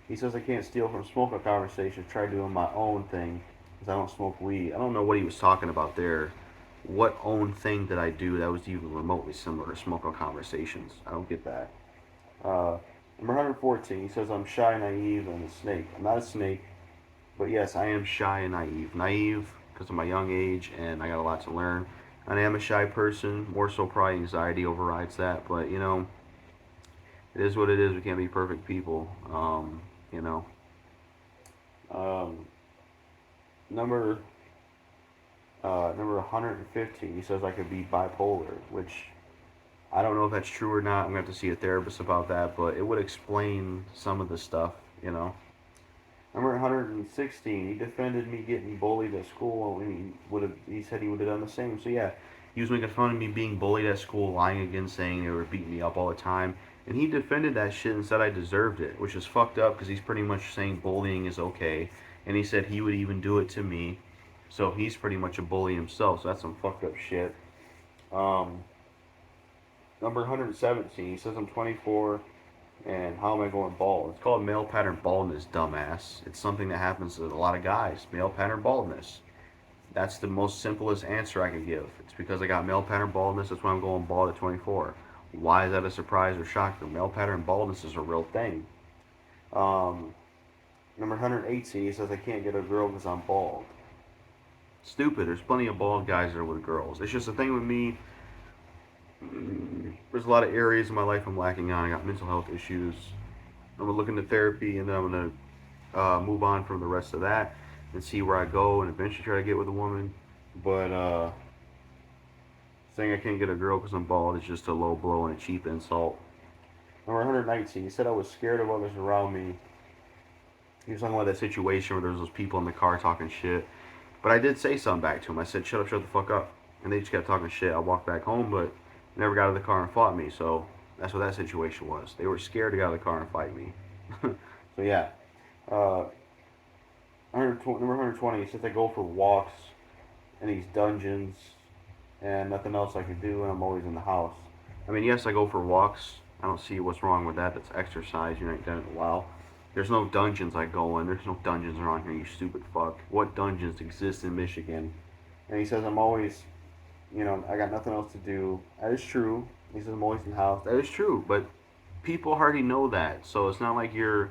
He says I can't steal from smoking conversations. Try doing my own thing because I don't smoke weed. I don't know what he was talking about there. What own thing did I do that was even remotely similar to smoking conversations? I don't get that. Number 114, he says, I'm shy, naive, and a snake. I'm not a snake, but yes, I am shy and naive. Naive because of my young age, and I got a lot to learn. And I am a shy person, more so probably anxiety overrides that, but you know, it is what it is. We can't be perfect people. You know. Um, number number 115, he says I could be bipolar, which I don't know if that's true or not. I'm gonna have to see a therapist about that, but it would explain some of the stuff, you know. Number 116, he defended me getting bullied at school, and he said he would have done the same. So yeah, he was making fun of me being bullied at school, lying again, saying they were beating me up all the time, and he defended that shit and said I deserved it, which is fucked up because he's pretty much saying bullying is okay, and he said he would even do it to me, so he's pretty much a bully himself. So that's some fucked up shit. Um, Number 117, he says I'm 24. And how am I going bald? It's called male pattern baldness, dumbass. It's something that happens to a lot of guys. Male pattern baldness. That's the most simplest answer I can give. It's because I got male pattern baldness. That's why I'm going bald at 24. Why is that a surprise or shocker? Male pattern baldness is a real thing. Um, Number 118, he says I can't get a girl because I'm bald. Stupid. There's plenty of bald guys that are with girls. It's just the thing with me. There's a lot of areas in my life I'm lacking on. I got mental health issues. I'm gonna look into therapy, and then I'm gonna move on from the rest of that and see where I go, and eventually try to get with a woman. But saying I can't get a girl because I'm bald is just a low blow and a cheap insult. Number 119. He said I was scared of others around me. He was talking about that situation where there was those people in the car talking shit. But I did say something back to him. I said, shut up, shut the fuck up. And they just kept talking shit. I walked back home, but never got out of the car and fought me. So that's what that situation was. They were scared to get out of the car and fight me. So yeah. Uh, Number 120, he says I go for walks in these dungeons and nothing else I can do, and I'm always in the house. I mean, yes, I go for walks. I don't see what's wrong with that. That's exercise. You ain't done it in a while. There's no dungeons I go in. There's no dungeons around here, you stupid fuck. What dungeons exist in Michigan? And he says I'm always, I got nothing else to do. That is true. He says I'm always in the house. That is true, but people already know that. So it's not like you're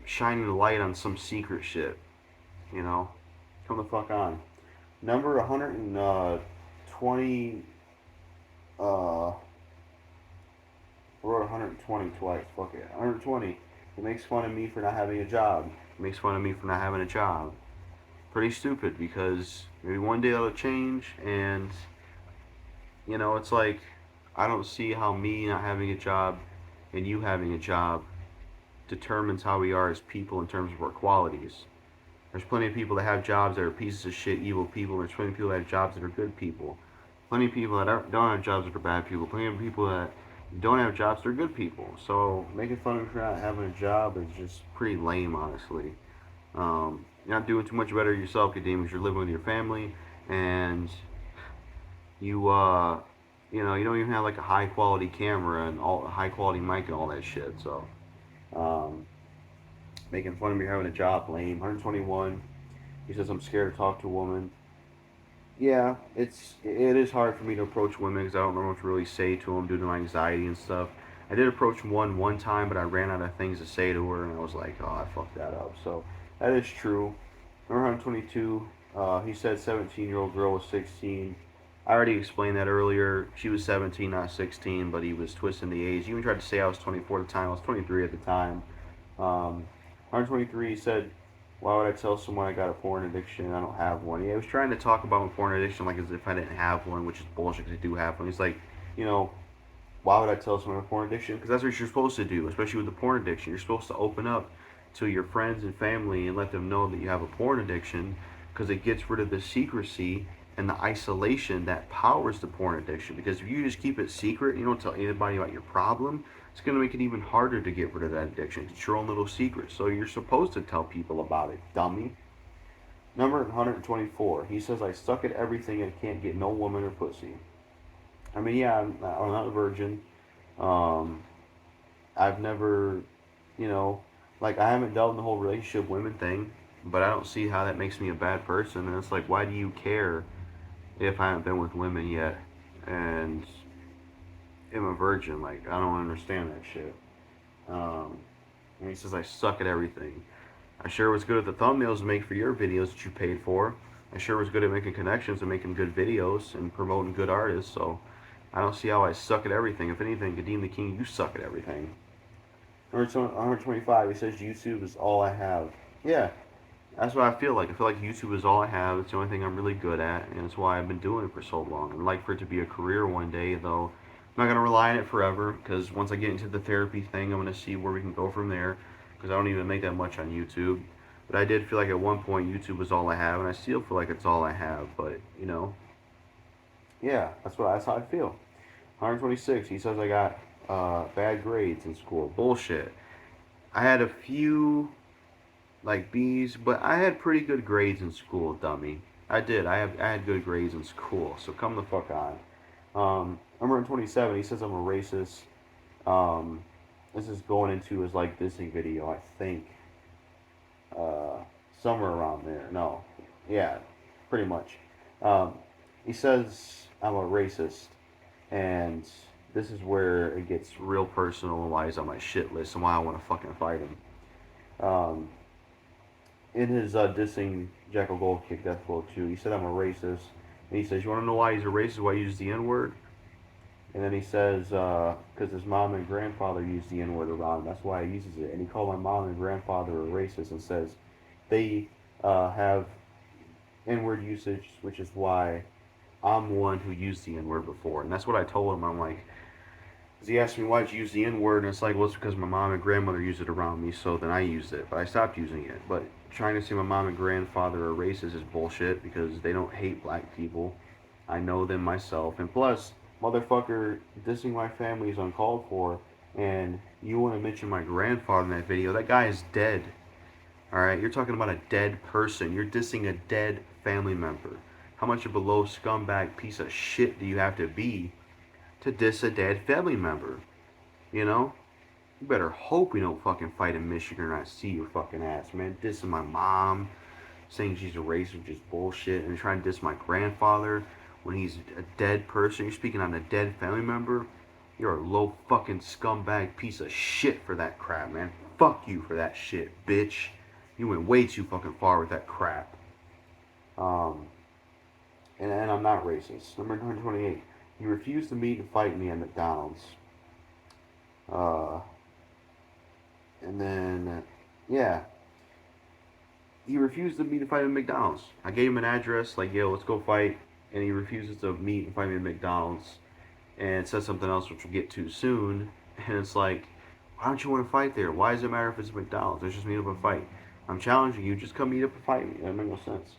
shining the light on some secret shit. You know, come the fuck on. Number 120. I wrote 120 twice. Fuck it. 120. It makes fun of me for not having a job. It makes fun of me for not having a job. Pretty stupid because maybe one day that'll change, and it's like I don't see how me not having a job and you having a job determines how we are as people in terms of our qualities. There's plenty of people that have jobs that are pieces of shit, evil people. There's plenty of people that have jobs that are good people. Plenty of people that don't have jobs that are bad people. Plenty of people that don't have jobs that are good people. So making fun of me for not having a job is just pretty lame, honestly. You're not doing too much better yourself, Kadeem, because you're living with your family, and you don't even have like a high quality camera and all high quality mic and all that shit. So, um, making fun of me having a job, lame. 121. He says I'm scared to talk to a woman. Yeah, it is hard for me to approach women because I don't know what to really say to them due to my anxiety and stuff. I did approach one time, but I ran out of things to say to her, and I was like, oh, I fucked that up. So that is true. Number 122. He said 17-year-old girl was 16. I already explained that earlier. She was 17, not 16, but he was twisting the age. He even tried to say I was 24 at the time. I was 23 at the time. 123, he said, why would I tell someone I got a porn addiction and I don't have one? Yeah, he was trying to talk about my porn addiction like as if I didn't have one, which is bullshit because I do have one. He's like, why would I tell someone I have a porn addiction? Because that's what you're supposed to do, especially with the porn addiction. You're supposed to open up to your friends and family and let them know that you have a porn addiction because it gets rid of the secrecy and the isolation that powers the porn addiction. Because if you just keep it secret, you don't tell anybody about your problem, it's going to make it even harder to get rid of that addiction. It's your own little secret. So you're supposed to tell people about it, dummy. Number 124. He says, I suck at everything and can't get no woman or pussy. I mean, yeah, I'm not a virgin. Um, I've never, I haven't dealt in the whole relationship women thing, but I don't see how that makes me a bad person. And it's like, why do you care if I haven't been with women yet and am a virgin? Like, I don't understand that shit. And he says I suck at everything. I sure was good at the thumbnails to make for your videos that you paid for. I sure was good at making connections and making good videos and promoting good artists, so I don't see how I suck at everything. If anything, Kadeem the King, you suck at everything. 125, he says YouTube is all I have. Yeah, that's what I feel like. I feel like YouTube is all I have. It's the only thing I'm really good at, and it's why I've been doing it for so long. I'd like for it to be a career one day, though. I'm not going to rely on it forever, because once I get into the therapy thing, I'm going to see where we can go from there, because I don't even make that much on YouTube. But I did feel like at one point YouTube was all I have, and I still feel like it's all I have, but, you know, yeah, that's how I feel. 126, he says I got bad grades in school. Bullshit. I had a few like B's, but I had pretty good grades in school, dummy. I did. I had good grades in school. So come the fuck on. Number 27. He says I'm a racist. This is going into his like dissing video, I think. Somewhere around there. No, yeah, pretty much. Um, he says I'm a racist, and this is where it gets real personal and why he's on my shit list and why I want to fucking fight him. Um, in his dissing Jackal JackalGoldKickJGK 2, he said I'm a racist. And he says, you want to know why he's a racist, why he uses the N-word? And then he says, because his mom and grandfather used the N-word around him, that's why he uses it. And he called my mom and grandfather a racist and says they have N-word usage, which is why I'm one who used the N-word before. And that's what I told him. I'm like, because he asked me why'd you use the N-word, and it's like, well, it's because my mom and grandmother used it around me, so then I used it. But I stopped using it. But trying to say my mom and grandfather are racist is bullshit because they don't hate black people. I know them myself. And plus, motherfucker, dissing my family is uncalled for, and you want to mention my grandfather in that video. That guy is dead. Alright, you're talking about a dead person. You're dissing a dead family member. How much of a low scumbag piece of shit do you have to be to diss a dead family member? You know? You better hope we don't fucking fight in Michigan or not see your fucking ass, man. Dissing my mom, saying she's a racist, which is bullshit, and trying to diss my grandfather when he's a dead person. You're speaking on a dead family member. You're a low fucking scumbag piece of shit for that crap, man. Fuck you for that shit, bitch. You went way too fucking far with that crap. And I'm not racist. Number 128. You refused to meet and fight me at McDonald's. And then, yeah. He refused to meet and fight at McDonald's. I gave him an address, like, yo, let's go fight. And he refuses to meet and fight me at McDonald's. And says something else, which we'll get to soon. And it's like, why don't you want to fight there? Why does it matter if it's McDonald's? Let's just meet up and fight. I'm challenging you. Just come meet up and fight me. That makes no sense.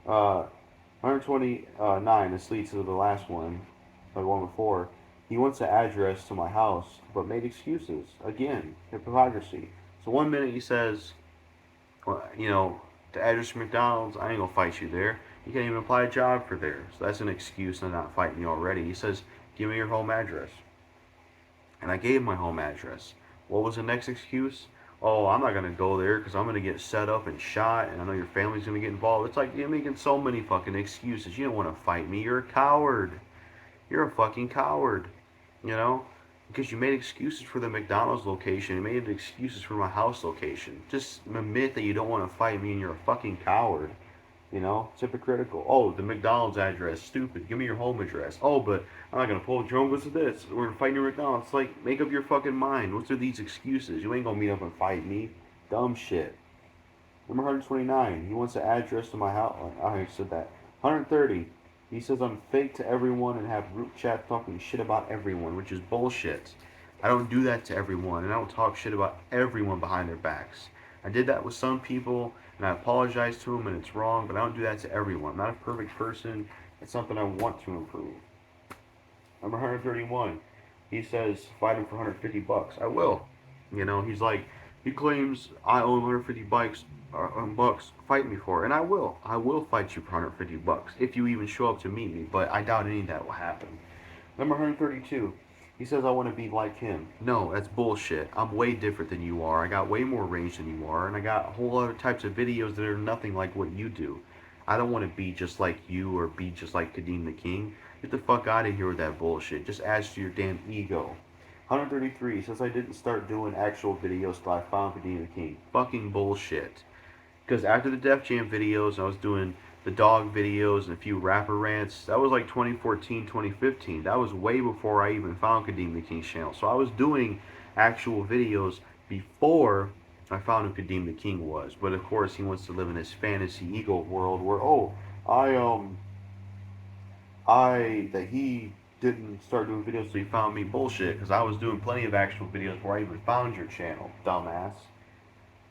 129. This leads to the last one, the one before. He wants an address to my house, but made excuses. Again, hypocrisy. So one minute he says, well, you know, the address to McDonald's, I ain't gonna fight you there. You can't even apply a job for there. So that's an excuse to not fight me already. He says, give me your home address. And I gave him my home address. What was the next excuse? Oh, I'm not going to go there because I'm going to get set up and shot, and I know your family's going to get involved. It's like you're making so many fucking excuses. You don't want to fight me. You're a coward. You're a fucking coward. You know? Because you made excuses for the McDonald's location. You made excuses for my house location. Just admit that you don't want to fight me and you're a fucking coward. You know, it's hypocritical. Oh, the McDonald's address, stupid. Give me your home address. Oh, but I'm not gonna pull Jerome goes to this. We're gonna fight your McDonald's. It's like, make up your fucking mind. What's are these excuses? You ain't gonna meet up and fight me. Dumb shit. Number 129. He wants the address to my house. I already said that. 130. He says I'm fake to everyone and have group chat talking shit about everyone, which is bullshit. I don't do that to everyone, and I don't talk shit about everyone behind their backs. I did that with some people, and I apologize to them, and it's wrong, but I don't do that to everyone. I'm not a perfect person. It's something I want to improve. Number 131. He says, fight him for 150 bucks. I will. You know, he's like, he claims I own 150 bucks, fight me for it. And I will. I will fight you for 150 bucks if you even show up to meet me, but I doubt any of that will happen. Number 132. He says I want to be like him. No, that's bullshit. I'm way different than you are. I got way more range than you are, and I got a whole other types of videos that are nothing like what you do. I don't want to be just like you or be just like Kadeem the King. Get the fuck out of here with that bullshit. Just adds to your damn ego. 133 says I didn't start doing actual videos till I found Kadeem King. Fucking bullshit. Because after the Def Jam videos, I was doing the dog videos and a few rapper rants. That was like 2014, 2015. That was way before I even found Kadeem the King's channel. So I was doing actual videos before I found who Kadeem the King was. But of course, he wants to live in his fantasy ego world where, oh, I that he didn't start doing videos so he found me. Bullshit, because I was doing plenty of actual videos before I even found your channel, dumbass.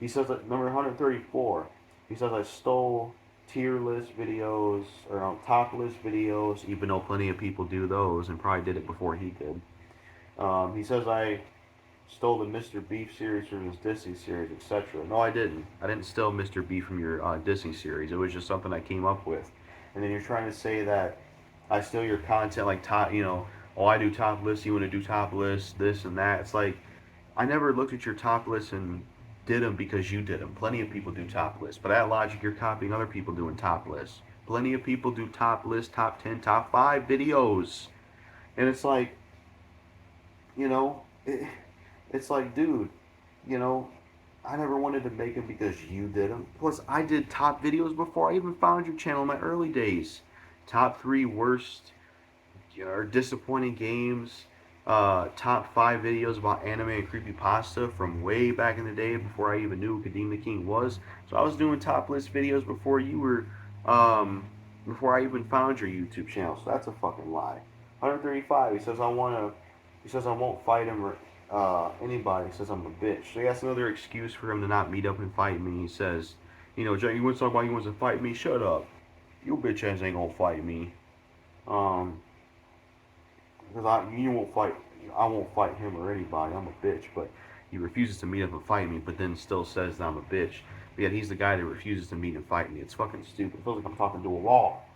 He says that number 134. He says I stole tier list videos or top list videos, even though plenty of people do those and probably did it before he did. He says I stole the Mr.Beef series from his dissing series, etc. No, I didn't. I didn't steal Mr.Beef from your dissing series. It was just something I came up with. And then you're trying to say that I steal your content, like top, oh, I do top lists, you want to do top lists, this and that. It's like, I never looked at your top lists and did them because you did them. Plenty of people do top lists. But that logic, you're copying other people doing top lists. Plenty of people do top lists, top 10, top 5 videos. And it's like, you know, it's like, dude, you know, I never wanted to make them because you did them. Plus, I did top videos before I even found your channel in my early days. Top 3 worst or disappointing games. Top 5 videos about anime and creepypasta from way back in the day before I even knew who Kadeem the King was. So I was doing top list videos before you were, before I even found your YouTube channel. So that's a fucking lie. 135. He says I won't fight him or anybody. He says I'm a bitch. So that's another excuse for him to not meet up and fight me. He says, Jack, you want to talk about he wants to fight me? Shut up. You bitch ass ain't gonna fight me. Because I won't fight him or anybody. I'm a bitch, but he refuses to meet up and fight me, but then still says that I'm a bitch. But yet he's the guy that refuses to meet and fight me. It's fucking stupid. It feels like I'm talking to a wall.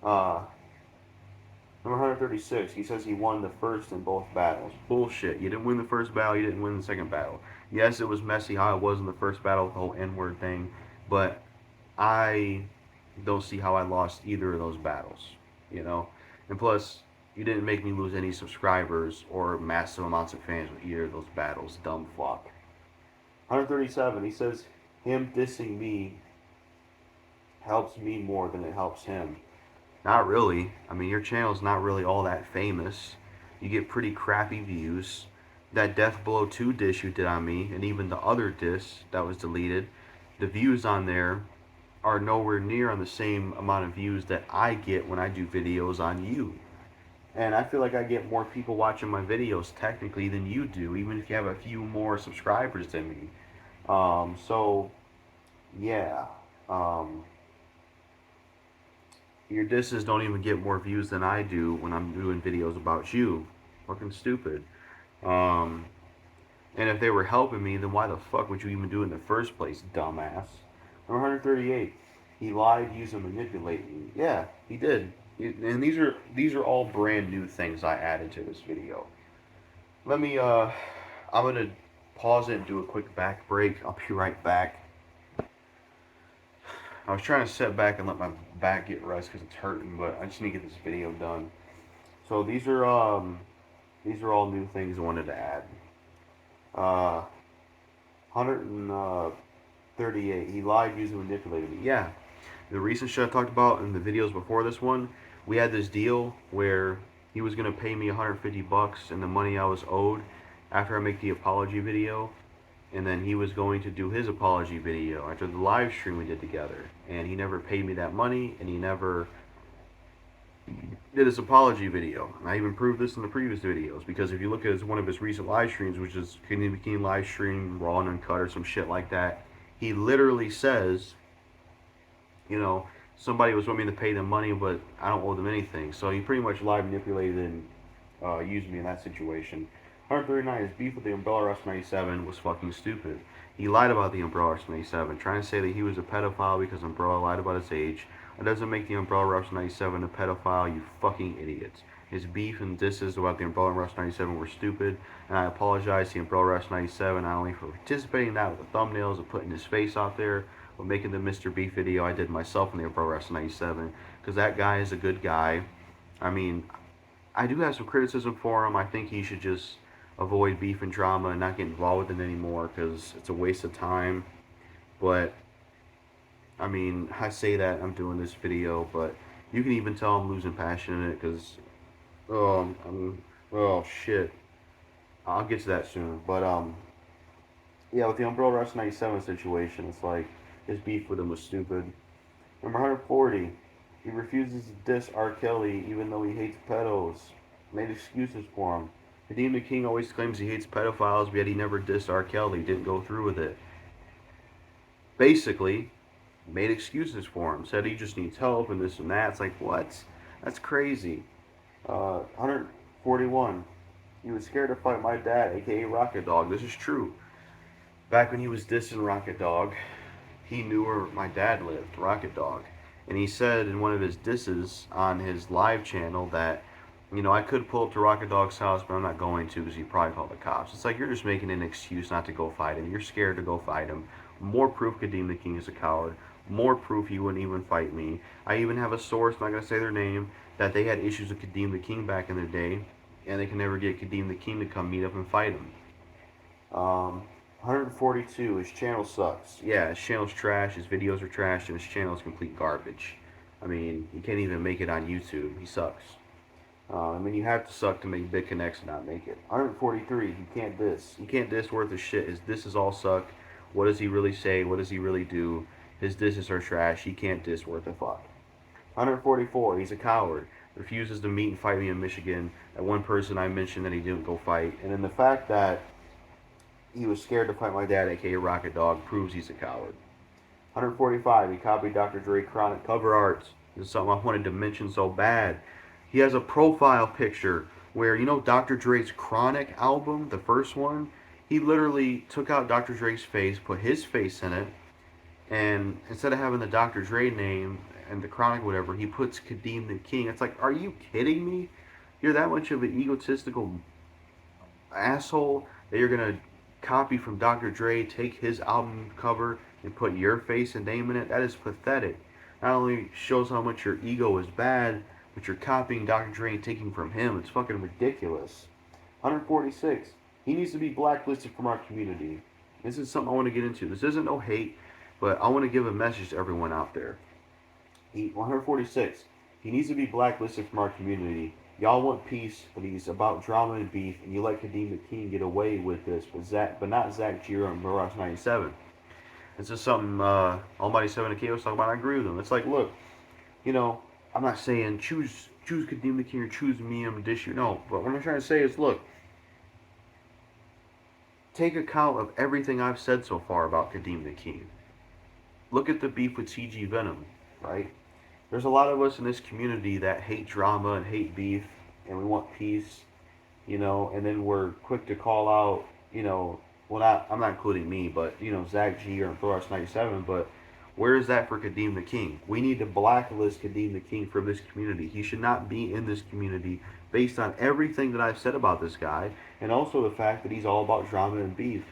Number 136, he says he won the first in both battles. Bullshit. You didn't win the first battle, you didn't win the second battle. Yes, it was messy how it was in the first battle with the whole N-word thing, but I don't see how I lost either of those battles, And plus, you didn't make me lose any subscribers or massive amounts of fans with either of those battles, dumb fuck. 137, he says him dissing me helps me more than it helps him. Not really. I mean, your channel's not really all that famous. You get pretty crappy views. That Death Blow 2 diss you did on me, and even the other diss that was deleted, the views on there are nowhere near on the same amount of views that I get when I do videos on you. And I feel like I get more people watching my videos technically than you do, even if you have a few more subscribers than me. So, yeah. Your disses don't even get more views than I do when I'm doing videos about you. Fucking stupid. And if they were helping me, then why the fuck would you even do it in the first place, dumbass? Number 138. He lied, used, and manipulated me. Yeah, he did. And these are all brand new things I added to this video. I'm gonna pause it and do a quick back break. I'll be right back. I was trying to sit back and let my back get rest because it's hurting, but I just need to get this video done. So these are all new things I wanted to add. 138. He lied, used, and manipulated me. Yeah. The recent shit I talked about in the videos before this one, we had this deal where he was gonna pay me $150 and the money I was owed after I make the apology video, and then he was going to do his apology video after the live stream we did together, and he never paid me that money, and he never did his apology video. And I even proved this in the previous videos, because if you look at one of his recent live streams, which is Kadeem Theking live stream, raw and uncut or some shit like that, he literally says, somebody was wanting me to pay them money, but I don't owe them anything. So he pretty much live manipulated and used me in that situation. 139, his beef with the Umbrella Rush 97 was fucking stupid. He lied about the Umbrella Rush 97, trying to say that he was a pedophile because Umbrella lied about his age. It doesn't make the Umbrella Rush 97 a pedophile, you fucking idiots. His beef and disses about the Umbrella Rush 97 were stupid, and I apologize to the Umbrella Rush 97 not only for participating in that with the thumbnails and putting his face out there, but making the Mr.Beef video I did myself in the Umbrella Rush 97, because that guy is a good guy. I mean, I do have some criticism for him. I think he should just avoid beef and drama and not get involved with it anymore because it's a waste of time. But I mean, I say that I'm doing this video, but you can even tell I'm losing passion in it because oh shit. I'll get to that soon. But yeah, with the Umbrella Rush 97 situation, it's like his beef with him was stupid. Number 140, he refuses to diss R. Kelly even though he hates pedos. Made excuses for him. Kadeem the King always claims he hates pedophiles, but yet he never dissed R. Kelly, didn't go through with it. Basically, made excuses for him. Said he just needs help and this and that. It's like, what? That's crazy. 141. He was scared to fight my dad, aka Rocket Dog. This is true. Back when he was dissing Rocket Dog, he knew where my dad lived, Rocket Dog. And he said in one of his disses on his live channel that, you know, I could pull up to Rocket Dog's house, but I'm not going to because he'd probably call the cops. It's like you're just making an excuse not to go fight him. You're scared to go fight him. More proof Kadeem the King is a coward. More proof he wouldn't even fight me. I even have a source, I'm not going to say their name, that they had issues with Kadeem the King back in the day, and they can never get Kadeem the King to come meet up and fight him. 142, his channel sucks. Yeah, his channel's trash, his videos are trash, and his channel is complete garbage. I mean, he can't even make it on YouTube. He sucks. I mean, you have to suck to make big connects and not make it. 143, he can't diss. He can't diss worth of shit. His disses all suck. What does he really say? What does he really do? His disses are trash. He can't diss worth a fuck. 144, he's a coward. Refuses to meet and fight me in Michigan. That one person I mentioned that he didn't go fight. And then the fact that he was scared to fight my dad, aka Rocket Dog, proves he's a coward. 145, he copied Dr. Dre Chronic cover art. This is something I wanted to mention so bad. He has a profile picture where, you know, Dr. Dre's Chronic album, the first one, he literally took out Dr. Dre's face, put his face in it, and instead of having the Dr. Dre name and the Chronic whatever, he puts Kadeem the King. It's like, are you kidding me? You're that much of an egotistical asshole that you're going to copy from Dr. Dre, take his album cover and put your face and name in it? That is pathetic. Not only shows how much your ego is bad, but you're copying Dr. Dre and taking from him. It's fucking ridiculous. 146. He needs to be blacklisted from our community. This is something I want to get into. This isn't no hate, but I want to give a message to everyone out there. 146. He needs to be blacklisted from our community. Y'all want peace, but he's about drama and beef, and you let Kadeem the King get away with this, but not Zach Giro and Mirage 97. This is something Almighty 7K was talking about. I agree with him. It's like, look, you know, I'm not saying choose Kadeem the King or choose me and dish you. No, but what I'm trying to say is, look, take account of everything I've said so far about Kadeem the King. Look at the beef with TG Venom, right? There's a lot of us in this community that hate drama and hate beef, and we want peace, you know, and then we're quick to call out, you know, well, I'm not including me, but, you know, Zach G or Thoros 97, but where is that for Kadeem the King? We need to blacklist Kadeem the King from this community. He should not be in this community based on everything that I've said about this guy, and also the fact that he's all about drama and beef.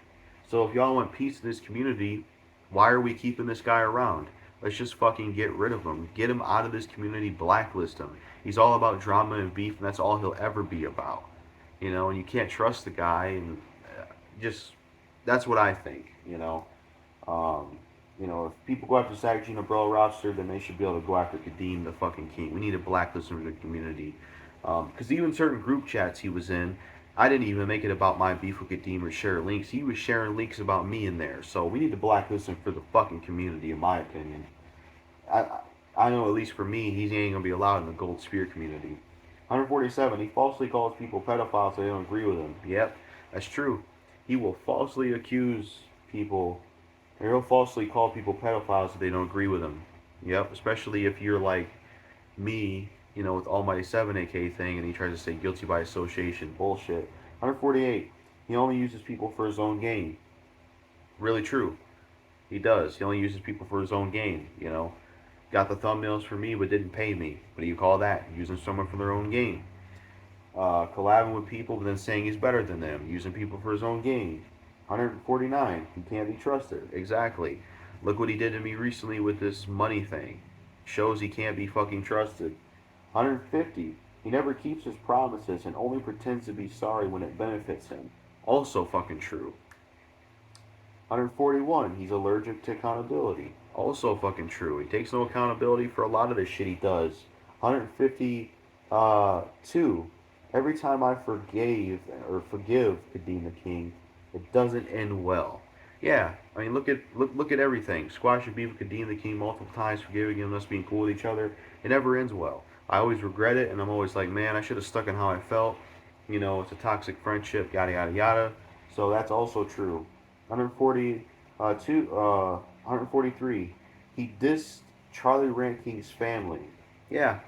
So if y'all want peace in this community, why are we keeping this guy around? Let's just fucking get rid of him. Get him out of this community, blacklist him. He's all about drama and beef, and that's all he'll ever be about. You know, and you can't trust the guy, and just, that's what I think, you know. You know, if people go after Zach G and Umbrella roster, then they should be able to go after Kadeem the fucking King. We need to blacklist him in the community. Because even certain group chats he was in, I didn't even make it about my beef with Kadeem or share links. He was sharing links about me in there. So we need to blacklist him for the fucking community, in my opinion. I know, at least for me, he ain't going to be allowed in the Gold Spear community. 147, he falsely calls people pedophiles so they don't agree with him. Yep, that's true. He will falsely accuse people, or he'll falsely call people pedophiles if they don't agree with him. Yep, especially if you're like me, you know, with Almighty 7 AK thing, and he tries to say guilty by association. Bullshit. 148. He only uses people for his own gain. Really true. He does. He only uses people for his own gain, you know. Got the thumbnails for me, but didn't pay me. What do you call that? Using someone for their own gain. Collabing with people, but then saying he's better than them. Using people for his own gain. 149. He can't be trusted. Exactly. Look what he did to me recently with this money thing. Shows he can't be fucking trusted. 150. He never keeps his promises and only pretends to be sorry when it benefits him. Also fucking true. 141, he's allergic to accountability. Also fucking true. He takes no accountability for a lot of the shit he does. 152, every time I forgive Kadeem the King, it doesn't end well. Yeah, I mean look at everything. Squash and beef with Kadeem the King multiple times, forgiving him, us being cool with each other. It never ends well. I always regret it, and I'm always like, man, I should have stuck in how I felt. You know, it's a toxic friendship, yada yada yada. So that's also true. 143. He dissed Charlie Ranking's family. Yeah,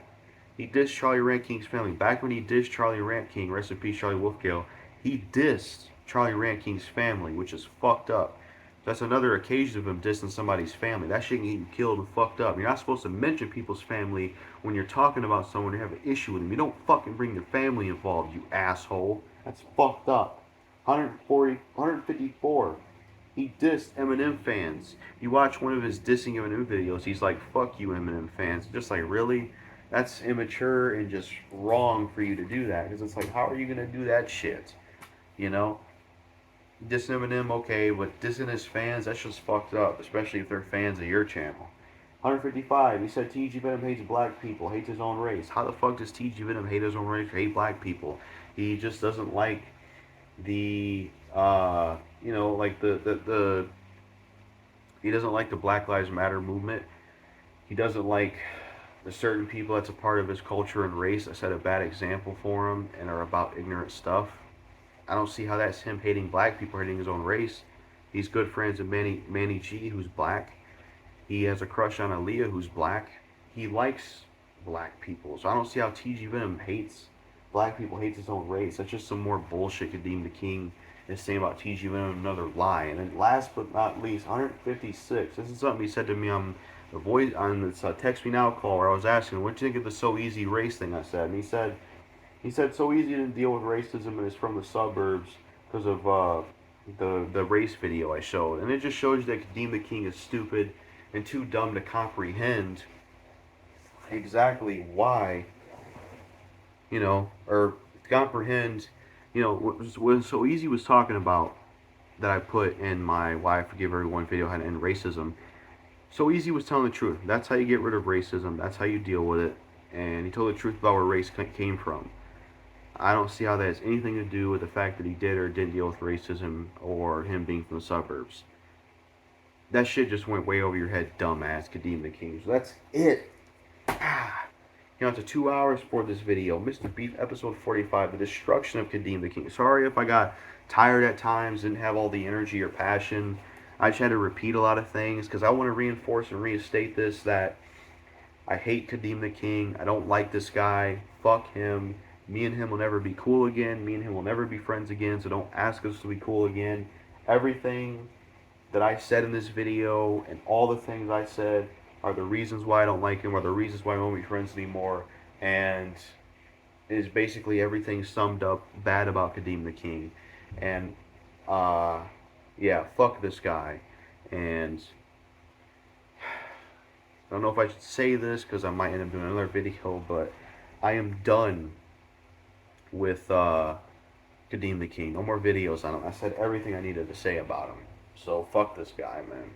he dissed Charlie Ranking's family. Back when he dissed Charlie Ranking, rest in peace, Charlie Wolfgale, he dissed Charlie Ranking's family, which is fucked up. That's another occasion of him dissing somebody's family. That shit can get you killed and fucked up. You're not supposed to mention people's family when you're talking about someone you have an issue with them. You don't fucking bring your family involved, you asshole. That's fucked up. 154. He dissed Eminem fans. You watch one of his dissing Eminem videos, he's like, fuck you Eminem fans. Just like, really? That's immature and just wrong for you to do that. Because it's like, how are you going to do that shit? You know? Dissing Eminem, okay, but dissing his fans, that's just fucked up. Especially if they're fans of your channel. 155, he said T.G. Venom hates black people, hates his own race. How the fuck does T.G. Venom hate his own race or hate black people? He just doesn't like the you know, like the he doesn't like the Black Lives Matter movement. He doesn't like the certain people that's a part of his culture and race that set a bad example for him and are about ignorant stuff. I don't see how that's him hating black people, hating his own race. He's good friends with Manny G, who's black. He has a crush on Aaliyah, who's black. He likes black people, so I don't see how TG Venom hates black people, hates his own race. That's just some more bullshit Kadeem the King is saying about TG Venom, another lie. And then last but not least, 156. This is something he said to me on the voice on this Text Me Now call, where I was asking, "What do you think of the So Easy race thing?" I said, and he said so easy to deal with racism and is from the suburbs because of the race video I showed, and it just shows you that Kadeem the King is stupid and too dumb to comprehend exactly why, you know, or comprehend, you know, what So Easy was talking about that I put in my Why I Forgive Everyone video, how to end racism. So Easy was telling the truth. That's how you get rid of racism. That's how you deal with it. And he told the truth about where race came from. I don't see how that has anything to do with the fact that he did or didn't deal with racism or him being from the suburbs. That shit just went way over your head, dumbass Kadeem the King. So that's it. You know, it's 2 hours for this video. Mr.Beef, episode 45, the destruction of Kadeem the King. Sorry if I got tired at times, didn't have all the energy or passion. I just had to repeat a lot of things because I want to reinforce and reinstate this, that I hate Kadeem the King. I don't like this guy. Fuck him. Me and him will never be cool again. Me and him will never be friends again, so don't ask us to be cool again. Everything that I said in this video and all the things I said are the reasons why I don't like him, are the reasons why I won't be friends anymore, and is basically everything summed up bad about Kadeem the King. And, yeah, fuck this guy. And I don't know if I should say this because I might end up doing another video, but I am done with Kadeem the King. No more videos on him. I said everything I needed to say about him. So fuck this guy, man.